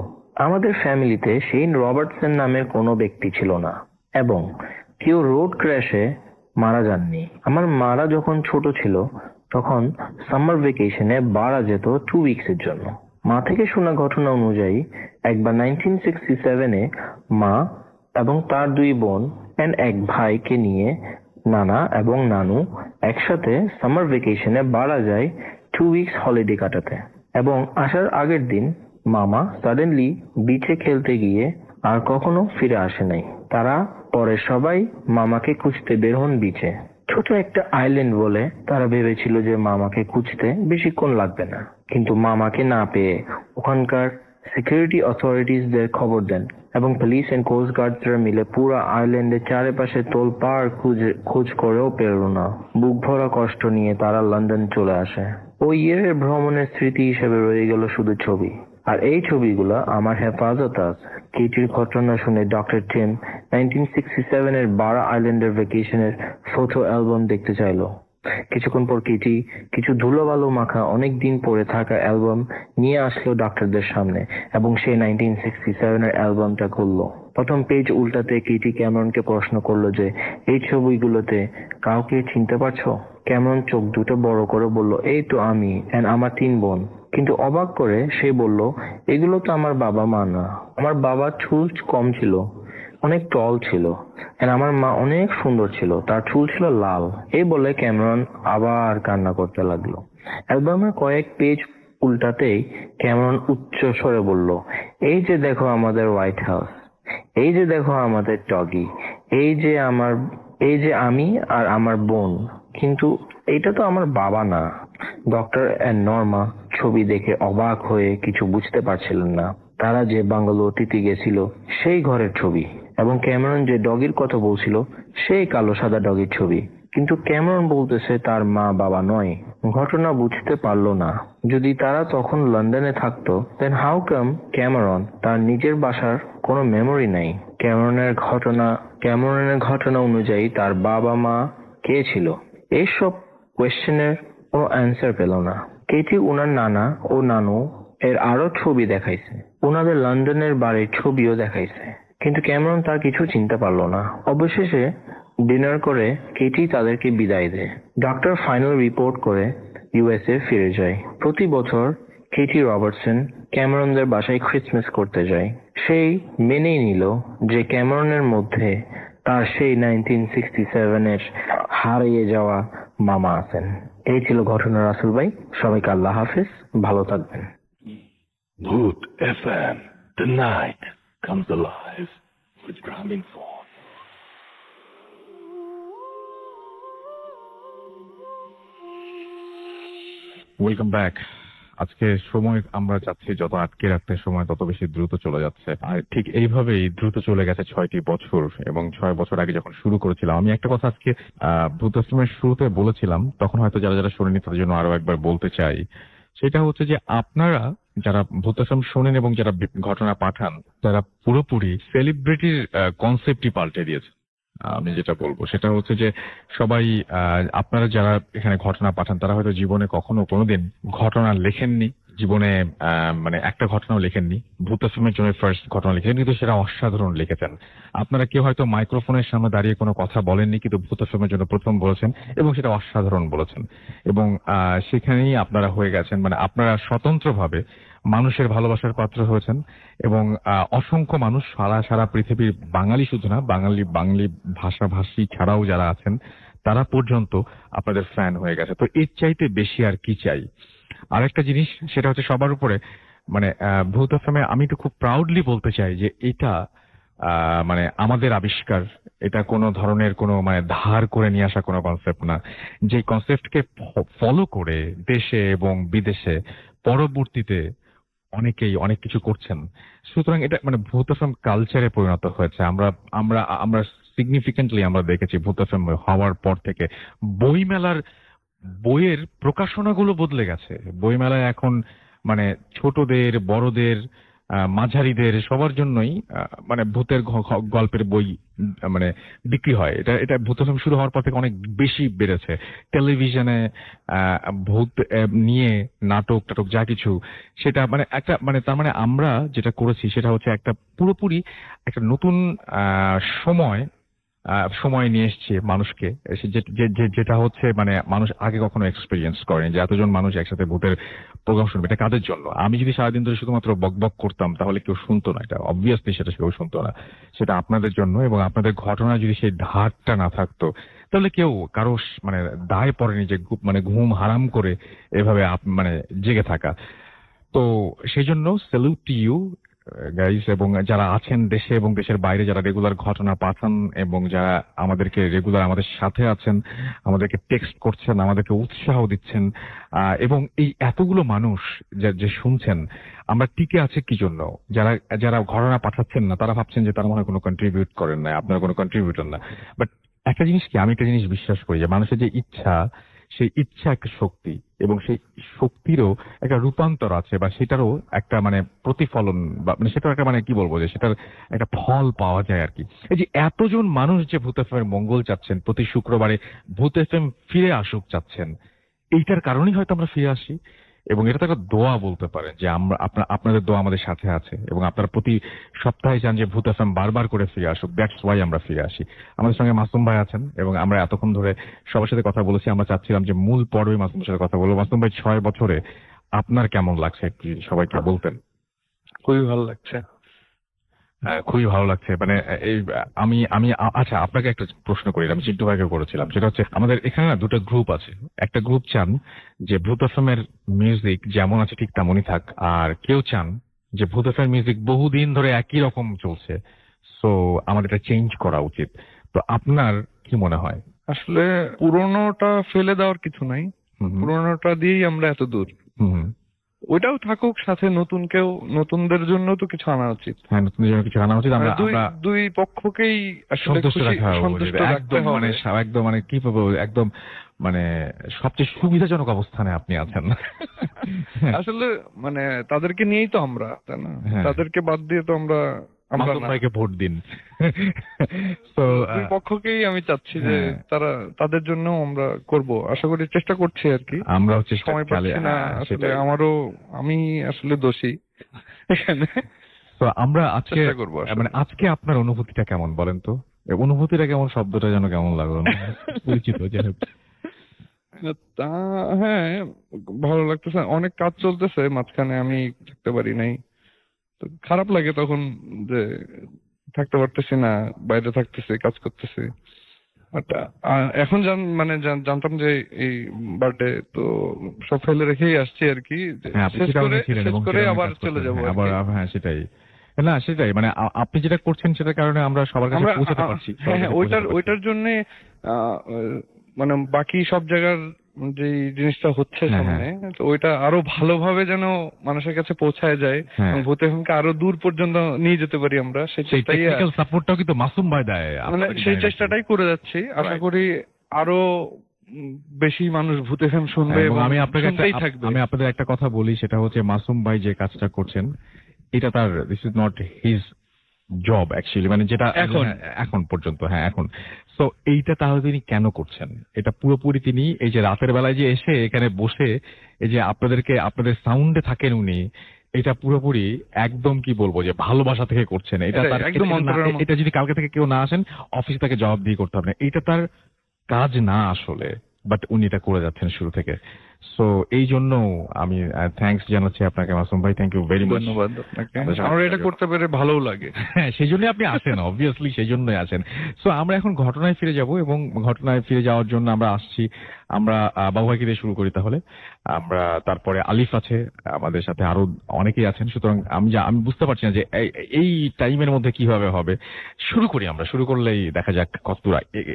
আমাদের ফ্যামিলিতে শেন রবার্টসন নামের কোনো ব্যক্তি ছিল না এবং কেউ রোড ক্র্যাশে মারা যাননি। আমার মারা যখন ছোট ছিল তখন সামার ভেকেশনে বাড়া যেত 2 উইকসের জন্য। মা থেকে শোনা ঘটনা অনুযায়ী একবার 1967-এ মা এবং তার 2 বোন এন্ড এক ভাইকে নিয়ে নানা এবং নানু একসাথে সামার ভেকেশনে বাড়া যায় 2 উইকস হলিডে কাটাতে। এবং আসার আগের দিন মামা সাডেনলি বিচে খেলতে গিয়ে আর কখনো ফিরে আসে নাই। তারা পরে সবাই মামাকে খুঁজতে বের হন বিচে। ছোট একটা আইল্যান্ড বলে তারা ভেবেছিল যে মামাকে খুঁজতে বেশিক্ষণ লাগবে না, কিন্তু মামাকে না পেয়ে ওখানকার সিকিউরিটি অথরিটিসদের খবর দেন এবং পুলিশ এন্ড কোস্ট গার্ডরা মিলে পুরো আইল্যান্ডের চারপাশে তোলপাড় খোঁজ করেও পেল না। বুক ভরা কষ্ট নিয়ে তারা লন্ডন চলে আসে। ওই ইয়ের ভ্রমণের স্মৃতি হিসেবে রয়ে গেল শুধু ছবি। আর এই ছবিগুলো আমার হেফাজত আছে। কেটির ঘটনা শুনে ডক্টর টিম 1967-এর বারা আইল্যান্ডের ভ্যাকেশনের ফটো অ্যালবাম দেখতে চাইলো। কিছুক্ষণ পর কেটি কিছু ধুলোবালু মাখা অনেক দিন পরে থাকা অ্যালবাম নিয়ে আসলো ডাক্তারদের সামনে এবং সে 1967-এর অ্যালবামটা খুললো। প্রথম পেজ উল্টাতে কেটি ক্যামেরনকে প্রশ্ন করলো যে এই ছবিগুলোতে কাউকে চিনতে পারছো? ক্যামেরন চোখ দুটো বড় করে বলল, এই তো আমি এন্ড আমার 3 বোন। কিন্তু অবাক করে সে বলল, এগুলো তো আমার বাবা মা না। আমার বাবার চুল কম ছিল, অনেক টল ছিল, আর আমার মা অনেক সুন্দর ছিল, তার চুল ছিল লাল। এই বলে ক্যামেরন আবার কান্না করতে লাগলো। অ্যালবামের কয়েক পেজ উল্টাতেই ক্যামেরন উচ্চ স্বরে বলল, এই যে দেখো আমাদের হোয়াইট হাউস, এই যে দেখো আমাদের ডগি, এই যে আমি আর আমার বোন, কিন্তু এটা তো আমার বাবা না। ডক্টর এন্ড নর্মা ছবি দেখে অবাক হয়ে কিছু বুঝতে পারছিলেন না। তারা যে বাংলোটিতে গেছিল সেই ঘরের ছবি, এবং ক্যামেরন যে ডগির কথা বলছিল সেই কালো সাদা ডগির ছবি। কিন্তু ক্যামেরন বলতেছে তার মা বাবা নয়। ঘটনা বুঝতে পারলো না। যদি তারা তখন লন্ডনে থাকতো, দেন হাউ কাম ক্যামেরন তার নিজের বাসার কোনো মেমোরি নাই? ক্যামেরনের ঘটনা অনুযায়ী তার বাবা মা কে ছিল? এইসব কোয়েশ্চেনের কোনো অ্যান্সার পেল না। কেটি ওনার নানা ও নানু এর আরো ছবি দেখাইছে, ওনাদের লন্ডনের বাড়ির ছবিও দেখাইছে, কিন্তু ক্যামেরন তার কিছু চিনতে পারলো না। অবশেষে ডিনার করে কেটি তাদেরকে বিদায় দেয়। ডক্টর ফাইনাল রিপোর্ট করে ইউএসএ ফিরে যায়। প্রতি বছর কেটি রবার্টসন ক্যামেরনদের বাসায় ক্রিসমাস করতে যায়। সেই মেনেই নিল যে ক্যামেরনের মধ্যে তার সেই 1967-এর হারিয়ে যাওয়া মামা আছেন। এই ছিল ঘটনা রাসেল ভাই। সবাইকে আল্লাহ হাফেজ, ভালো থাকবেন। Boot FM. The night comes alive with Gramin Phone. Welcome back. আজকে সময় আমরা চাচ্ছি যত আটকে রাখতে, সময় তত বেশি দ্রুত চলে যাচ্ছে। আর ঠিক এইভাবেই দ্রুত চলে গেছে 6টি বছর, এবং 6 বছর আগে যখন শুরু করেছিলাম, আমি একটা কথা আজকে ভূতাশ্রমের শুরুতে বলেছিলাম, তখন হয়তো যারা যারা শোনেনি তাদের জন্য আরো একবার বলতে চাই। সেটা হচ্ছে যে আপনারা যারা ভূতাশ্রম শোনেন এবং যারা ঘটনা পাঠান, তারা পুরোপুরি সেলিব্রিটির কনসেপ্টই পাল্টে দিয়েছে। আমি যেটা বলবো সেটা হচ্ছে যে সবাই আপনারা যারা এখানে ঘটনা পাঠান, তারা হয়তো জীবনে কখনো কোনোদিন ঘটনা লেখেননি, জীবনে মানে একটা ঘটনাও লেখেননি। ভূতাশ্রমের জন্য ফার্স্ট ঘটনা লিখেছেন, কিন্তু সেটা অসাধারণ লিখেছেন। আপনারা কেউ হয়তো মাইক্রোফোনের সামনে দাঁড়িয়ে কোনো কথা বলেননি, কিন্তু ভূতাশ্রমের জন্য প্রথম বলেছেন এবং সেটা অসাধারণ বলেছেন। এবং সেখানেই আপনারা হয়ে গেছেন, মানে আপনারা স্বতন্ত্রভাবে মানুষের ভালোবাসার পাত্র হয়েছেন। এবং অসংখ্য মানুষ সারা পৃথিবীর, বাঙালি শুধু না, বাঙালি ভাষাভাষী ছাড়াও যারা আছেন তারা পর্যন্ত আপনাদের ফ্যান হয়ে গেছে। তো এর চাইতে বেশি আর কি চাই? আরেকটা জিনিস, সেটা হচ্ছে সবার উপরে মানে ভূতাশ্রমে আমি তো খুব প্রাউডলি বলতে চাই যে এটা মানে আমাদের আবিষ্কার। এটা কোনো ধরনের কোনো মানে ধার করে নিয়ে আসা কোনো কনসেপ্ট না। যে কনসেপ্টকে ফলো করে দেশে এবং বিদেশে পরবর্তীতে অনেকেই অনেক কিছু করছেন। সুতরাং এটা মানে ভূতাশ্রম কালচারে পরিণত হয়েছে। আমরা সিগনিফিকেন্টলি আমরা দেখেছি ভূতাশ্রম হওয়ার পর থেকে বইয়ের প্রকাশনাগুলো বদলে গেছে। বইমেলায় এখন মানে ছোটদের, বড়দের, মাঝারিদের সবার জন্যই মানে ভূতের গল্পের বই মানে বিক্রি হয়। এটা ভূতাশ্রম শুরু হওয়ার পর থেকে অনেক বেশি বেড়েছে। টেলিভিশনে ভূত নিয়ে নাটক যা কিছু, সেটা মানে একটা মানে তার মানে আমরা যেটা করেছি সেটা হচ্ছে একটা পুরোপুরি একটা নতুন সময় সময় নিয়ে এসছে মানুষকে, যেটা হচ্ছে মানে মানুষ আগে কখনো এক্সপিরিয়েন্স করেনি, যে এতজন মানুষ একসাথে ভূতের প্রোগ্রাম শুনবে। এটা কাদের জন্য? আমি যদি সারাদিন ধরে শুধুমাত্র বকবক করতাম তাহলে কেউ শুনতো না, এটা অবভিয়াসলি সেটা কেউ শুনতো না। সেটা আপনাদের জন্য, এবং আপনাদের ঘটনা যদি সেই ধারটা না থাকতো তাহলে কেউ কারো মানে দায় পড়েনি যে মানে ঘুম হারাম করে এভাবে মানে জেগে থাকা। তো সেই জন্য স্যালুট টু ইউ গাইস, এবং যারা আছেন দেশে এবং দেশের বাইরে, যারা রেগুলার ঘটনা পাঠান এবং যারা আমাদেরকে রেগুলার আমাদের সাথে আছেন, আমাদেরকে টেক্সট করছেন, আমাদেরকে উৎসাহ দিচ্ছেন, এবং এই এতগুলো মানুষ যে শুনছেন আমরা টিকে আছে কি জন্য। যারা যারা ঘটনা পাঠাচ্ছেন না তারা ভাবছেন যে তারা মনে হয় কোনো কন্ট্রিবিউট করেন না, আপনারা কোনো কন্ট্রিবিউটর না। বাট একটা জিনিস কি, আমি একটা জিনিস বিশ্বাস করি যে মানুষের যে ইচ্ছা, সেই ইচ্ছা একটা শক্তি, এবং সেই শক্তিরও একটা রূপান্তর আছে, বা সেটারও একটা মানে প্রতিফলন, বা মানে সেটার একটা মানে কি বলবো, যে সেটার একটা ফল পাওয়া যায় আর কি। এই যে এতজন মানুষ যে ভূত এফএম এর মঙ্গল চাচ্ছেন, প্রতি শুক্রবারে ভূত এফএম ফিরে আসুক চাচ্ছেন, এইটার কারণেই হয়তো আমরা ফিরে আসি। এবং এটা তো একটা দোয়া বলতে পারেন, যে আমরা আপনাদের দোয়া আমাদের সাথে আছে, এবং আপনারা প্রতি সপ্তাহে চান যে ভূত এফএম বারবার করে ফিরে আসুক। দ্যাটস ওয়াই আমরা ফিরে আসি। আমাদের সঙ্গে মাসুম ভাই আছেন, এবং আমরা এতক্ষণ ধরে সবার সাথে কথা বলেছি। আমরা চাচ্ছিলাম যে মূল পর্বে মাসুমের সাথে কথা বলবো। মাসুম ভাই, 6 বছরে আপনার কেমন লাগছে একটু সবাইকে বলতেন? খুবই ভালো লাগছে। খুবই ভালো লাগছে। মানে এই আমি আমি আচ্ছা, আপনাকে একটা প্রশ্ন করি, আমি চিন্টু ভাইকে করেছিলাম। সেটা হচ্ছে আমাদের এখানে না দুটো গ্রুপ আছে। একটা গ্রুপ চান যে ভূত এফএমের মিউজিক যেমন আছে ঠিক তেমনই থাক, আর কেউ চান যে ভূত এফএম মিউজিক বহুদিন ধরে একই রকম চলছে, সো আমাদের এটা চেঞ্জ করা উচিত। তো আপনার কি মনে হয়? আসলে পুরোনোটা ফেলে দেওয়ার কিছু নাই, পুরোনোটা দিয়েই আমরা এত দূর। ওইটাও থাকুক, সাথে নতুনদের জন্য তো কিছু আনা উচিত। হ্যাঁ, নতুনদের জন্য কিছু আনা উচিত। আমরা দুই পক্ষকেই সন্তুষ্ট রাখা একদম মানে একদম মানে কি বলবো, একদম মানে সবচেয়ে সুবিধাজনক অবস্থানে আপনি আছেন। আসলে মানে তাদেরকে নিয়েই তো আমরা, তাই না? তাদেরকে বাদ দিয়ে তো আমরা ভাইকে ভোট দিন। তো দুই পক্ষকেই আমি চাচ্ছি যে তাদের জন্য আমরা করব, আশা করি, চেষ্টা করছি আর কি। আমরা সময় পাচ্ছি না আসলে, আমি আসলে দোষী এখানে। তো আমরা আজকে মানে আজকে আপনার অনুভূতিটা কেমন বলেন তো? অনুভূতিটা কেমন, শব্দটা যেন কেমন লাগলো, পরিচিত যেন। হ্যাঁ, ভালো লাগতেছে। অনেক কাজ চলতেছে মাঝখানে, আমি থাকতে পারি নাই, তো খারাপ লাগে তখন যে থাকতে পারতেছি না, বাইরে থাকতেছি, কাজ করতেছি। এখন জানতাম যে এই বার্থডে তো সব ফেলে রেখেই আসছি আর কি, শেষ করে আবার চলে যাবো। হ্যাঁ, সেটাই না, সেটাই মানে আপনি যেটা করছেন সেটার কারণে আমরা সবার কাছে পৌঁছাতে পারছি। হ্যাঁ, ওইটার জন্য মানে বাকি সব জায়গার যে জিনিসটা হচ্ছে সামনে, তো ওইটা আরো ভালোভাবে যেন মানুষের কাছে পৌঁছায় যায়, ভূত এফএমকে আরো দূর পর্যন্ত নিয়ে যেতে পারি আমরা। সেই টেকনিক্যাল সাপোর্টটাও কিন্তু মাসুম ভাই দেয়, মানে সেই চেষ্টাটাই করে যাচ্ছি। আশা করি আরো বেশি মানুষ ভূত এফএম শুনবে এবং আমি আপনাদের একটা কথা বলি, সেটা হচ্ছে মাসুম ভাই যে কাজটা করছেন এটা তার, this is not his job actually, মানে যেটা এখন পর্যন্ত। হ্যাঁ, এখন সো এইটা তাহলে তিনি কেন করছেন? এটা পুরোপুরি তিনি এই যে রাতের বেলায় যে এসে এখানে বসে এই যে আপনাদের সাউন্ডে থাকেন উনি, এটা পুরোপুরি একদম কি বলবো যে ভালোবাসা থেকে করছেন। এটা যদি কালকে থেকে কেউ না আসেন অফিসে তাকে জবাব দিয়ে করতে হবে না, এটা তার কাজ না আসলে, বাট উনি এটা করে যাচ্ছেন শুরু থেকে। সো এই জন্য আমি থ্যাঙ্কস জানাচ্ছি আপনাকে মাসুম ভাই, থ্যাংক ইউ ভেরি মাচ। ধন্যবাদ আপনাকে, আমার এটা করতে পেরে ভালোও লাগে। হ্যাঁ, সেই জন্যই আপনি আসেন, অবভিয়াসলি সেই জন্যই আসেন। সো আমরা এখন ঘটনায় ফিরে যাব, এবং ঘটনায় ফিরে যাওয়ার জন্য আমরা আসছি। আমরা বাবু ভাইকে দিয়ে শুরু করি তাহলে। আমরা তারপরে আলিফ আছে আমাদের সাথে, আরো অনেকেই আছেন। সুতরাং আমি বুঝতে পারছি না যে এই টাইমের মধ্যে কিভাবে হবে। শুরু করি, আমরা শুরু করলেই দেখা যাক কতদূর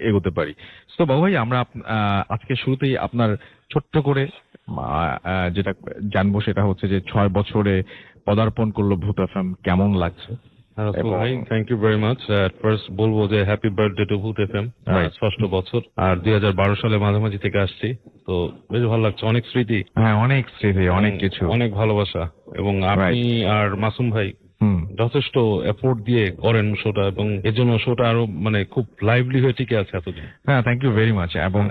এগোতে পারি। তো বাবু ভাই, আমরা আজকে শুরুতেই আপনার ছোট্ট করে যেটা জানবো সেটা হচ্ছে যে 6 বছরে পদার্পণ করলো ভূত এফএম, কেমন লাগছে? ভাই, thank you very much. First বলবো যে happy birthday to Bhoot FM, 6ষ্ঠ বছর। আর 2012 সালে মাঝামাঝি থেকে আসছি, তো বেশ ভালো লাগছে। অনেক স্মৃতি, অনেক স্মৃতি, অনেক কিছু, অনেক ভালোবাসা। এবং আপনি আর মাসুম ভাই যথেষ্ট এফোর্ট দিয়ে করেন শোটা, এবং এর জন্য শোটা আরো মানে খুব লাইভলি হয়ে টিকে আছে এতদিন। হ্যাঁ, থ্যাংক ইউ ভেরি মাচ। এবং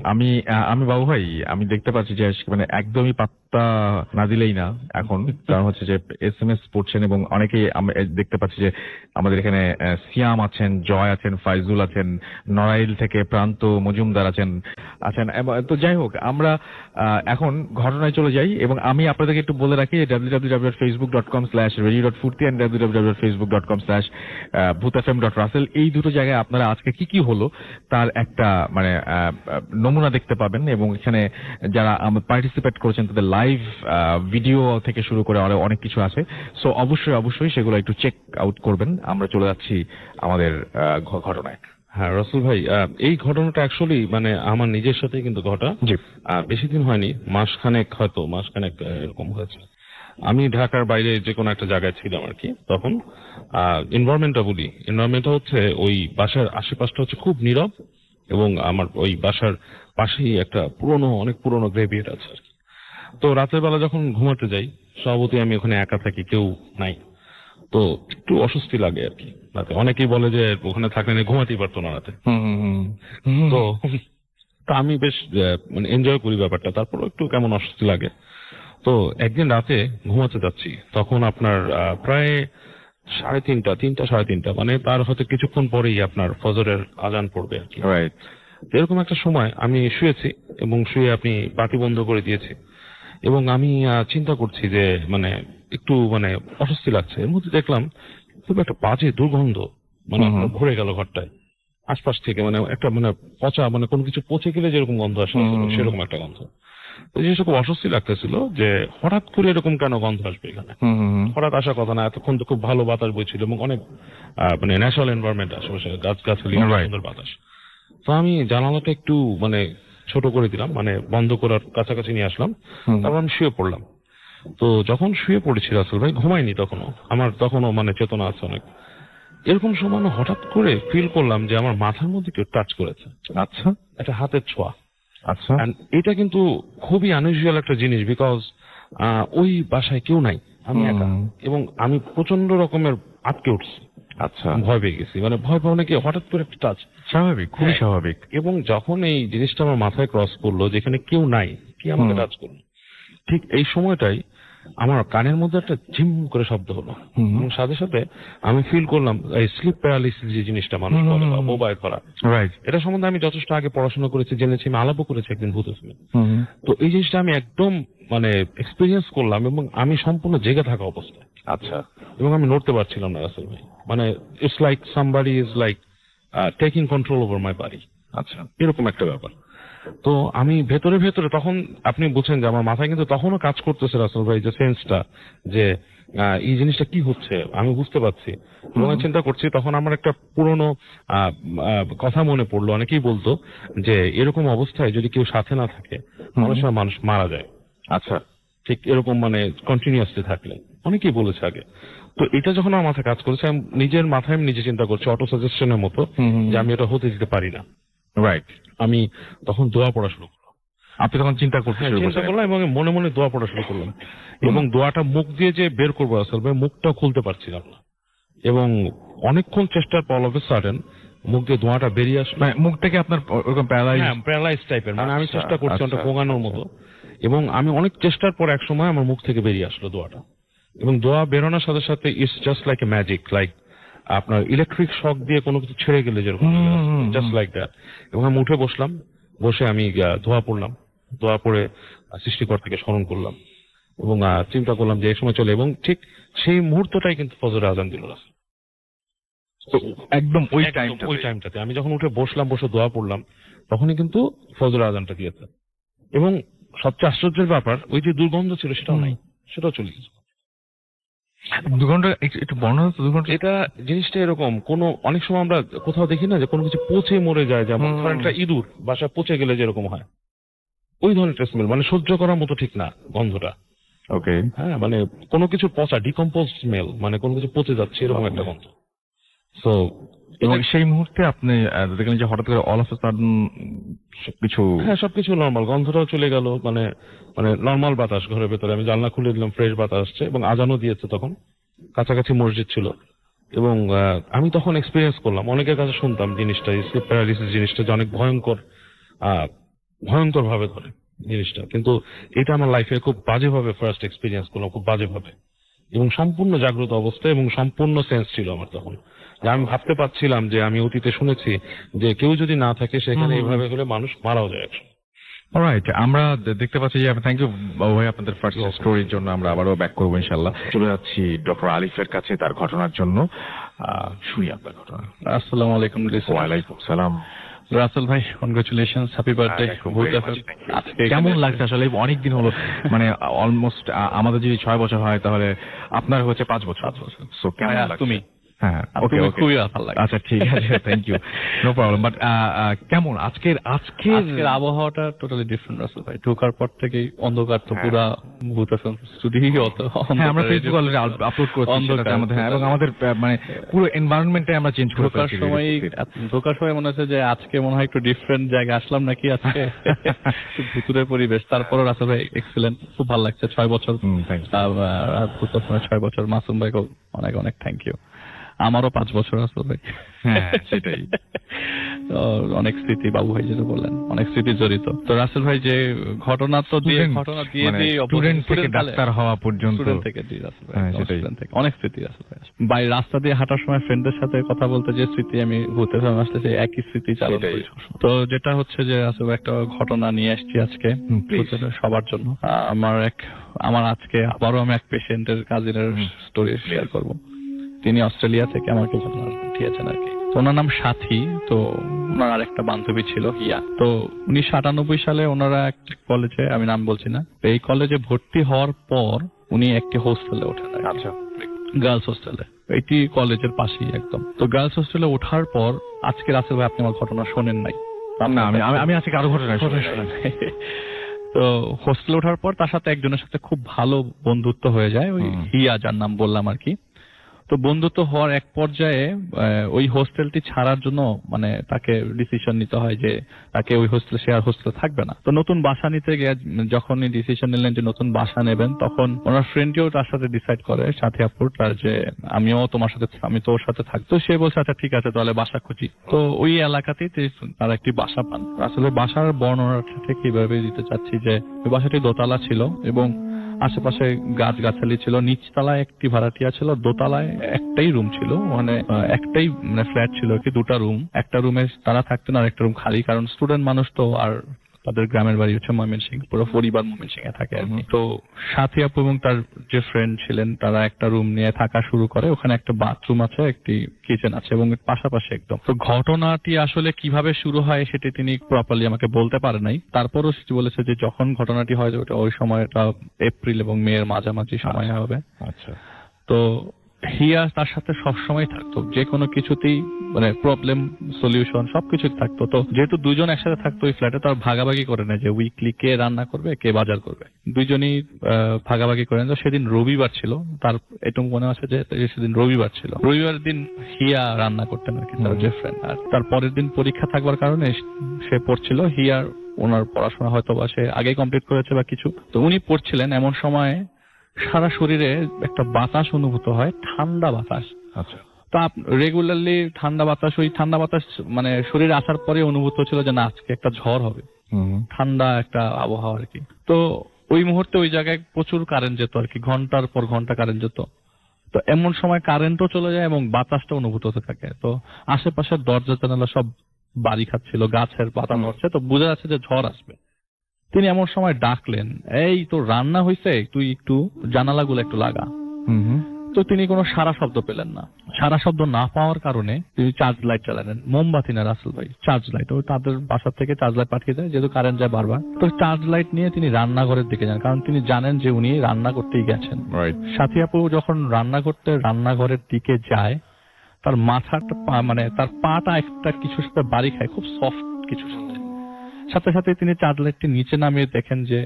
আমি বাবু ভাই, আমি দেখতে পাচ্ছি যে মানে একদমই পাত্তা না দিলেই না এখন, কারণ হচ্ছে যে SMS পড়ছেন এবং অনেকেই দেখতে পাচ্ছি যে আমাদের এখানে সিয়াম আছেন, জয় আছেন, ফাইজুল আছেন, নড়াইল থেকে প্রান্ত মজুমদার আছেন। তো যাই হোক, আমরা এখন ঘটনায় চলে যাই এবং আমি আপনাদেরকে একটু বলে রাখি www.facebook.com/radio.furti and www.facebook.com/bhutfm.russell এই দুটো জায়গায় আপনারা আজকে কি কি হলো তার একটা মানে নমুনা দেখতে পাবেন, এবং এখানে যারা পার্টিসিপেট করেছেন তাদের লাইভ ভিডিও থেকে শুরু করে আরো অনেক কিছু আছে। সো অবশ্যই সেগুলো একটু চেক আউট করবেন। আমরা চলে যাচ্ছি আমাদের ঘটনায়। হ্যাঁ রাসেল ভাই, এই ঘটনাটা অ্যাকচুয়ালি মানে আমার নিজের সাথে কিন্তু ঘটা। বেশি দিন হয়নি, মাসখানেক এরকম হয়েছে। আমি ঢাকার বাইরে যে কোনো একটা জায়গায় ছিলাম আর কি। তখন এনভায়রনমেন্টটা হচ্ছে ওই বাসার আশেপাশটা হচ্ছে খুব নীরব, এবং আমার ওই বাসার পাশেই একটা অনেক পুরনো গ্রেভিয়ার্ড আছে আর কি। তো রাতের বেলা যখন ঘুমাতে যাই, স্বভাবতই আমি ওখানে একা থাকি, কেউ নাই, তো একটু অস্বস্তি লাগে আর কি রাতে। অনেকেই বলে যে ওখানে থাকলে ঘুমাতেই পারতো না রাতে। তো আমি বেশ মানে এনজয় করি ব্যাপারটা, তারপর একটু কেমন অস্বস্তি লাগে। তো একদিন রাতে ঘুমাতে যাচ্ছি, তখন আপনার প্রায় 3:30 মানে তার হয়তো কিছুক্ষণ পরেই আপনার ফজরের আজান পড়বে আর কি। এরকম একটা সময় আমি শুয়েছি, এবং শুয়ে আপনি বাতি বন্ধ করে দিয়েছি, এবং আমি চিন্তা করছি যে মানে একটু মানে অস্বস্তি লাগছে। এর মধ্যে দেখলাম খুব একটা বাজে দুর্গন্ধ মানে ভরে গেল ঘরটায় আশপাশ থেকে, মানে একটা মানে পচা, মানে কোনো কিছু পচে গেলে যেরকম গন্ধ আসে সেরকম একটা গন্ধ। তো জিনিসটা খুব অস্বস্তি লাগতেছিল যে হঠাৎ করে এরকম কেন গন্ধ আসবে এখানে, হঠাৎ আসার কথা না। এতক্ষণ তো খুব ভালো বাতাস বইছিল এবং অনেক মানে ন্যাচারাল এনভায়রনমেন্ট আশেপাশে, গাছগাছালি, সুন্দর বাতাস। তো আমি জানালাটা একটু মানে ছোট করে দিলাম, মানে বন্ধ করার কাছাকাছি নিয়ে আসলাম, তারপর আমি শুয়ে পড়লাম। তো যখন শুয়ে পড়েছি রাসেল ভাই, ঘুমাইনি তখনও মানে চেতনা আছে অনেক। এরকম সময় হঠাৎ করে ফিল করলাম যে আমার মাথার মধ্যে কেউ টাচ করেছে। আচ্ছা, একটা হাতের ছোঁয়া। আচ্ছা, এটা কিন্তু খুবই আনইউজুয়াল একটা জিনিস, বিকজ ওই বাসায় কেউ নাই, আমি একা, এবং আমি প্রচন্ড রকমের আটকে উঠছি। আচ্ছা, ভয় পেয়ে গেছি, মানে ভয় পাওয়া নাকি হঠাৎ করে একটা টাচ, স্বাভাবিক, খুবই স্বাভাবিক। এবং যখন এই জিনিসটা আমার মাথায় ক্রস করলো যেখানে কেউ নাই, কি আমাকে টাচ করলো, ঠিক এই সময়টাই আমার কানের মধ্যে একটা ঝিম করে শব্দ হলো, এবং সাথে সাথে আমি ফিল করলাম এই স্লিপ প্যারালিসিস যে জিনিসটা মানুষ বলে বা বোবায় ধরা, এটা সম্বন্ধে আমি যথেষ্ট আগে পড়াশোনা করেছি, জেনেছি, আমি আলাপও করেছি একদিন ভূত ফিল্মে। তো এই জিনিসটা আমি একদম মানে এক্সপিরিয়েন্স করলাম, এবং আমি সম্পূর্ণ জেগে থাকা অবস্থায়। আচ্ছা, এবং আমি নড়তে পারছিলাম না রাসেল ভাই, মানে it's like somebody is like taking control over my body. আচ্ছা, এরকম একটা ব্যাপার। তো আমি ভেতরে তখন আপনি বুঝছেন যে আমার মাথায় কিন্তু তখনও কাজ করতেছে রাসেল ভাই, যে সেন্সটা যে এই জিনিসটা কি হচ্ছে আমি বুঝতে পারছি, এবং চিন্তা করছি। তখন আমার একটা পুরনো কথা মনে পড়লো, অনেকেই বলতো যে এরকম অবস্থায় যদি কেউ সাথে না থাকে মানুষ মারা যায়। আচ্ছা, ঠিক এরকম মানে কন্টিনিউয়াসলি থাকলে, অনেকেই বলেছে আগে। তো এটা যখন আমার মাথায় কাজ করেছে, আমি নিজের মাথায় নিজে চিন্তা করছি অটো সাজেশনের মতো যে আমি এটা হতে দিতে পারি না। রাইট, আমি তখন দোয়া পড়া শুরু করলাম। আপনি তখন চিন্তা করলাম এবং মনে মনে দোয়া পড়া শুরু করলাম, এবং দোয়াটা মুখ দিয়ে যে বের করবো আসলে মুখটাও খুলতে পারছিলাম না, এবং অনেকক্ষণ চেষ্টার পর অল অফ এ সাডেন মুখ দিয়ে দোয়াটা বেরিয়ে আসলো। মুখটাকে আপনার প্যারালাইজ টাইপের, মানে আমি চেষ্টা করছি ওটা গোঙানোর মতো, এবং আমি অনেক চেষ্টার পর এক সময় আমার মুখ থেকে বেরিয়ে আসলো দোয়াটা, এবং দোয়া বেরোনোর সাথে সাথে it's just like a magic, like আপনার ইলেকট্রিক শক দিয়ে কোনো কিছু ছেড়ে গেলে যেরকম, জাস্ট লাইক দ্যাট। এবং আমি উঠে বসলাম, বসে আমি দোয়া পড়লাম, দোয়া পড়ে সৃষ্টিকর্তাকে স্মরণ করলাম, এবং চিন্তা করলাম যে এই সময় চলে, এবং ঠিক সেই মুহূর্তটাই কিন্তু ফজরের আজান দিল। একদম ওই টাইমটাতে আমি যখন উঠে বসলাম, বসে দোয়া পড়লাম, তখনই কিন্তু ফজরের আজানটা দিয়েছে। এবং সবচেয়ে আশ্চর্যের ব্যাপার, ওই যে দুর্গন্ধ ছিল সেটাও নাই, সেটাও চলে গেছে। 2 ঘন্টা একটু বর্ণনা তো 2 ঘন্টা। এটা জিনিসটা এরকম, কোন অনেক সময় আমরা কোথাও দেখি না যে কোনো কিছু পচে মরে যায়, যেমন ধরেন একটা ইঁদুর বাসা পচে গেলে যেরকম হয়, ওই ধরনের স্মেল, মানে সহ্য করার মতো ঠিক না গন্ধটা। ওকে, হ্যাঁ, মানে কোনো কিছু পচা, ডিকম্পোজ স্মেল, মানে কোনো কিছু পচে যাচ্ছে এরকম একটা গন্ধ। তো এবং সেই মুহূর্তে আপনি দেখলেন যে হঠাৎ করে অল অফ এ সাডেন সবকিছু নর্মাল, গন্ধটাও চলে গেল, মানে নর্মাল বাতাস ঘরের ভেতরে। আমি জানলা খুলে দিলাম, ফ্রেশ বাতাস আসছে, এবং আজানও দিয়েছে তখন, কাছাকাছি মসজিদ ছিল, এবং আমি তখন এক্সপিরিয়েন্স করলাম, অনেকের কাছে শুনতাম জিনিসটা, স্লিপ প্যারালিসিস জিনিসটা যে অনেক ভয়ঙ্কর ভাবে ধরে জিনিসটা, কিন্তু এটা আমার লাইফে খুব বাজেভাবে ফার্স্ট এক্সপিরিয়েন্স করলাম, খুব বাজেভাবে, এবং সম্পূর্ণ জাগ্রত অবস্থায় এবং সম্পূর্ণ সেন্স ছিল আমার তখন, যে আমি ভাবতে পারছিলাম যে আমি অতীতে শুনেছি যে কেউ যদি না থাকে সেখানে এইভাবে হলে মানুষ মারাও যায় একসময়। অলরাইট, আমরা দেখতে পাচ্ছি যে থ্যাংক ইউ ভাই আপনাদের ফার্স্ট স্টোরির জন্য। আমরা আবারও ব্যাক করবো ইনশাল্লাহ। চলে যাচ্ছি ডক্টর আলিফের কাছে তার ঘটনার জন্য। শুনি আপনার ঘটনা। আসসালামু আলাইকুম। ওয়ালাইকুম সালাম। রাসেল ভাই, কনগ্রাচুলেশনস, হ্যাপি বার্থডে। কেমন লাগছে আসলে? অনেকদিন হলো, মানে অলমোস্ট আমাদের যদি 6 বছর হয় তাহলে আপনার হচ্ছে 5 বছর। সো কেমন লাগছে? তুমি হ্যাঁ, ওকে ওকে, খুবই ভালো লাগে। আচ্ছা ঠিক আছে, thank you, no problem. But কেমন আজকের আবহাওয়াটা টোটালি ডিফারেন্ট রাসেল ভাই। ঢোকার পর থেকেই অন্ধকার, তো পুরা ভূত স্টুডিও আমরা ফেসবুক অলরেডি আপলোড করেছি আমাদের, এবং আমাদের মানে পুরো এনভায়রনমেন্টে আমরা চেঞ্জ করে ঢোকার সময় মনে হচ্ছে যে আজকে মনে হয় একটু ডিফারেন্ট জায়গায় আসলাম নাকি আজকে, ভুতুরের পরিবেশ। তারপরও রাসেল ভাই এক্সেলেন্ট, খুব ভালো লাগছে। 6 বছর ভূত 6 বছর। মাসুম ভাইকে অনেক অনেক থ্যাংক ইউ। আমারও 5 বছর আসলে ভাই। হ্যাঁ সেটাই, অনেক স্মৃতি, বাবু ভাই যেটা বললেন, অনেক স্মৃতি জড়িত। তো রাসেল ভাই যে ঘটনা দিয়ে স্টুডেন্ট থেকে ডাক্তার হওয়া পর্যন্ত, অনেক স্মৃতি রাসেল ভাই। রাস্তা দিয়ে হাঁটার সময় ফ্রেন্ডের সাথে কথা বলতে যে স্মৃতি আমি ভূতে আসলে সেই একই স্মৃতি চালু করি। তো যেটা হচ্ছে যে আসলে একটা ঘটনা নিয়ে আসছি আজকে সবার জন্য। আমার আজকে আবারও আমি এক পেশেন্টের কাজিনের স্টোরি শেয়ার করবো। তিনি অস্ট্রেলিয়া থেকে আমাকে পাঠিয়েছেন আর কি। তো ওনার নাম সাথী। তো ওনার আরেকটা বান্ধবী ছিল হিয়া। তো 1998 সালে ওনারা একটা কলেজে, আমি নাম বলছি না, এই কলেজে ভর্তি হওয়ার পর উনি একটি হোস্টেলে ওঠেন। আচ্ছা, গার্লস হোস্টেলে, এটি কলেজের পাশেই একদম। তো গার্লস হোস্টেলে ওঠার পর আজকে রাসেল ভাই আপনি আমার ঘটনা শোনেন নাই? না, আমি আজকে আরো ঘটনা শোনেন। তো হোস্টেলে ওঠার পর তার সাথে একজনের সাথে খুব ভালো বন্ধুত্ব হয়ে যায়, ওই হিয়া যার নাম বললাম আর কি। তো বন্ধুত্ব হওয়ার এক পর্যায়ে ওই হোস্টেলটি ছাড়ার জন্য মানে তাকে ডিসিশন নিতে হয় যে তাকে ওই হোস্টেলে, সে আর হোস্টেলে থাকবে না। তো নতুন বাসা নিতে গিয়ে যখনই ডিসিশন নিলেন যে নতুন বাসা নেবেন, তখন ওনার ফ্রেন্ডটিও তার সাথে ডিসাইড করে, সাথী আপুর, তার যে আমি তোর সাথে থাকতো। সে বলছে আচ্ছা ঠিক আছে তাহলে বাসা খুঁজি। তো ওই এলাকাতেই তার একটি বাসা পান। আসলে বাসার বর্ণনাটা কিভাবে দিতে চাচ্ছি যে ওই বাসাটি দোতলা ছিল এবং আশেপাশে গাছগাছালি ছিল। নিচতলায় একটি ভাড়াটিয়া ছিল, দোতলায় একটাই রুম ছিল, মানে একটাই মানে ফ্ল্যাট ছিল কি, 2টা রুম। একটা রুমে তারা থাকতেন আর একটা রুম খালি, কারণ স্টুডেন্ট মানুষ তো, আর তাদের গ্রামের বাড়ি হচ্ছে ময়মনসিংহ, পুরো পরিবার ময়মনসিংহে থাকে আর কি। তো সাথী আপু এবং তার যে ফ্রেন্ড ছিলেন তারা একটা রুম নিয়ে থাকা শুরু করে। ওখানে একটা বাথরুম আছে, একটি কিচেন আছে এবং পাশাপাশি একদম। তো ঘটনাটি আসলে কিভাবে শুরু হয় সেটি তিনি প্রপারলি আমাকে বলতে পারে নাই। তারপরও সেটি বলেছে যে যখন ঘটনাটি হয় ওই সময়টা এপ্রিল এবং মের মাঝামাঝি সময় হবে। আচ্ছা, তো হিয়া তার সাথে সবসময় থাকতো, যে কোনো কিছুতেই মানে প্রবলেম সলিউশন সবকিছু থাকতো। তো যেহেতু দুজন একসাথে থাকতো ওই ফ্ল্যাটে, তার ভাগাভাগি করে নেয় যে উইকলি কে রান্না করবে কে বাজার করবে, দুইজনই ভাগাভাগি করে নেয়। সেদিন রবিবার ছিল, তার এটুকু মনে আছে যে সেদিন রবিবার ছিল। রবিবার দিন হিয়া রান্না করতেন আর কি, তার যে ফ্রেন্ড। আর তার পরের দিন পরীক্ষা থাকবার কারণে সে পড়ছিল। হিয়ার ওনার পড়াশোনা হয়তো বা সে আগে কমপ্লিট করেছে বা কিছু, তো উনি পড়ছিলেন। এমন সময় সারা শরীরে একটা বাতাস অনুভূত হয়, ঠান্ডা বাতাস। আচ্ছা, তো রেগুলারলি ঠান্ডা বাতাস, ওই ঠান্ডা বাতাস মানে শরীরে আসার পরে অনুভূত হচ্ছিল যে না আজকে একটা ঝড় হবে, ঠান্ডা একটা আবহাওয়া আর কি। তো ওই মুহূর্তে ওই জায়গায় প্রচুর কারেন্ট যেত আর কি, ঘন্টার পর ঘন্টা কারেন্ট যেত। তো এমন সময় কারেন্টও চলে যায় এবং বাতাসটা অনুভূত হতে থাকে। তো আশেপাশের দরজা জানালা সব বাড়ি খাচ্ছিল, গাছের পাতা নড়ছে, তো বোঝা যাচ্ছে যে ঝড় আসবে। তিনি এমন সময় ডাকলেন, এই তো রান্না হয়েছে, তুই একটু জানালাগুলো একটু লাগা। তো তিনি কোনো সারা শব্দ পেলেন না। সারা শব্দ না পাওয়ার কারণে তিনি চার্জ লাইট চালালেন, মোমবাতি না রাসেল ভাই, চার্জ লাইট। ও তাদের বাসা থেকে চার্জ লাইট পাঠিয়ে দেয়, যেহেতু কারেন্ট যায় বারবার। তো চার্জ লাইট নিয়ে তিনি রান্নাঘরের দিকে যান, কারণ তিনি জানেন যে উনি রান্না করতেই গেছেন। সাথী আপু যখন রান্না করতে রান্নাঘরের দিকে যায়, তার মাথাটা মানে তার পাটা একটা কিছুর সাথে বাড়ি খায়, খুব সফট কিছুর সাথে। সাথে সাথে তিনি চার্জ লাইটটি নিচে নামিয়ে দেখেন যে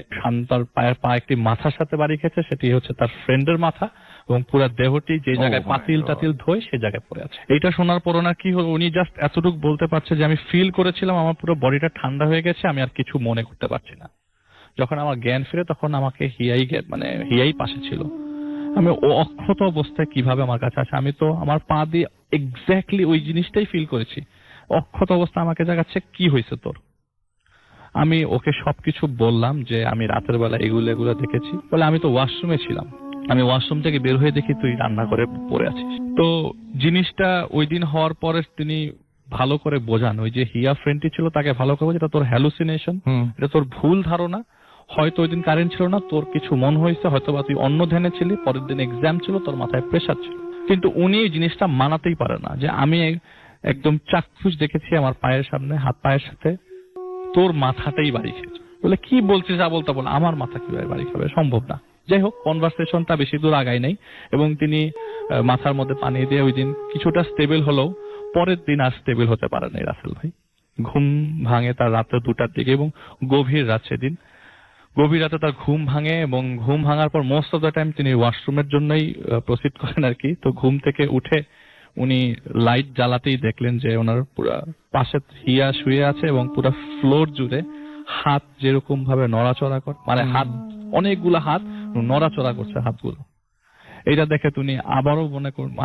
তার পায়ের পা একটি মাথার সাথে বাড়ি খেয়েছে। সেটি হচ্ছে তার ফ্রেন্ডের মাথা, এবং পুরো দেহটি যে জায়গায় পাতিল টাতিল ধোয় সেই জায়গায় পড়ে আছে। এইটা শোনার পর ওনার কি হলো, উনি জাস্ট এতটুকু বলতে পারছে যে আমি ফিল করেছিলাম আমার পুরো বডিটা ঠান্ডা হয়ে গেছে, আমি আর কিছু মনে করতে পারছি না। যখন আমার জ্ঞান ফিরে তখন আমাকে হিয়াই পাশে ছিল। আমি ও অক্ষত অবস্থায় কিভাবে আমার কাছে আসে, আমি তো আমার পা দিয়ে এক্স্যাক্টলি ওই জিনিসটাই ফিল করেছি। অক্ষত অবস্থা আমাকে জাগাচ্ছে, কি হয়েছে তোর? আমি ওকে সবকিছু বললাম যে আমি রাতের বেলা এগুলো দেখেছি। বলে আমি তো ওয়াশরুমে ছিলাম, আমি ওয়াশরুম থেকে বের হয়ে দেখি তুই রান্না করে পড়ে আছিস। তো জিনিসটা ওই দিন হওয়ার পরে তিনি ভালো করে বোঝান, ওই যে হিয়া ফ্রেন্ডটি ছিল তাকে ভালো করে বোঝান, এটা তোর হ্যালুসিনেশন, এটা তোর ভুল ধারণা। হয়তো ওই দিন কারেন্ট ছিল না, তোর কিছু মন হয়েছে, হয়তো বা তুই অন্য ধ্যানে ছিলি, পরের দিন এক্সাম ছিল, তোর মাথায় প্রেশার ছিল। কিন্তু উনি এই জিনিসটা মানাতেই পারে না যে আমি একদম চাক্ষুষ দেখেছি আমার পায়ের সামনে, হাত পায়ের সাথে তোর মাথাটাই বাড়ি খেয়েছে। বলে কি বলছিস, যা বলতে বল, আমার মাথা কিভাবে বাড়ি খাবে, সম্ভব না। যাই হোক, কনভারসেশনটা বেশি দূর আগায় নাই এবং তিনি মাথার মধ্যে পানি দিয়ে ওই দিন কিছুটা স্টেবল হলেও পরের দিন আর স্টেবল হতে পারে নাই রাসেল ভাই। ঘুম ভাঙে তার রাতে 2টার দিকে এবং গভীর রাত, সেদিন গভীর রাতে তার ঘুম ভাঙে এবং ঘুম ভাঙার পর মোস্ট অফ দ্য টাইম তিনি ওয়াশরুমের জন্যই প্রসিড করেন আর কি। তো ঘুম থেকে উঠে উনি লাইট জ্বালাতেই দেখলেন যে ওনার পুরা পাশে হিয়া শুয়ে আছে এবং পুরো ফ্লোর জুড়ে হাত যেরকম ভাবে নড়াচড়া করে, মানে হাত অনেকগুলো হাত নড়াচড়া করছে হাতগুলো। এইটা দেখে তিনি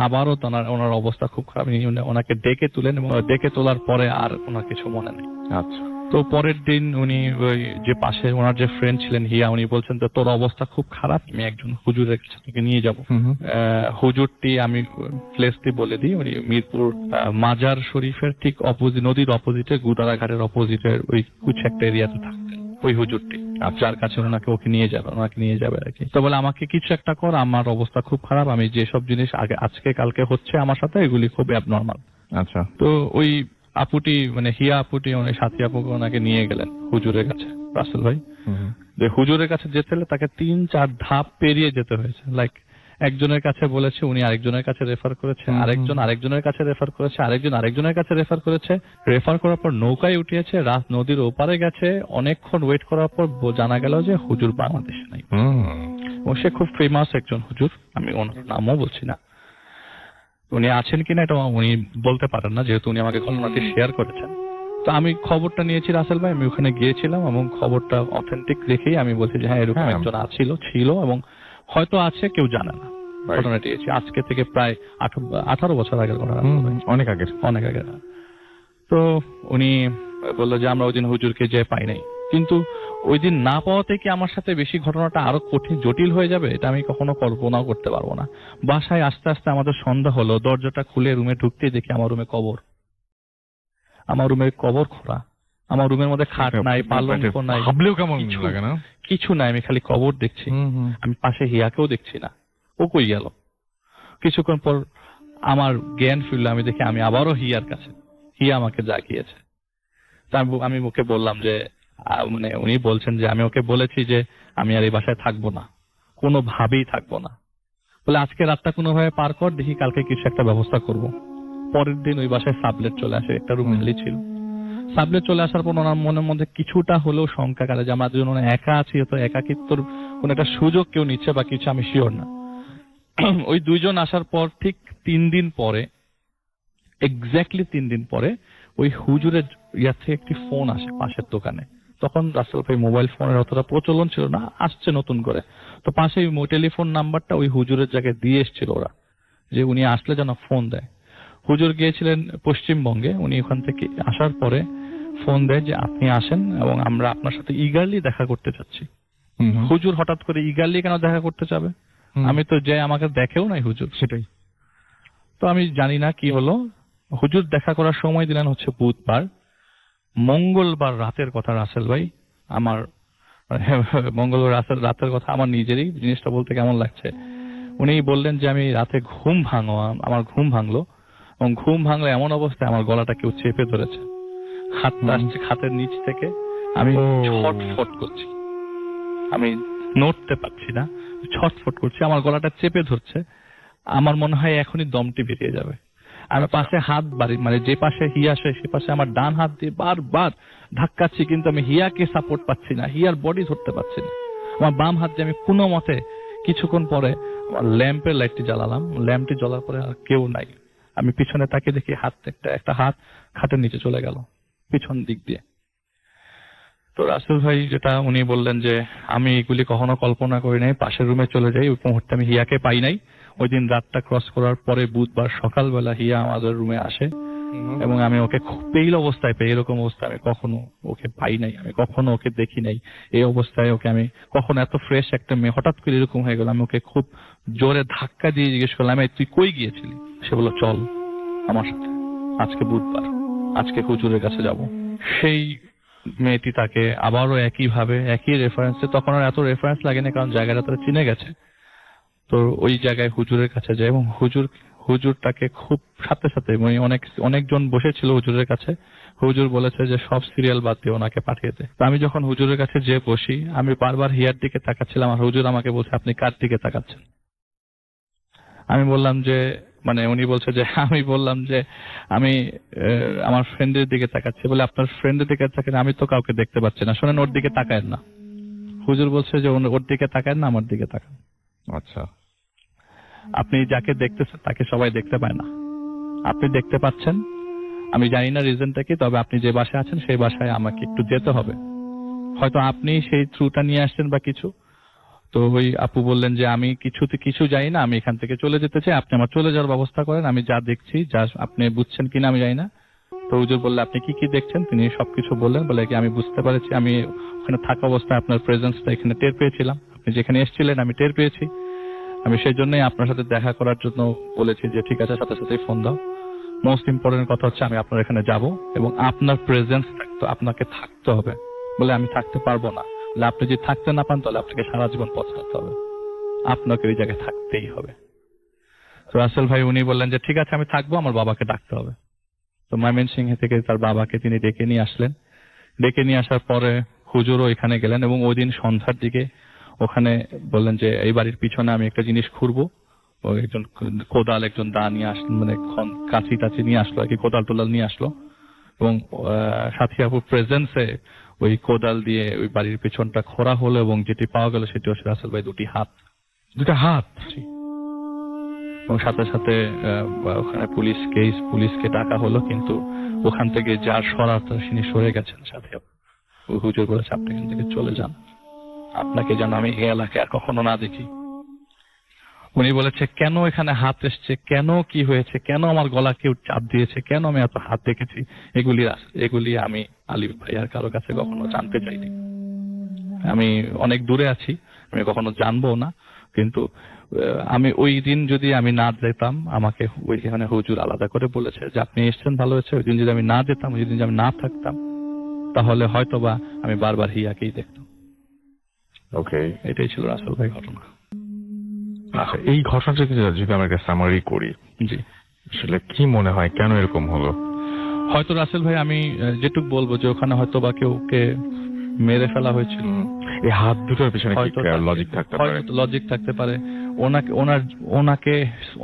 আবারও ওনার অবস্থা খুব খারাপ। ওনাকে ডেকে তুলেন এবং ডেকে তোলার পরে আর ওনার কিছু মনে নেই। আচ্ছা। তো পরের দিন উনি ওই যে পাশে ওনার যে ফ্রেন্ড ছিলেন হিয়া, উনি বলছেন তো তোর অবস্থা খুব খারাপ, আমি একজন হুজুরের কাছে তোকে নিয়ে যাবো। হুজুরটি আমি প্লেসটি বলে দিই, উনি মিরপুর মাজার শরীফের ঠিক অপোজিট, নদীর অপোজিটে, গুদারাঘাটের অপোজিটের ওই কিছু একটা এরিয়াতে থাকতেন ওই হুজুরটি। যার কাছে ওনাকে নিয়ে যাবে আর কি। তো বলে আমাকে কিছু একটা কর, আমার অবস্থা খুব খারাপ, আমি যেসব জিনিস আজকে কালকে হচ্ছে আমার সাথে এগুলি খুব অ্যাবনর্মাল। আচ্ছা। তো ওই আপুটি মানে হিয়া আপুটি অনেক সাথী আপুকে ওনাকে নিয়ে গেলেন হুজুরের কাছে রাসেল ভাই। যে হুজুরের কাছে যেতে হলে তাকে 3-4 ধাপ পেরিয়ে যেতে হয়েছে। লাইক একজনের কাছে বলেছে, উনি আরেকজনের কাছে রেফার করেছে, আরেকজনের কাছে রেফার করেছে, আরেকজনের কাছে রেফার করেছে। রেফার করার পর নৌকায় উঠিয়েছে, রাত নদীর ওপারে গেছে, অনেকক্ষণ ওয়েট করার পর জানা গেল যে হুজুর বাংলাদেশে নাই। ও সে খুব ফেমাস একজন হুজুর, আমি ওনার নামও বলছি না, উনি আছেন কিনা এটা উনি বলতে পারেন না, যেহেতু উনি আমাকে ঘটনাটি শেয়ার করেছেন। তো আমি খবরটা নিয়েছি রাসেল ভাই, আমি ওখানে গিয়েছিলাম এবং খবরটা অথেন্টিক দেখেই আমি বলছি যে হ্যাঁ এরকম একজন ছিল এবং হয়তো আছে, কেউ জানে না। ঘটনাটি আজকে থেকে প্রায় 18 বছর আগের ঘটনা, অনেক আগে। তো উনি বললো যে আমরা ওই দিন হুজুরকে যে পাই নাই, কিন্তু ওই দিন না পাওয়াতে কি আমার সাথে বেশি ঘটনাটা আরো কঠিন জটিল হয়ে যাবে, এটা আমি কখনো কল্পনাও করতে পারবো না। বাসায় আস্তে আস্তে আমাদের সন্ধ্যা হলো, দরজাটা খুলে রুমে ঢুকতে দেখি আমার রুমে কবর, আমার রুমের কবর খোঁড়া, আমার রুমের মধ্যে খাট নাই, পালঙ্ক নাই, ভাবলেও কেমন লাগে না, কিছু নাই, আমি খালি কবর দেখছি। আমি পাশে হিয়াকেও দেখছি না, ও কই গেল। কিছুক্ষণ পর আমার জ্ঞান ফিরল, আমি দেখি আমি আবারও হিয়ার কাছে, হিয়া আমাকে জাগিয়েছে। আমি ওকে বললাম যে মানে উনি বলছেন যে আমি ওকে বলেছি যে আমি আর এই বাসায় থাকবো না, কোনোভাবেই থাকবো না। বলে আজকে রাতটা কোনোভাবে পার কর, দেখি কালকে কিছু একটা ব্যবস্থা করব। পরের দিন ওই বাসায় সাবলেট চলে আসে, একটা রুম খালি ছিল। সাবলেট চলে আসার পর ওনার মনের মধ্যে কিছুটা হলেও শঙ্কা কাটে যে আমরা দুজন একা আছি, তো একাকিত্বর কোন একটা সুযোগ কেউ নিচ্ছে বা কিছু, আমি শিওর না। ওই 2 জন আসার পর ঠিক 3 দিন পরে, এক্স্যাক্টলি 3 দিন পরে ওই হুজুরের ইয়ার থেকে একটি ফোন আসে পাশের দোকানে। তখন রাসেল ভাই মোবাইল ফোনের অতটা প্রচলন ছিল না, আসছে নতুন করে। তো পাশে টেলিফোন নাম্বারটা ওই হুজুরের জায়গায় দিয়ে এসেছিল ওরা, যে উনি আসলে যেন ফোন দেয়। হুজুর গিয়েছিলেন পশ্চিমবঙ্গে, উনি ওখান থেকে আসার পরে ফোন দেয় যে আপনি আসেন এবং আমরা আপনার সাথে ইগারলি দেখা করতে চাচ্ছি। হুজুর হঠাৎ করে ইগারলি কেন দেখা করতে যাবে, আমি তো যে আমাকে দেখেও নাই হুজুর, সেটাই তো আমি জানি না কি হলো। হুজুর দেখা করার সময় দিলেন হচ্ছে বুধবার, মঙ্গলবার রাতের কথা রাসেল ভাই, আমার মঙ্গলবার রাতের কথা আমার নিজেরই জিনিসটা বলতে কেমন লাগছে। উনি বললেন যে আমি রাতে আমার ঘুম ভাঙলো এবং ঘুম ভাঙলে এমন অবস্থায় আমার গলাটা কেউ চেপে ধরেছে, হাতটা আসছে খাতের নিচ থেকে, আমি ছটফট করছি, আমি নড়তে পারছি না, ছটফট করছি, আমার গলাটা চেপে ধরছে, আমার মনে হয় এখনই দমটি বেরিয়ে যাবে। আমি পাশে হাত বাড়ি, মানে যে পাশে হিয়া আসে সে পাশে আমার ডান হাত দিয়ে বারবার ধাক্কাচ্ছি, কিন্তু আমি হিয়াকে সাপোর্ট পাচ্ছি না, হিয়ার বডি ধরতে পারছি না। আমার বাম হাত দিয়ে আমি কোনো মতে, কিছুক্ষণ পরে আমার ল্যাম্পের লাইটটি জ্বালালাম, ল্যাম্পটি জ্বলার পরে আর কেউ নাই। আমি পিছনে তাকে দেখি হাত একটা হাত খাটের নিচে চলে গেল পিছন দিক দিয়ে। তো রাসেল ভাই যেটা উনি বললেন যে আমি এগুলি কখনো কল্পনা করি নাই, পাশের রুমে চলে যাই, ওই মুহূর্তে আমি হিয়াকে পাই নাই। ওই দিন রাতটা ক্রস করার পরে বুধবার সকালবেলা হিয়া আমাদের রুমে আসে এবং আমি ওকে খুব পেইল অবস্থায় পাই। এরকম অবস্থায় আমি কখনো ওকে পাই নাই, আমি কখনো ওকে দেখি নাই। এই অবস্থায় ওকে আমি কখনো এত ফ্রেশ একটা মেয়ে হঠাৎ করে এরকম হয়ে গেল। আমি ওকে খুব জোরে ধাক্কা দিয়ে জিজ্ঞেস করলাম, তুই কই গিয়েছিলি? সে বলল চল আমার সাথে, আজকে বুধবার, আজকে হুজুরের কাছে যাব। সেই মেয়েটি তাকে আবারও একইভাবে একই রেফারেন্সে, তখন আর এত রেফারেন্স লাগে না কারণ জায়গাটা তারা চিনে গেছে, তো ওই জায়গায় হুজুরের কাছে যায় এবং হুজুর তাকে খুব সাথে সাথে অনেকজন বসেছিল হুজুরের কাছে। হুজুর বলেছে যে সব সিরিয়াল বাদ দিয়ে ওনাকে পাঠিয়ে দে। তো আমি যখন হুজুরের কাছে যে বসি, আমি বারবার হিয়ার দিকে তাকাচ্ছিলাম আর হুজুর আমাকে বলছে আপনি কার দিকে তাকাচ্ছেন? আমি বললাম যে উনি বলছে যে, আমি বললাম যে আমি আমার ফ্রেন্ডের দিকে তাকাচ্ছি। বলে আপনার ফ্রেন্ডের দিকে তাকান? আমি তো কাউকে দেখতে পাচ্ছি না। শোনেন, ওর দিকে তাকায়েন না। হুজুর বলছে যে ওর দিকে তাকায়েন না, আমার দিকে তাকান। আচ্ছা, আপনি যাকে দেখতেছেন তাকে সবাই দেখতে পায় না, আপনি দেখতে পাচ্ছেন। আমি জানি না রিজনটা কি, তবে আপনি যে বাসায় আছেন সেই বাসায় আমাকে একটু যেতে হবে। হয়তো আপনি সেই থ্রুটা নিয়ে আসছেন বা কিছু। তো ওই আপু বললেন যে আমি কিছু জানি না, আমি এখান থেকে চলে যেতে চাই, আপনি আমার চলে যাওয়ার ব্যবস্থা করেন। আমি যা দেখছি, যা আপনি বুঝছেন কিনা আমি জানি না। তো হুজুর বললে আপনি কি কি দেখছেন? তিনি সবকিছু বললেন। বলে কি আমি বুঝতে পারছি, আমি ওখানে থাকা অবস্থায় আপনার প্রেজেন্সটা এখানে টের পেয়েছিলাম, আপনি যেখানে এসেছিলেন আমি টের পেয়েছি। আমি সেই জন্যই আপনার সাথে দেখা করার জন্য বলেছি যে ঠিক আছে, সাথে সাথেই ফোন দাও। মোস্ট ইম্পর্টেন্ট কথা হচ্ছে আমি আপনার এখানে যাব এবং আপনার প্রেজেন্স আপনাকে থাকতে হবে। বলে আমি থাকতে পারবো না। বলে আপনি যদি থাকতে না পান তাহলে আপনাকে সারা জীবন পছাতে হবে, আপনাকে ওই জায়গায় থাকতেই হবে। তো রাসেল ভাই উনি বললেন যে ঠিক আছে আমি থাকবো, আমার বাবাকে ডাকতে হবে। তো ময়মনসিংহ থেকে তার বাবাকে তিনি ডেকে নিয়ে আসলেন। ডেকে নিয়ে আসার পরে হুজুরও এখানে গেলেন এবং ওই দিন সন্ধ্যার দিকে ওখানে বললেন যে এই বাড়ির পিছনে আমি একটা জিনিস খুঁড়বো। ওই একজন কোদাল, একজন দা নিয়ে আসলেন, কাঁচি টাচি নিয়ে আসলো আর কি, কোদাল টোদাল নিয়ে আসলো এবং সাথী আপুর প্রেজেন্সে ওই কোদাল দিয়ে ওই বাড়ির পেছনটা খোঁড়া হলো এবং যেটি পাওয়া গেল সেটি হচ্ছে রাসেল ভাই দুটি হাত। এবং সাথে সাথে ওখানে পুলিশকে ডাকা হলো, কিন্তু ওখান থেকে যার সরার তিনি সরে গেছেন। সাথে হুজুর বলেছে আপনি এখান থেকে চলে যান, আপনাকে যেন আমি এই এলাকায় আর কখনো না দেখি। উনি বলেছে কেন এখানে হাত এসছে, কেন কি হয়েছে, কেন আমার গলা কেউ চাপ দিয়েছে, কেন আমি এত হাত দেখেছি, এগুলি আমি আলিফ ভাই আর কারো কাছে কখনো জানতে চাইনি। আমি অনেক দূরে আছি, আমি কখনো জানবো না। কিন্তু আমি ওই দিন যদি আমি না যেতাম, আমাকে ওইখানে হুজুর আলাদা করে বলেছে যে আপনি এসছেন ভালো হয়েছে। ওই দিন যদি আমি না যেতাম, ওই দিন যদি আমি না থাকতাম, তাহলে হয়তোবা আমি বারবার হিয়াকেই দেখতাম। ওকে, এটাই ছিল রাসেল ভাই ঘটনা। আচ্ছা, এই ঘটনাটা যদি আমরা একটা সামারি করি, জি, আসলে কি মনে হয় কেন এরকম হলো? হয়তো রাসেল ভাই আমি যেটুক বলবো যে ওখানে হয়তো বা কেউকে মেরে ফেলা হয়েছিল। এই হাত দুটোর পিছনে লজিক থাকতে পারে, লজিক থাকতে পারে।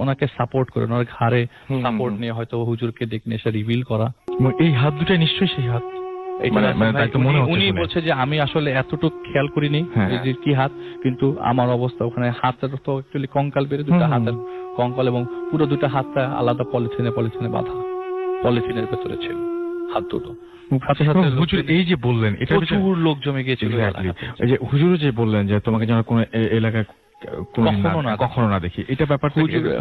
ওনাকে সাপোর্ট করে, ওনার ঘাড়ে সাপোর্ট নিয়ে হয়তো হুজুরকে ডেকে নিয়ে এসে রিভিল করা। এই হাত দুটো নিশ্চয়ই সেই হাত। উনি বলছে যে আমি আসলে এতটুকু খেয়াল করিনি যে কি হাত, কিন্তু আমার অবস্থা ওখানে হাতের তো অ্যাকচুয়ালি কঙ্কাল বেড়ে, দুটো হাতের কঙ্কাল এবং পুরো দুটো হাতটা আলাদা পলিথিনে বাঁধা, পলিথিনের ভেতরে ছিল হাত দুটো। সাথে সাথে হুজুর এই যে বললেন, এটা প্রচুর লোক জমে গিয়েছিল। এই যে হুজুর যে বললেন যে তোমাকে যেন কোনো এলাকায় কখনো না দেখি, এটা ব্যাপার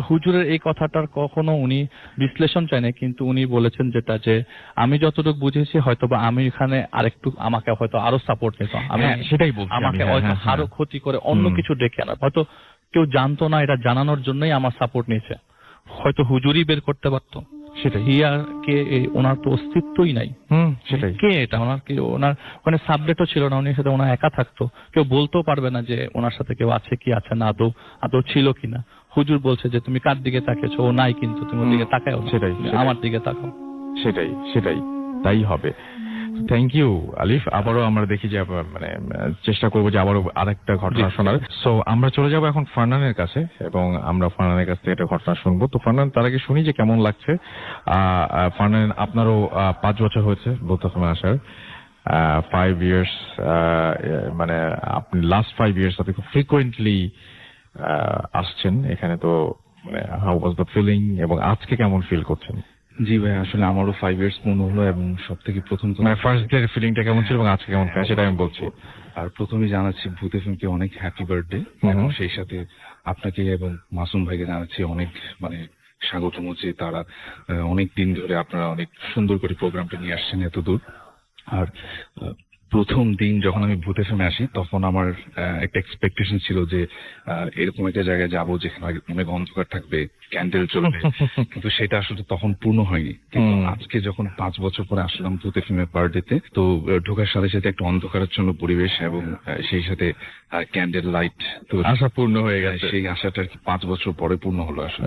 হুজুরের এই কথাটার কখনো উনি বিশ্লেষণ চায় না, কিন্তু উনি বলেছেন যেটা যে আমি যতটুকু বুঝেছি হয়তোবা আমি এখানে আরেকটু আমাকে হয়তো আরো সাপোর্ট নিতাম, আমি সেটাই বলছি, আমাকে হয়তো আরো ক্ষতি করে অন্য কিছু ডেকে আনা, হয়তো কেউ জানতো না, এটা জানানোর জন্যই আমার সাপোর্ট নিয়েছে। হয়তো হুজুরই বের করতে পারতো সেটা। হিয়াকে ওনার তো অস্তিত্বই নাই, সেটাই কে এটা ওনার, কি ওনার ওখানে সাবজেক্টও ছিল না, উনি সাথে ওনার একা থাকতো, কেউ বলতেও পারবে না যে ওনার সাথে কেউ আছে কি আছে না, আদৌ ছিল কিনা। হুজুর বলছে যে তুমি কার দিকে তাকিয়েছো, ও নাই, কিন্তু তুমি ওর দিকে তাকাও, সেটাই আমার দিকে তাকাও। সেটাই তাই হবে। থ্যাংক ইউ আলিফ। আবারও আমরা দেখি যে চেষ্টা করবো যে আবারও আরেকটা ঘটনা শোনার। সো আমরা চলে যাবো এখন ফারনানের কাছে এবং আমরা ফারনানের কাছ থেকে একটা ঘটনা শুনবো। তো ফারনান, তার আগে শুনি যে কেমন লাগছে। ফারনান, আপনারও 5 বছর হয়েছে বলতেছেন আসার, 5 years, আপনি লাস্ট 5 years আপনি খুব ফ্রিকুয়েন্টলি আসছেন এখানে। তো হাউ ওয়াজ দ্য ফিলিং এবং আজকে কেমন ফিল করছেন? জি ভাই, আসলে আমারও 5 ইয়ার্স পূর্ণ হলো এবং সব থেকে প্রথম মানে ফার্স্ট ডে ফিলিংটা কেমন ছিল এবং আজকে কেমন সেটা আমি বলছি। আর প্রথমে জানাচ্ছি ভূত এফএমকে অনেক হ্যাপি বার্থডে, এবং সেই সাথে আপনাকে এবং মাসুম ভাইকে জানাচ্ছি অনেক মানে স্বাগতম, যে তারা অনেক দিন ধরে আপনারা অনেক সুন্দর করে প্রোগ্রামটা নিয়ে আসছেন এত দূর। আর প্রথম দিন যখন আমি ভূত এফএমে আসি তখন আমার একটা এক্সপেকটেশন ছিল যে এরকম একটা জায়গায় যাবো যেখানে অনেক অন্ধকার থাকবে, ক্যান্ডেল চলবে, কিন্তু সেটা আসলে তখন পূর্ণ হয়নি। কিন্তু আজকে যখন 5 বছর পরে আসলাম ভূত এফএমের বার্থডেতে, তো ঢোকার সাথে সাথে একটা অন্ধকারাচ্ছন্ন পরিবেশ এবং সেই সাথে ক্যান্ডেল লাইট, তো আশা পূর্ণ হয়ে গেছে। সেই আশাটা 5 বছর পরে পূর্ণ হলো আসলে।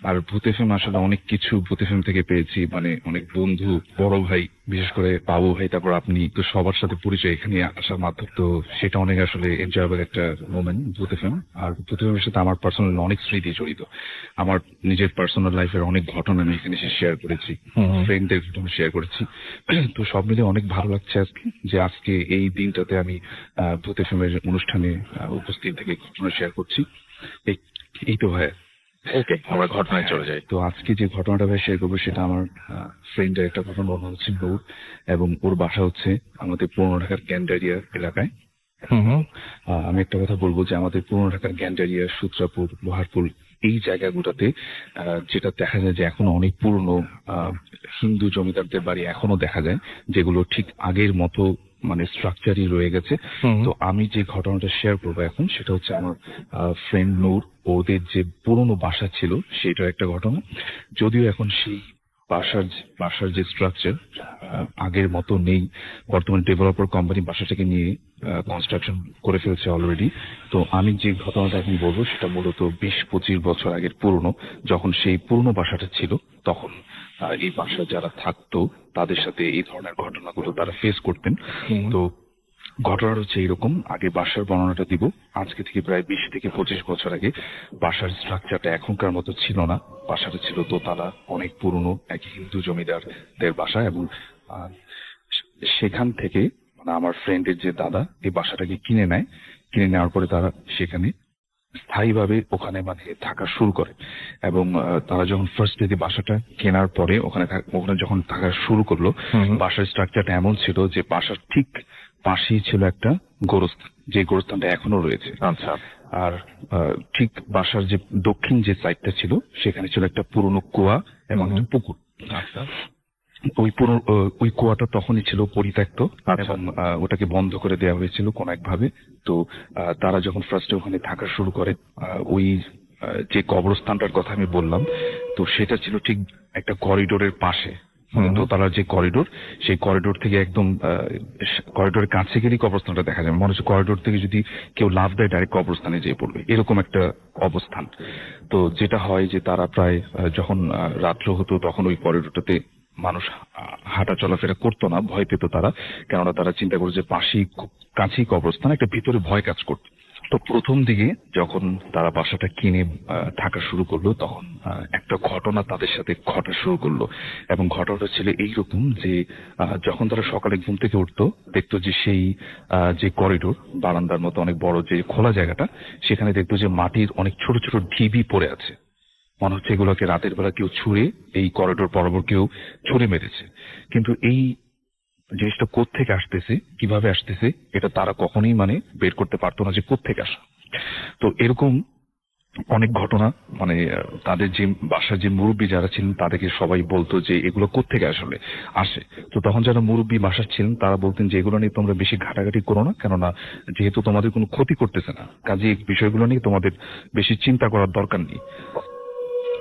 আর ভূত এফএম আসলে অনেক কিছু ভূত এফএম থেকে পেয়েছি, মানে অনেক বন্ধু, বড় ভাই, বিশেষ করে বাবু ভাই, তারপর আপনি, তো সবার সাথে পরিচয় এখানে আসার মাধ্যমে, তো সেটা অনেক আসলে এনজয়েবল একটা মোমেন্ট ভূত এফএম। আর ভূত এফএমের সাথে আমার পার্সোনাল অনেক স্মৃতি জড়িত। আমার নিজের পার্সোনাল লাইফের অনেক ঘটনা আমি এখানে শেয়ার করেছি, ফ্রেন্ডদের ঘটনা শেয়ার করেছি। তো সব মিলে অনেক ভালো লাগছে আজকে, যে আজকে এই দিনটাতে আমি ভূত এফএমের অনুষ্ঠানে উপস্থিত থেকে ঘটনা শেয়ার করছি। এই তো ভাই, ওকে, আমরা ঘটনায় চলে যাই। তো আজকে যে ঘটনাটা ভাই শেয়ার করবো সেটা আমার ফ্রেন্ডের একটা ঘটনা, ওর নাম হচ্ছে নূর, এবং ওর বাসা হচ্ছে আমাদের পুরনো ঢাকার গ্যান্ডারিয়া এলাকায়। আমি একটা কথা বলবো যে আমাদের পুরনো ঢাকার গ্যান্ডারিয়া, সূত্রাপুর, লোহারপুর, এই জায়গাগুলোতে যেটা দেখা যায় যে এখনো অনেক পুরনো হিন্দু জমিদারদের বাড়ি এখনো দেখা যায়, যেগুলো ঠিক আগের মতো মানে স্ট্রাকচারই রয়ে গেছে। তো আমি যে ঘটনাটা শেয়ার করবো এখন সেটা হচ্ছে আমার ফ্রেন্ড নূর, ওদের যে পুরনো বাসা ছিল সেটার একটা ঘটনা। যদিও এখন সেই বাসার যে স্ট্রাকচার আগের মতো নেই, বর্তমানে ডেভেলপার কোম্পানি বাসাটাকে নিয়ে কনস্ট্রাকশন করে ফেলছে অলরেডি। তো আমি যে ঘটনাটা এখন বলবো সেটা মূলত 20-25 বছর আগের পুরনো, যখন সেই পুরনো বাসাটা ছিল তখন এই বাসা যারা থাকতো তাদের সাথে এই ধরনের ঘটনাগুলো তারা ফেস করতেন। তো ঘটনাটা হচ্ছে এইরকম, আগে বাসার বর্ণনাটা দিব। আজকে থেকে প্রায় 20-25 বছর আগে বাসার স্ট্রাকচারটা এখনকার মতো ছিল না। বাসাটা ছিল দোতলা, অনেক পুরনো, এক হিন্দু জমিদারদের বাসা, এবং সেখান থেকে মানে আমার ফ্রেন্ডের যে দাদা এই বাসাটাকে কিনে নেয়। কিনে নেওয়ার পরে তারা সেখানে স্থায়ীভাবে ওখানে মানে থাকা শুরু করে, এবং তারা যখন ফার্স্ট ডে বাসাটা কেনার পরে ওখানে যখন থাকা শুরু করলো, বাসার স্ট্রাকচারটা এমন ছিল যে বাসার ঠিক পাশেই ছিল একটা গোরস্থান, যে গোরস্থানটা এখনো রয়েছে। আচ্ছা। আর ঠিক বাসার যে দক্ষিণ যে সাইডটা ছিল সেখানে ছিল একটা পুরনো কুয়া এবং একটা পুকুর। আচ্ছা। ওই কুয়াটা তখনই ছিল পরিত্যক্ত, এবং ওটাকে বন্ধ করে দেওয়া হয়েছিল কোন একভাবে। তো তারা যখন ফার্স্টে ওখানে থাকা শুরু করে, ওই যে কবরস্থানটার কথা আমি বললাম, তো সেটা ছিল ঠিক একটা করিডোরের পাশে। দোতলার যে করিডোর, সেই করিডোর থেকে একদম করিডোরের কাছে গেলেই কবরস্থানটা দেখা যায়। মনে হচ্ছে করিডোর থেকে যদি কেউ লাফ দেয় ডাইরেক্ট কবরস্থানে যেয়ে পড়বে, এরকম একটা অবস্থান। তো যেটা হয় যে তারা প্রায় যখন রাত্র হতো তখন ওই করিডোরটাতে মানুষ হাঁটা চলাফেরা করতো না, ভয় পেত তারা, কেননা তারা চিন্তা করে যে পাশেই কাছেই কবরস্থান, একটা ভিতরে ভয় কাজ করতো। তো প্রথম দিকে যখন তারা বাসাটা কিনে থাকা শুরু করলো তখন একটা ঘটনা তাদের সাথে ঘটা শুরু করলো, এবং ঘটনাটা ছিল এইরকম যে যখন তারা সকালে ঘুম থেকে উঠতো দেখতো যে সেই যে করিডোর, বারান্দার মতো অনেক বড় যে খোলা জায়গাটা, সেখানে দেখতো যে মাটির অনেক ছোট ছোট ঢিবি পড়ে আছে। মনে হচ্ছে এগুলোকে রাতের বেলা কেউ ছুঁড়ে এই করিডোর বরাবর কেউ ছুঁড়ে মেরেছে। কিন্তু এই জিনিসটা কোত্থেকে আসতেছে, কিভাবে আসতেছে, এটা তারা কখনোই মানে বের করতে পারতো না যে কোত্থেকে আসে। তো এরকম অনেক ঘটনা, মানে তাদের যে বাসার যে মুরব্বী যারা ছিলেন তাদেরকে সবাই বলতো যে এগুলো কোত্থেকে আসলে আসে। তো তখন যারা মুরব্বী বাসার ছিলেন তারা বলতেন যে এগুলো নিয়ে তোমরা বেশি ঘাটাঘাটি করো না, কেননা যেহেতু তোমাদের কোনো ক্ষতি করতেছে না, কাজে এই বিষয়গুলো নিয়ে তোমাদের বেশি চিন্তা করার দরকার নেই।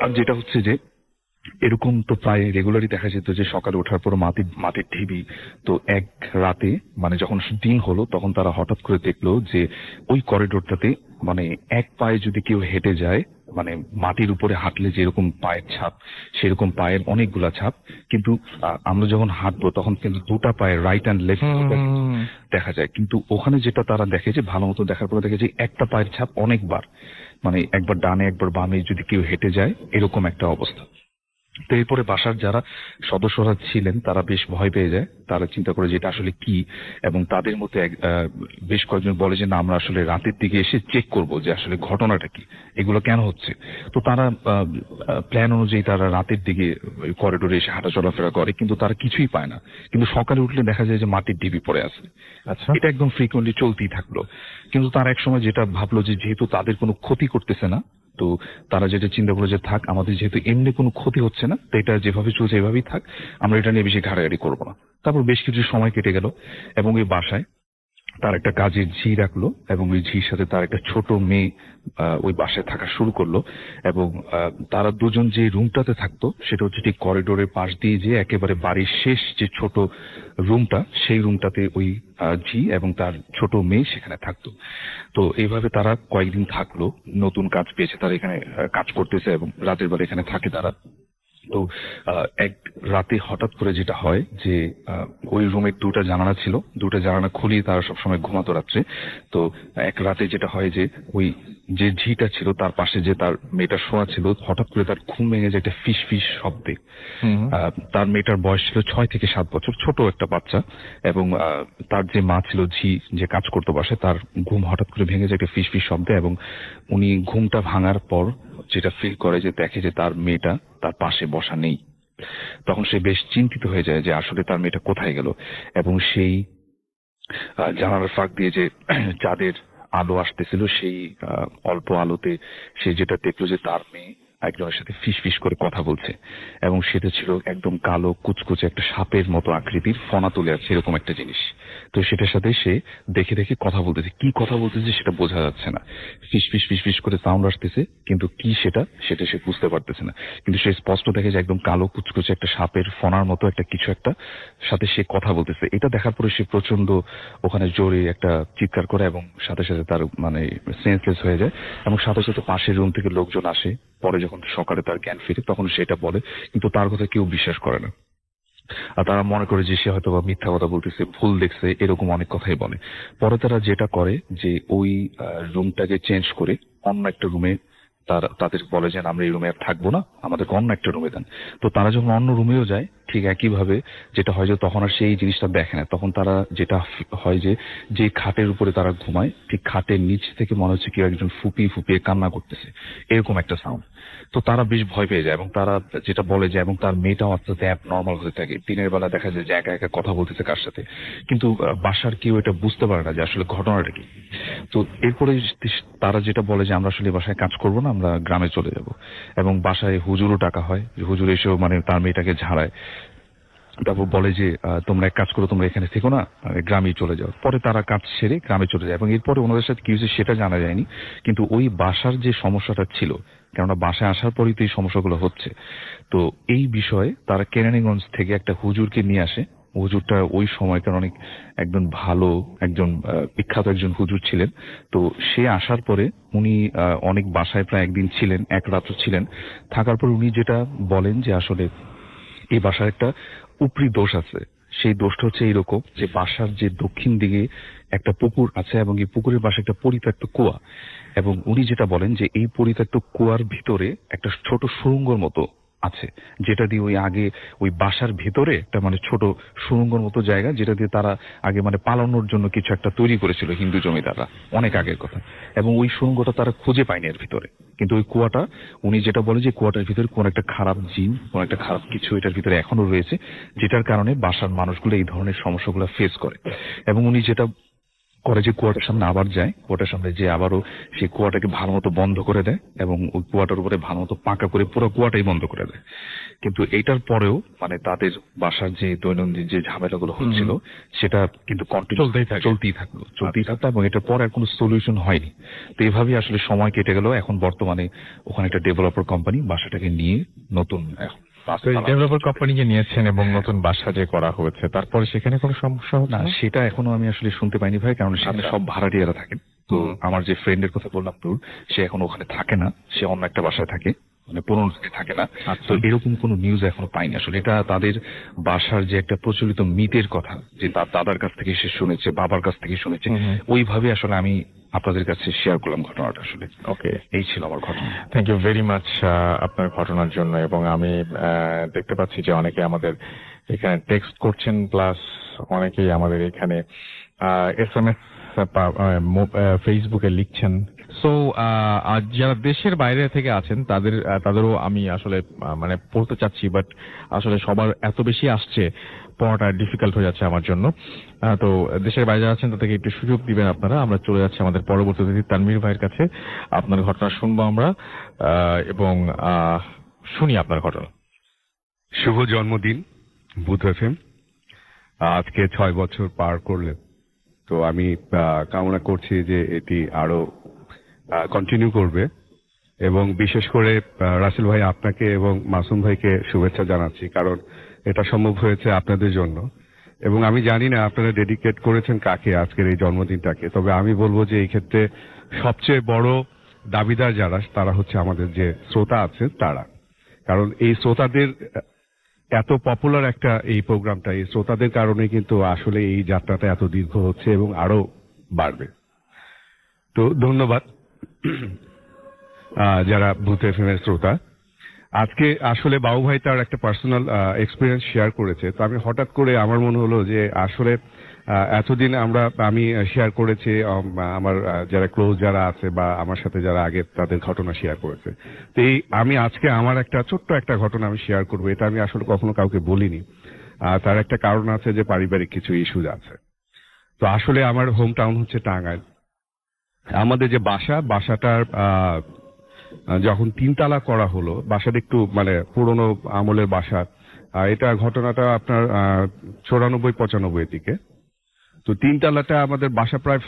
আর যেটা হচ্ছে যে এরকম তো প্রায় রেগুলারই দেখা যেত যে সকালে ওঠার পর মাটির ঢিবি। তো এক রাতে মানে যখন দিন হলো তখন তারা হঠাৎ করে দেখলো যে ওই করিডোরটাতে মানে এক পায়ে যদি কেউ হেঁটে যায়, মানে মাটির উপরে হাঁটলে যেরকম পায়ের ছাপ, সেরকম পায়ের অনেকগুলা ছাপ, কিন্তু আমরা যখন হাঁটবো তখন কিন্তু দুটা পায়ের রাইট অ্যান্ড লেফট দেখা যায়। কিন্তু ওখানে যেটা তারা দেখে যে ভালো মতো দেখার পরে দেখে যে একটা পায়ের ছাপ অনেকবার, মানে একবার ডানে একবার বামে যদি কেউ হেঁটে যায়, এরকম একটা অবস্থা। তো এরপরে বাসার যারা সদস্যরা ছিলেন তারা বেশ ভয় পেয়ে যায়, তারা চিন্তা করে যে এটা আসলে কি, এবং তাদের মধ্যে বেশ কয়েকজন বলে যে না আমরা আসলে রাতের দিকে এসে চেক করব যে আসলে ঘটনাটা কি, এগুলো কেন হচ্ছে। তো তারা প্ল্যান অনুযায়ী তারা রাতের দিকে করিডোরে এসে হাঁটা চলাফেরা করে, কিন্তু তারা কিছুই পায় না। কিন্তু সকালে উঠলে দেখা যায় যে মাটির ঢিবি পড়ে আছে। আচ্ছা, এটা একদম ফ্রিকোয়েন্টলি চলতেই থাকলো। কিন্তু তারা একসময় যেটা ভাবলো যে যেহেতু তাদের কোনো ক্ষতি করতেছে না, তো তারা যেটা চিন্তা করলো যে থাক, আমাদের যেহেতু এমনি কোনো ক্ষতি হচ্ছে না, তো এটা যেভাবে চলছে এভাবেই থাক, আমরা এটা নিয়ে বেশি ঘাড়াঘাড়ি করবো না। তারপর বেশ কিছু সময় কেটে গেল এবং এই বাসায় তার একটা কাজের ঝি রাখলো, এবং ওই ঝির সাথে তার একটা ছোট মেয়ে ওই বাসায় থাকা শুরু করলো। এবং তারা দুজন যে রুমটাতে থাকতো সেটা হচ্ছে ঠিক করিডোরের পাশ দিয়ে যে একেবারে বাড়ির শেষ যে ছোট রুমটা, সেই রুমটাতে ওই ঝি এবং তার ছোট মেয়ে সেখানে থাকতো। তো এইভাবে তারা কয়েকদিন থাকলো, নতুন কাজ পেয়েছে, তারা এখানে কাজ করতেছে এবং রাতের বেলা এখানে থাকে তারা। তো এক রাতে হঠাৎ করে যেটা হয় যে ওই রুমের দুটা জানালা ছিল, দুটা জানালা খুলিয়ে তারা সবসময় ঘুমাতো রাত্রে। তো এক রাতে যেটা হয় যে ওই যে ঝিটা ছিল তার পাশে যে তার মেয়েটা শোয়া ছিল, হঠাৎ করে তার ঘুম ভেঙে যায় একটা ফিস ফিস শব্দে। তার মেয়েটার বয়স ছিল 6 থেকে 7 বছর, ছোট একটা বাচ্চা। এবং তার যে মা ছিল ঝি, যে কাজ করতো বাসায়, তার ঘুম হঠাৎ করে ভেঙে যায় একটা ফিস ফিস শব্দে। এবং উনি ঘুমটা ভাঙার পর যেটা ফিল করে যে দেখে যে তার মেয়েটা তার পাশে বসা নেই। তখন সে বেশ চিন্তিত হয়ে যায় যে আসলে তার মেয়েটা কোথায় গেল। এবং সেই জানালার ফাঁক দিয়ে যে চাঁদের আলো আসতেছিল, সেই অল্প আলোতে সে যেটা দেখলো যে তার মেয়ে একজনের সাথে ফিস ফিস করে কথা বলছে, এবং সেটা ছিল একদম কালো কুচকুচে একটা সাপের মতো আকৃতির, ফনা তুলে আছে এরকম একটা জিনিস। তো সেটার সাথে সে দেখে দেখে কথা বলতেছে, কি কথা বলতেছে সেটা বোঝা যাচ্ছে না, ফিস ফিস ফিস ফিস করে সাউন্ড আসতেছে, কিন্তু কি সেটা সে বুঝতে পারতেছে না। কিন্তু সে স্পষ্ট দেখে যে একদম কালো কুচকুচে একটা সাপের ফনার মতো একটা কিছু একটা সাথে সে কথা বলতেছে। এটা দেখার পরে সে প্রচন্ড ওখানে জোরে একটা চিৎকার করে এবং সাথে সাথে তার মানে সেন্সলেস হয়ে যায়। এবং সাথে সাথে পাশের রুম থেকে লোকজন আসে। পরে যখন সকালে তার জ্ঞান ফিরে তখন সেটা বলে, কিন্তু তার কথা কেউ বিশ্বাস করে না। আর তারা মনে করে যে সে হয়তো বা মিথ্যা কথা বলতেছে, ভুল দেখছে, এরকম অনেক কথাই বলে। পরে তারা যেটা করে যে ওই রুমটাকে চেঞ্জ করে অন্য একটা রুমে তাদের বলে যে আমরা এই রুমে আর থাকবো না, আমাদেরকে অন্য একটা রুমে দেন। তো তারা যখন অন্য রুমেও যায়, ঠিক একইভাবে যেটা হয় যে তখন আর সেই জিনিসটা দেখে না। তখন তারা যেটা হয় যে খাটের উপরে তারা ঘুমায়, ঠিক খাটের নিচ থেকে মনে হচ্ছে কেউ একজন ফুপিয়ে ফুপিয়ে কান্না করতেছে, এরকম একটা সাউন্ড। তো তারা বেশ ভয় পেয়ে যায় এবং তারা যেটা বলে যে, এবং তার মেয়েটাও আস্তে আস্তে নর্মাল হতে থাকে। দিনের বেলা দেখা যায় যে একা একা কথা বলতেছে কার সাথে, কিন্তু বাসার কেউ এটা বুঝতে পারে না যে আসলে ঘটনাটা কি। তো এরপরে তারা যেটা বলে যে আমরা আসলে বাসায় কাজ করবো না, আমরা গ্রামে চলে যাব। এবং বাসায় হুজুরও ডাকা হয়, হুজুর এসেও মানে তার মেয়েটাকে ঝাড়ায়। তারপর বলে যে তোমরা এক কাজ করো, তোমরা এখানে থেকো না, গ্রামেই চলে যাও। পরে তারা কাজ সেরে গ্রামে চলে যায় এবং এরপরে ওনাদের সাথে কি হয়েছে সেটা জানা যায়নি। কিন্তু ওই বাসার যে সমস্যাটা ছিল, কেননা বাসায় আসার পরেই তো এই সমস্যাগুলো হচ্ছে, তো এই বিষয়ে তারা কেরানীগঞ্জ থেকে একটা হুজুরকে নিয়ে আসে। হুজুরটা ওই সময়কার অনেক একজন ভালো, একজন বিখ্যাত একজন হুজুর ছিলেন। তো সে আসার পরে উনি অনেক বাসায় প্রায় একদিন ছিলেন, এক রাত্র ছিলেন। থাকার পর উনি যেটা বলেন যে আসলে এই বাসার একটা উপরি দোষ আছে। সেই দোষটা হচ্ছে এইরকম যে বাসার যে দক্ষিণ দিকে একটা পুকুর আছে এবং এই পুকুরের পাশে একটা পরিত্যক্ত কুয়া, এবং উনি যেটা বলেন যে এই পরিত্যক্ত কুয়ার ভিতরে একটা ছোট সুড়ঙ্গর মতো আছে, যেটা দিয়ে ওই বাসার ভিতরে একটা মানে ছোট সুড়ঙ্গর মতো জায়গা, যেটা দিয়ে তারা আগে মানে পালানোর জন্য কিছু একটা তৈরি করেছিল হিন্দু জমিদাররা, অনেক আগের কথা। এবং ওই সুড়ঙ্গটা তারা খুঁজে পায়নি এর ভিতরে, কিন্তু ওই কুয়াটা, উনি যেটা বলে যে কুয়াটার ভিতরে কোন একটা খারাপ জিন, কোন একটা খারাপ কিছু এটার ভিতরে এখনো রয়েছে, যেটার কারণে বাসার মানুষগুলো এই ধরনের সমস্যাগুলো ফেস করে। এবং উনি যেটা করে যে কুয়াটার সামনে আবার যায়, কুয়াটার সামনে যে আবারও সেই কুয়াটাকে ভালো মতো বন্ধ করে দেয় এবং ওই কুয়াটার উপরে ভালো মতো পাকা করে পুরো কুয়াটাই বন্ধ করে দেয়। কিন্তু এইটার পরেও মানে তাদের বাসার যে দৈনন্দিন যে ঝামেলাগুলো হচ্ছিল সেটা কিন্তু চলতেই থাকতো এবং এটার পর আর কোনো সলিউশন হয়নি। তো এইভাবেই আসলে সময় কেটে গেল। এখন বর্তমানে ওখানে একটা ডেভেলপার কোম্পানি বাসাটাকে নিয়ে নতুন ডেভেলপার কোম্পানিকে নিয়েছেন এবং নতুন বাসা যে করা হয়েছে, তারপরে সেখানে কোনো সমস্যা না, সেটা এখনো আমি আসলে শুনতে পাইনি ভাই, কারণ সেখানে সব ভাড়াটিয়ারা থাকেন। তো আমার যে ফ্রেন্ডের কথা বললাম তোর, সে এখন ওখানে থাকে না, সে অন্য একটা বাসায় থাকে। মানে পুনরুক্তি থাকে না। তো এরকম কোনো নিউজ এখনো পাইনি আসলে। এটা তাদের বাসার যে একটা প্রচলিত মিথের কথা, যে তার দাদার কাছ থেকে সে শুনেছে, বাবার কাছ থেকে শুনেছে, ওইভাবে আসলে আমি আপনাদের কাছে শেয়ার করলাম ঘটনাটা আসলে। ওকে, এই ছিল আমার ঘটনা। থ্যাংক ইউ ভেরি মাচ আপনার ঘটনার জন্য। এবং আমি দেখতে পাচ্ছি যে অনেকে আমাদের এখানে টেক্সট করছেন, প্লাস অনেকেই আমাদের এখানে SMS ফেসবুকে লিখছেন। সো যারা দেশের বাইরে থেকে আছেন তাদেরও আমি আসলে মানে পড়তে চাচ্ছি, বাট আসলে সবার এত বেশি আসছে, পড়াটা ডিফিকাল্ট হয়ে যাচ্ছে আমার জন্য। তো দেশের বাইরে আছেন তাদেরকে একটু সুযোগ দিবেন আপনারা। আমরা চলে যাচ্ছি আমাদের পরবর্তী অতিথি তানভীর ভাইয়ের কাছে। আপনার ঘটনা শুনবো আমরা এবং শুনি আপনার ঘটনা। শুভ জন্মদিন বুথ এফএম। আজকে 6 বছর পার করলে, তো আমি কামনা করছি যে এটি আরো কন্টিনিউ করবে, এবং বিশেষ করে রাসেল ভাই আপনাকে এবং মাসুম ভাইকে শুভেচ্ছা জানাচ্ছি, কারণ এটা সম্ভব হয়েছে আপনাদের জন্য। এবং আমি জানি না আপনারা ডেডিকেট করেছেন কাকে আজকের এই জন্মদিনটাকে, তবে আমি বলবো যে এই ক্ষেত্রে সবচেয়ে বড় দাবিদার যারা, তারা হচ্ছে আমাদের যে শ্রোতা আছে তারা। কারণ এই শ্রোতাদের এত পপুলার একটা এই প্রোগ্রামটা, এই শ্রোতাদের কারণে কিন্তু আসলে এই যাত্রাটা এত দীর্ঘ হচ্ছে এবং আরো বাড়বে। তো ধন্যবাদ যারা বুথ এফএম এর শ্রোতা। আজকে আসলে বাবু ভাই তার একটা পার্সোনাল এক্সপিরিয়েন্স শেয়ার করেছে, তো আমি হঠাৎ করে আমার মনে হলো যে আসলে এতদিন আমি শেয়ার করেছি আমার যারা ক্লোজ যারা আছে বা আমার সাথে যারা আগে তাদের ঘটনা শেয়ার করেছে, তো আমি আজকে আমার একটা ছোট্ট একটা ঘটনা আমি শেয়ার করবো। এটা আমি আসলে কখনো কাউকে বলিনি। তার একটা কারণ আছে যে পারিবারিক কিছু ইস্যুজ আছে। তো আসলে আমার হোম টাউন হচ্ছে টাঙ্গাইল। আমাদের যে বাসাটার যখন 3 তালা করা হলো, বাসাটা একটু মানে পুরনো আমলের বাসা। এটা ঘটনাটা আপনার 94-95 দিকে। তো 3 তালাটা আমাদের বাসা প্রায়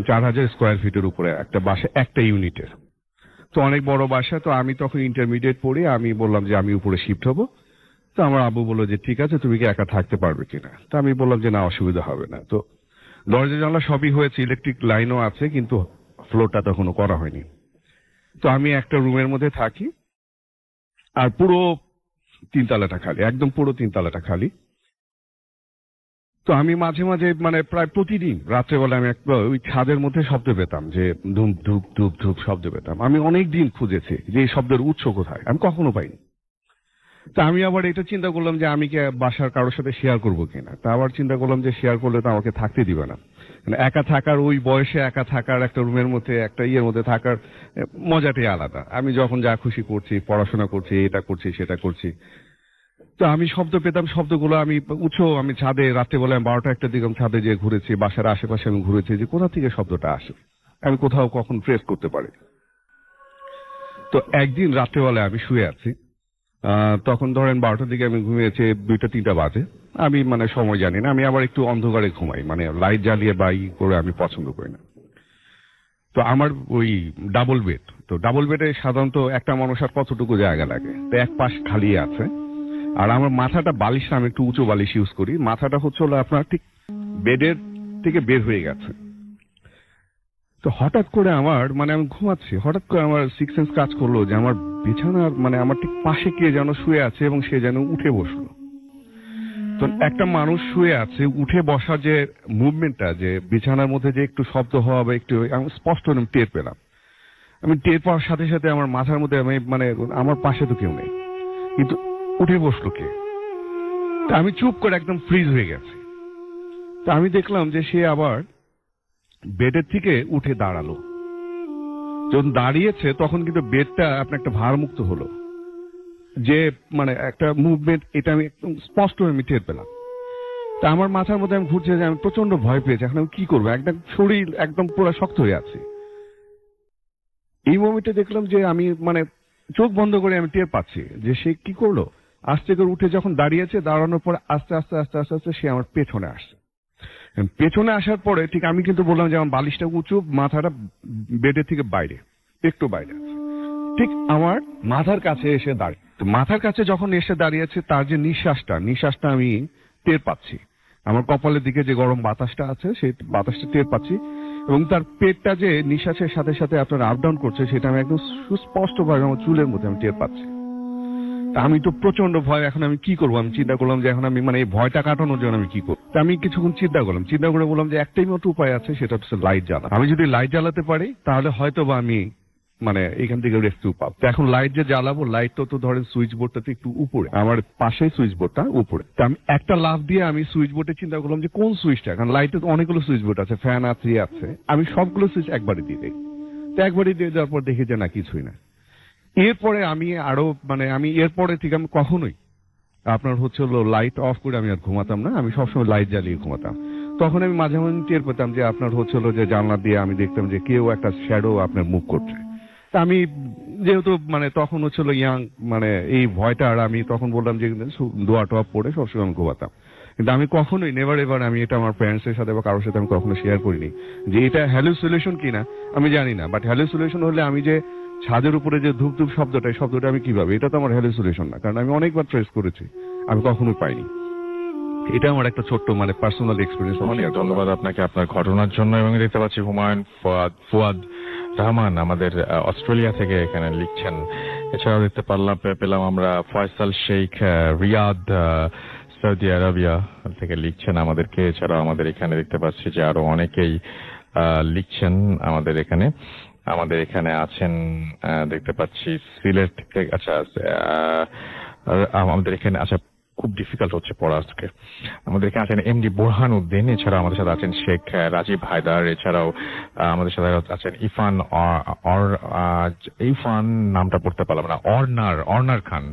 4000 স্কোয়ার ফিটের উপরে একটা বাসা, একটা ইউনিটের। তো অনেক বড় বাসা। তো আমি তখন ইন্টারমিডিয়েট পড়ি, আমি বললাম যে আমি উপরে শিফট হব। তো আমার আব্বু বললো যে ঠিক আছে, তুমি কি একা থাকতে পারবে কিনা। তো আমি বললাম যে না, অসুবিধা হবে না। তো দরজা জানলা সবই হয়েছে, ইলেকট্রিক লাইনও আছে, কিন্তু ফ্লোরটা তখনও করা হয়নি। তো আমি একটা রুমের মধ্যে থাকি, আর পুরো 3 তালাটা খালি, একদম পুরো 3 তালাটা খালি। তো আমি মাঝে মাঝে মানে প্রায় প্রতিদিন রাত্রেবেলা আমি ওই ছাদের মধ্যে শব্দ পেতাম, যে ধুপ ধুপ ধুপ ধুপ শব্দ পেতাম। আমি অনেক দিন খুঁজেছি যে এই শব্দের উৎস কোথায়, আমি কখনো পাইনি। তা আমি আবার এটা চিন্তা করলাম যে আমি কি বাসার কারোর সাথে শেয়ার করবো কিনা। তা আবার চিন্তা করলাম যে শেয়ার করলে তো আমাকে থাকতে দিবে না। মানে একা থাকার, ওই বয়সে একা থাকার, একটা রুমের মধ্যে একটা ইয়ের মধ্যে থাকার মজাটাই আলাদা। আমি যখন যা খুশি করছি, পড়াশোনা করছি, এটা করছি সেটা করছি। তো আমি শব্দ পেতাম, শব্দগুলো আমি আমি ছাদে রাত্রেবেলা 12টা-1টার দিকে ছাদে যেয়ে ঘুরেছি, বাসার আশেপাশে আমি ঘুরেছি যে কোথা থেকে শব্দটা আসে, আমি কোথাও কখন ট্রেস করতে পারি। তো একদিন রাত্রেবেলা আমি শুয়ে আছি, তখন ধরেন 12টার দিকে আমি ঘুমিয়েছি, 2টা-3টা বাজে। আমি মানে সময় জানি না, আমি আবার একটু অন্ধকারে ঘুমাই, মানে লাইট জ্বালিয়ে বা করে আমি পছন্দ করি না। তো আমার ওই ডাবল বেড, তো ডাবল বেডে সাধারণত একটা মানুষ আর কতটুকু জায়গা লাগে, তো এক পাশ খালি আছে। আর আমার মাথাটা বালিশটা আমি একটু উঁচু বালিশ ইউজ করি, মাথাটা হচ্ছে হলো আপনার ঠিক বেডের থেকে বের হয়ে গেছে। তো হঠাৎ করে আমি ঘুমাচ্ছি, হঠাৎ করে আমার সিক্স সেন্স কাজ করলো যে আমার বিছানার আমার ঠিক পাশে কে যেন শুয়ে আছে এবং সে যেন উঠে বসলো। তো একটা মানুষ শুয়ে আছে, উঠে বসার যে মুভমেন্টটা, যে বিছানার মধ্যে যে একটু শব্দ হওয়া বা একটু, আমি স্পষ্ট টের পেলাম। আমি টের পাওয়ার সাথে সাথে আমার মাথার মধ্যে আমার পাশে তো কেউ নেই, কিন্তু উঠে বসলো কে। তা আমি চুপ করে একদম ফ্রিজ হয়ে গেছি। তা আমি দেখলাম যে সে আবার বেডের থেকে উঠে দাঁড়ালো। যখন দাঁড়িয়েছে তখন কিন্তু বেডটা আপনার একটা ভারমুক্ত হলো, যে একটা মুভমেন্ট, এটা আমি একদম স্পষ্ট আমি টের পেলাম। তা আমার মাথার মধ্যে আমি ঘুরছে যে আমি প্রচন্ড ভয় পেয়েছি, এখন আমি কি করবো, একদম শরীর একদম পুরো শক্ত হয়ে আছে। এই মোমেন্টে দেখলাম যে আমি চোখ বন্ধ করে আমি টের পাচ্ছি যে সে কি করলো, আস্তে করে উঠে যখন দাঁড়িয়েছে, দাঁড়ানোর পরে আস্তে আস্তে আস্তে আস্তে আস্তে সে আমার পেছনে আসছে। পেছনে আসার পরে ঠিক আমি কিন্তু বললাম যে আমার বালিশটা উঁচু, মাথাটা বেডের থেকে বাইরে, একটু বাইরে আছে, ঠিক আমার মাথার কাছে এসে দাঁড়িয়ে। তো মাথার কাছে যখন এসে দাঁড়িয়েছে, তার যে নিঃশ্বাসটা আমি টের পাচ্ছি। আমার কপালের দিকে যে গরম বাতাসটা আছে, সেই বাতাসটা টের পাচ্ছি। এবং তার পেটটা যে নিঃশ্বাসের সাথে সাথে আপনার আপ ডাউন করছে সেটা আমি একদম সুস্পষ্ট ভাবে আমার চুলের মধ্যে আমি টের পাচ্ছি। তা আমি তো প্রচন্ড ভয়, এখন আমি কি করবো? আমি চিন্তা করলাম যে এখন আমি মানে এই ভয়টা কাটানোর জন্য আমি কি করবো। তা আমি কিছুক্ষণ চিন্তা করে বললাম যে একটাই মাত্র উপায় আছে, সেটা হচ্ছে লাইট জ্বালা। আমি যদি লাইট জ্বালাতে পারি তাহলে হয়তো বা আমি মানে এখান থেকে রেস্কিউ পাবো। এখন লাইট যে জ্বালাবো, লাইট তো ধরেন সুইচ বোর্ডটাতে একটু উপরে, আমার পাশে সুইচ বোর্ডটা উপরে। তা আমি একটা লাফ দিয়ে আমি সুইচ বোর্ডে চিন্তা করলাম যে কোন সুইচটা, কারণ লাইটে অনেকগুলো সুইচ বোর্ড আছে, ফ্যান আছে, আছে, আমি সবগুলো সুইচ একবারে দিয়ে দিই। তো একবারে দিয়ে দেওয়ার পর দেখি যে না, কিছুই না। এরপরে আমি আরো মানে আমি এরপরে থেকে আমি কখনোই আপনার হচ্ছে হলো লাইট অফ করে আমি আর ঘুমাতাম না, আমি সবসময় লাইট জ্বালিয়ে ঘুমাতাম। তখন আমি মাঝে মাঝে টের পেতাম যে আপনার হচ্ছে হলো যে জানলা দিয়ে আমি দেখতাম যে কেউ একটা শ্যাডো আপনার মুভ করছে। তা আমি যেহেতু মানে তখন হচ্ছিল ইয়াং, মানে এই ভয়টা, আর আমি তখন বললাম যে দোয়া টোয়া পড়ে সবসময় আমি ঘুমাতাম। কিন্তু আমি কখনোই নেভার এভার আমি এটা আমার প্যারেন্টসের সাথে বা কারোর সাথে আমি কখনো শেয়ার করিনি যে এটা হ্যালুসিনেশন কিনা আমি জানি না। বাট হ্যালুসিনেশন হলে আমি যে ছাদের উপরে যে ধূপ ধূপ শব্দটা আমি কিভাবে, এটা তো আমার হ্যালুসিনেশন না, কারণ আমি অনেকবার ট্রেস করেছি, আমি কখনোই পাইনি। এটা আমার একটা ছোট্ট মানে পার্সোনাল এক্সপিরিয়েন্স। অনেক ধন্যবাদ আপনাকে আপনার ঘটনার জন্য। এবং দেখতে পাচ্ছি হুমায়ুন ফুয়াদ রহমান আমাদের অস্ট্রেলিয়া থেকে এখানে লিখছেন। এছাড়াও দেখতে পেলাম আমরা ফয়সাল শেখ রিয়াদ সৌদি আরবিয়া থেকে লিখছেন আমাদেরকে। এছাড়াও আমাদের এখানে দেখতে পাচ্ছি যে আরো অনেকেই লিখছেন আমাদের এখানে আছেন দেখতে পাচ্ছি সিলেট থেকে। আচ্ছা আমাদের এখানে আচ্ছা খুব ডিফিকাল্ট হচ্ছে পড়া আজকে। আমাদের এখানে আছেন এমডি বোরহান উদ্দিন, এছাড়াও আমাদের সাথে আছেন শেখ রাজীব হায়দার, এছাড়াও আমাদের সাথে আছেন ইরফান নামটা পড়তে পারলাম না, অর্নার খান,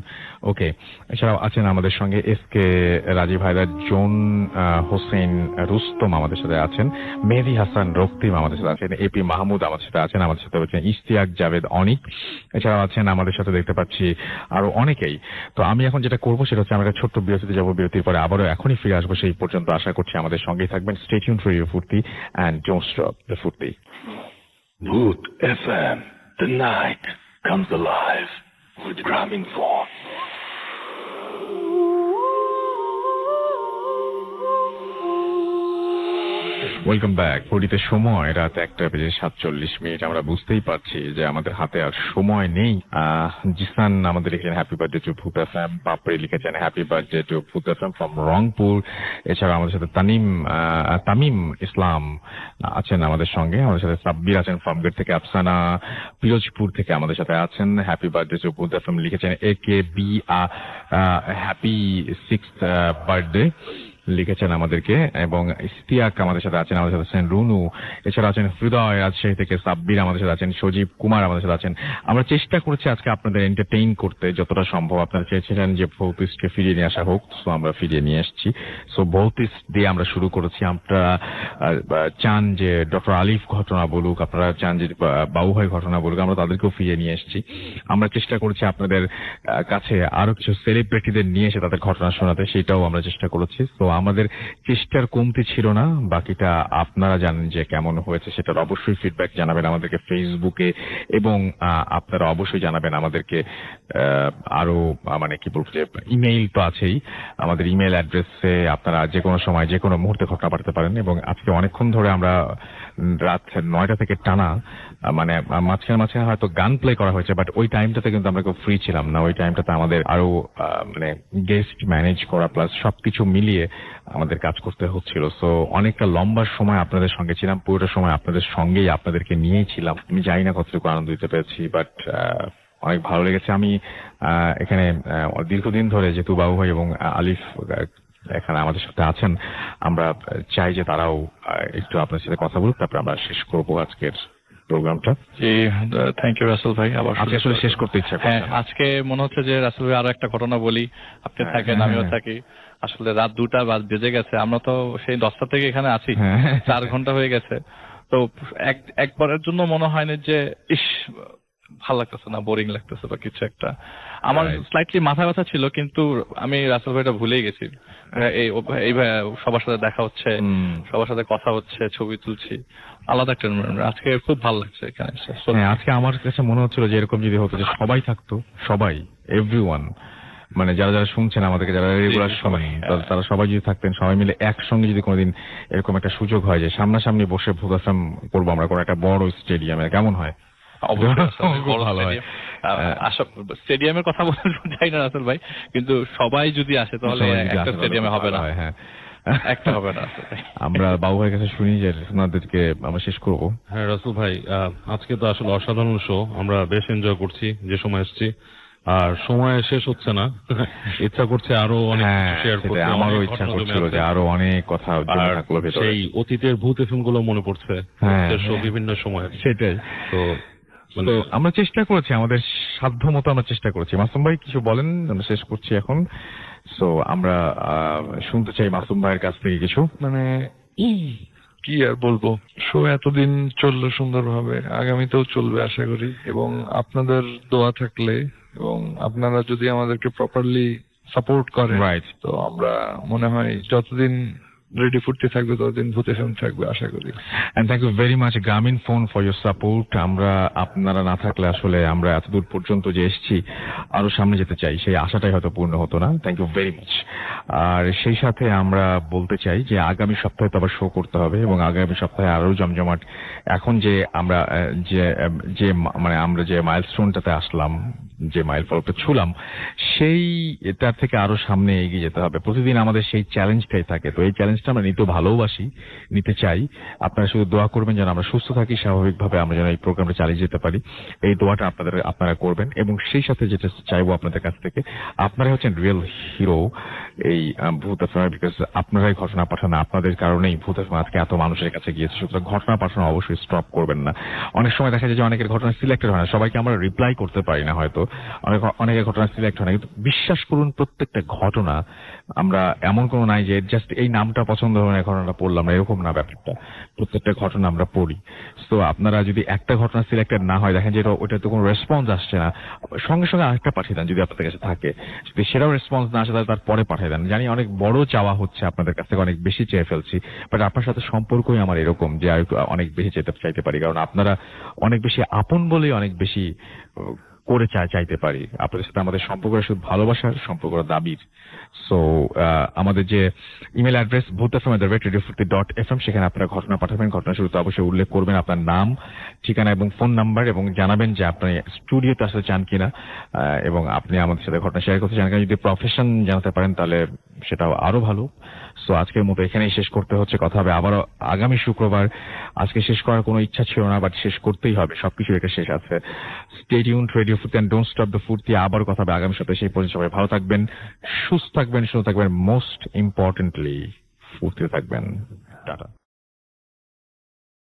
ওকে। এছাড়াও আছেন আমাদের সঙ্গে এসকে রাজীব হায়দার, জোন হোসেন রুস্তম আমাদের সাথে আছেন, মেহেদি হাসান রক্তিম আমাদের সাথে আছেন, এপি মাহমুদ আমাদের সাথে আছেন, আমাদের সাথে হচ্ছেন ইশতিয়াক জাভেদ অনিক, এছাড়াও আছেন আমাদের সাথে দেখতে পাচ্ছি আরো অনেকেই। তো আমি এখন যেটা করবো সেটা হচ্ছে আমরা ছোট্ট বিরতিতে যাবো, বিরতির পরে আবারও এখনই ফিরে আসবো। সেই পর্যন্ত আশা করছি আমাদের সঙ্গেই থাকবেন। স্টে টিউনড ফর রেডিও ফুর্তি এন্ড ডোন্ট স্টপ দ্য ফুর্তি। Boot FM, the night comes alive with Grammingphone. Welcome back. ঘড়িতে সময় রাত 1:47। আমরা বুঝতেই পারছি যে আমাদের হাতে আর সময় নেই। জিসান আমাদের এখানে happy birthday to Bhoot FM, পাপড়ি লিখেছেন happy birthday to Bhoot FM from Rangpur. এছাড়া আমাদের সাথে তামিম ইসলাম আছেন আমাদের সঙ্গে, আমাদের সাথে সাব্বির আছেন ফার্মগেট থেকে, আফসানা পিরোজপুর থেকে আমাদের সাথে আছেন। Happy birthday to Bhoot FM লিখেছেন AKB হ্যাপি 6th বার্থডে লিখেছেন আমাদেরকে। এবং ইশতিয়াক আমাদের সাথে আছেন, আমাদের সাথে আছেন রুনু, এছাড়া আছেন হৃদয় রাজশাহী থেকে, সাব্বির আমাদের সাথে আছেন, সজীব কুমার আমাদের সাথে আছেন। আমরা চেষ্টা করছি আজকে আপনাদের এন্টারটেইন করতে যতটা সম্ভব। আপনারা চেয়েছিলেন যে ভৌতিককে ফিরিয়ে নিয়ে আসা হোক, সো আমরা ফিরিয়ে নিয়ে এসেছি। সো ভৌতিক দিয়ে আমরা শুরু করেছি। আপনারা চান যে ডক্টর আলিফ ঘটনা বলুক, আপনারা চান যে বাবুভাই ঘটনা বলুক, আমরা তাদেরকেও ফিরিয়ে নিয়ে এসেছি। আমরা চেষ্টা করছি আপনাদের কাছে আরো কিছু সেলিব্রিটিদের নিয়ে এসে তাদের ঘটনা শোনাতে, সেটাও আমরা চেষ্টা করেছি। তো আমাদের চেষ্টার কমতি ছিল না। বাকিটা আপনারা জানেন যে কেমন হয়েছে, সেটার অবশ্যই ফিডব্যাক জানাবেন আমাদেরকে ফেসবুকে, এবং আপনারা অবশ্যই জানাবেন আমাদেরকে আরো মানে কি বলবো যে ইমেইল তো আছেই, আমাদের ইমেইল অ্যাড্রেসে আপনারা যে কোনো সময় যে কোনো মুহূর্তে ঘটনা পাঠাতে পারেন। এবং আজকে অনেকক্ষণ ধরে আমরা রাত 9টা থেকে টানা মানে মাঝখানে হয়তো গান প্লে করা হয়েছে, বাট ওই টাইমটাতে কিন্তু আমরা কেউ ফ্রি ছিলাম না। ওই টাইমটাতে আমাদের আরো মানে গেস্ট ম্যানেজ করা প্লাস সবকিছু মিলিয়ে আমাদের কাজ করতে হচ্ছিল। সো অনেকটা লম্বা সময় আপনাদের সঙ্গে ছিলাম, পুরোটা সময় আপনাদের সঙ্গেই, আপনাদেরকে নিয়েই ছিলাম। আমি জানি না কতটুকু আনন্দ দিতে পেরেছি, বাট অনেক ভালো লেগেছে। আমি এখানে দীর্ঘদিন ধরে যেহেতু বাবু ভাই এবং আলিফ এখানে আমাদের সাথে আছেন, আমরা চাই যে তারাও একটু আপনার সাথে কথা বলুক, তারপরে আমরা শেষ করবো আজকের প্রোগ্রামটা। থ্যাংক ইউ রাসেল ভাই। আবার আসলে শেষ করতে ইচ্ছা করছে। হ্যাঁ, আজকে মনে হচ্ছে যে রাসেল ভাই আরো একটা ঘটনা বলি, আপনি থাকেন আমিও থাকি। আসলে রাত 2টা বেজে গেছে, আমরা তো সেই 10টা থেকে এখানে আছি, 4 ঘন্টা হয়ে গেছে। তো একবারের জন্য মনে হয় না যে ইস ভালো লাগতেছে না, বোরিং লাগতেছে বা কিছু একটা। আমার স্লাইটলি মাথা ব্যথা ছিল, কিন্তু আমি রাসেল ভাইটা ভুলেই গেছি। এই ভাই সবার সাথে দেখা হচ্ছে, সবার সাথে কথা হচ্ছে, ছবি তুলছি, আলাদা একটা। আজকে খুব ভালো লাগছে এখানে। আজকে আমার কাছে মনে হচ্ছিল যে এরকম যদি হতো যে সবাই থাকতো, সবাই এভরিওয়ান, মানে যারা যারা শুনছেন আমাদেরকে, যারা রেগুলার সময়, তারা সবাই যদি থাকতেন, সবাই মিলে একসঙ্গে যদি কোনোদিন এরকম একটা সুযোগ হয় যে সামনাসামনি বসে ভূত আশ্রম করবো আমরা কোনো একটা বড় স্টেডিয়ামে, কেমন হয়? স্টেডিয়ামের কথা বলতে চাই না রাসেল ভাই, কিন্তু সবাই যদি আসে তাহলে একটা স্টেডিয়ামে হবে না। হ্যাঁ, একটা হবে না। আমরা বাবু ভাইয়ের কাছে শুনি যে ওনাদেরকে আমরা শেষ করবো। হ্যাঁ রাসেল ভাই, আজকে তো আসলে অসাধারণ শো, আমরা বেশ এনজয় করছি যে সময় এসেছি, আর সময় শেষ হচ্ছে না, ইচ্ছা করছে আরো অনেক শেয়ার করতে। আমারও ইচ্ছা করছিল যে আরো অনেক কথা থাকলো, সেই অতীতের ভূত এফএম গুলো মনে পড়ছে শো বিভিন্ন সময়। সেটাই তো আমরা চেষ্টা করেছি, আমাদের সাধ্য মতো আমরা চেষ্টা করেছি। মাসুম ভাই কিছু বলেন, আমরা শেষ করছি এখন। সো আমরা শুনতে চাই মাসুম ভাইয়ের কাছ থেকে কিছু। মানে কি আর বলবো, শো এতদিন চললো সুন্দরভাবে, আগামীতেও চলবে আশা করি, এবং আপনাদের দোয়া থাকলে এবং আপনারা যদি আমাদেরকে প্রপারলি সাপোর্ট করেন, তো আমরা মনে হয় যতদিন রেডি ফুটতে থাকবে ততদিন ভূত এফএম থাকবে আশা করি। And thank you very much Grameenphone for your support. আমরা আপনারা না থাকলে আসলে আমরা এতদূর পর্যন্ত যে এসেছি, আরো সামনে যেতে চাই, সেই আশাটাই হয়তো পূর্ণ হতো না। Thank you very much. আর সেই সাথে আমরা বলতে চাই যে আগামী সপ্তাহে তো আবার শো করতে হবে, এবং আগামী সপ্তাহে আরো জমজমাট। এখন যে আমরা যে মানে আমরা যে মাইলস্টোনটাতে আসলাম, যে মাইল ফলকটা ছুলাম, সেইটার থেকে আরো সামনে এগিয়ে যেতে হবে। প্রতিদিন আমাদের সেই চ্যালেঞ্জটাই থাকে, তো এই চ্যালেঞ্জটা আমরা নিতে ভালোবাসি, নিতে চাই। আপনারা শুধু দোয়া করবেন যেন আমরা সুস্থ থাকি, স্বাভাবিকভাবে আমরা যেন এই প্রোগ্রামটা চালিয়ে যেতে পারি, এই দোয়াটা আপনারা করবেন। এবং সেই সাথে যেটা চাইবো আপনাদের কাছ থেকে, আপনারা হচ্ছেন রিয়েল হিরো এই ভূত এফএম, বিকজ আপনারাই ঘটনা পাঠানো, আপনাদের কারণেই ভূত এফএম আজকে এত মানুষের কাছে গিয়েছে। সুতরাং ঘটনা পাঠানো অবশ্যই স্টপ করবেন না। অনেক সময় দেখা যায় যে অনেকের ঘটনা সিলেক্টেড হয় না, সবাইকে আমরা রিপ্লাই করতে পারি না, হয়তো অনেকের ঘটনা সিলেক্ট হয় না, কিন্তু বিশ্বাস করুন প্রত্যেকটা ঘটনা আমরা এমন কোনো নাই যে জাস্ট এই নামটা পছন্দ হয় না ঘটনাটা পড়লাম না, এরকম না ব্যাপারটা। প্রত্যেকটা ঘটনা আমরা পড়ি। তো আপনারা যদি একটা ঘটনা সিলেক্টেড না হয়, দেখেন যে ওটা তো কোনো রেসপন্স আসছে না, সঙ্গে সঙ্গে আরেকটা পাঠিয়ে দেন যদি আপনাদের কাছে থাকে। যদি সেটাও রেসপন্স না আসে তাহলে তারপরে পাঠিয়ে দেন। জানি অনেক বড় চাওয়া হচ্ছে আপনাদের কাছ থেকে, অনেক বেশি চেয়ে ফেলছি, বাট আপনার সাথে সম্পর্কই আমার এরকম যে অনেক বেশি চাইতে পারি, কারণ আপনারা অনেক বেশি আপন বলেই অনেক বেশি করে চাইতে পারি। আপনাদের সাথে আমাদের সম্পর্কটা শুধু ভালোবাসার সম্পর্ক, দাবির। সো আমাদের যে ইমেল অ্যাড্রেস bhutfm@radiofurti.fm, সেখানে আপনারা ঘটনা পাঠাবেন। ঘটনা শুরুতে অবশ্যই উল্লেখ করবেন আপনার নাম, ঠিকানা এবং ফোন নাম্বার, এবং জানাবেন যে আপনি স্টুডিওতে আসতে চান কিনা, এবং আপনি আমাদের সাথে ঘটনা শেয়ার করতে চান কিনা। যদি প্রফেশন জানাতে পারেন তাহলে সেটাও আরো ভালো। সো আজকের মতো এখানেই শেষ করতে হচ্ছে, কথা হবে আবারও আগামী শুক্রবার। আজকে শেষ করার কোনো ইচ্ছা ছিল না, বাট শেষ করতেই হবে, সবকিছু একটা শেষ আছে। স্টে টিউনড, রেডিও ফুর্তি এন্ড ডোন্ট স্টপ দ্য ফুর্তি। আবার কথা হবে আগামী সপ্তাহে। সেই পর্যন্ত সবাই ভালো থাকবেন, সুস্থ থাকবেন, মোস্ট ইম্পর্টেন্টলি ফুর্তিতে থাকবেন। টাটা।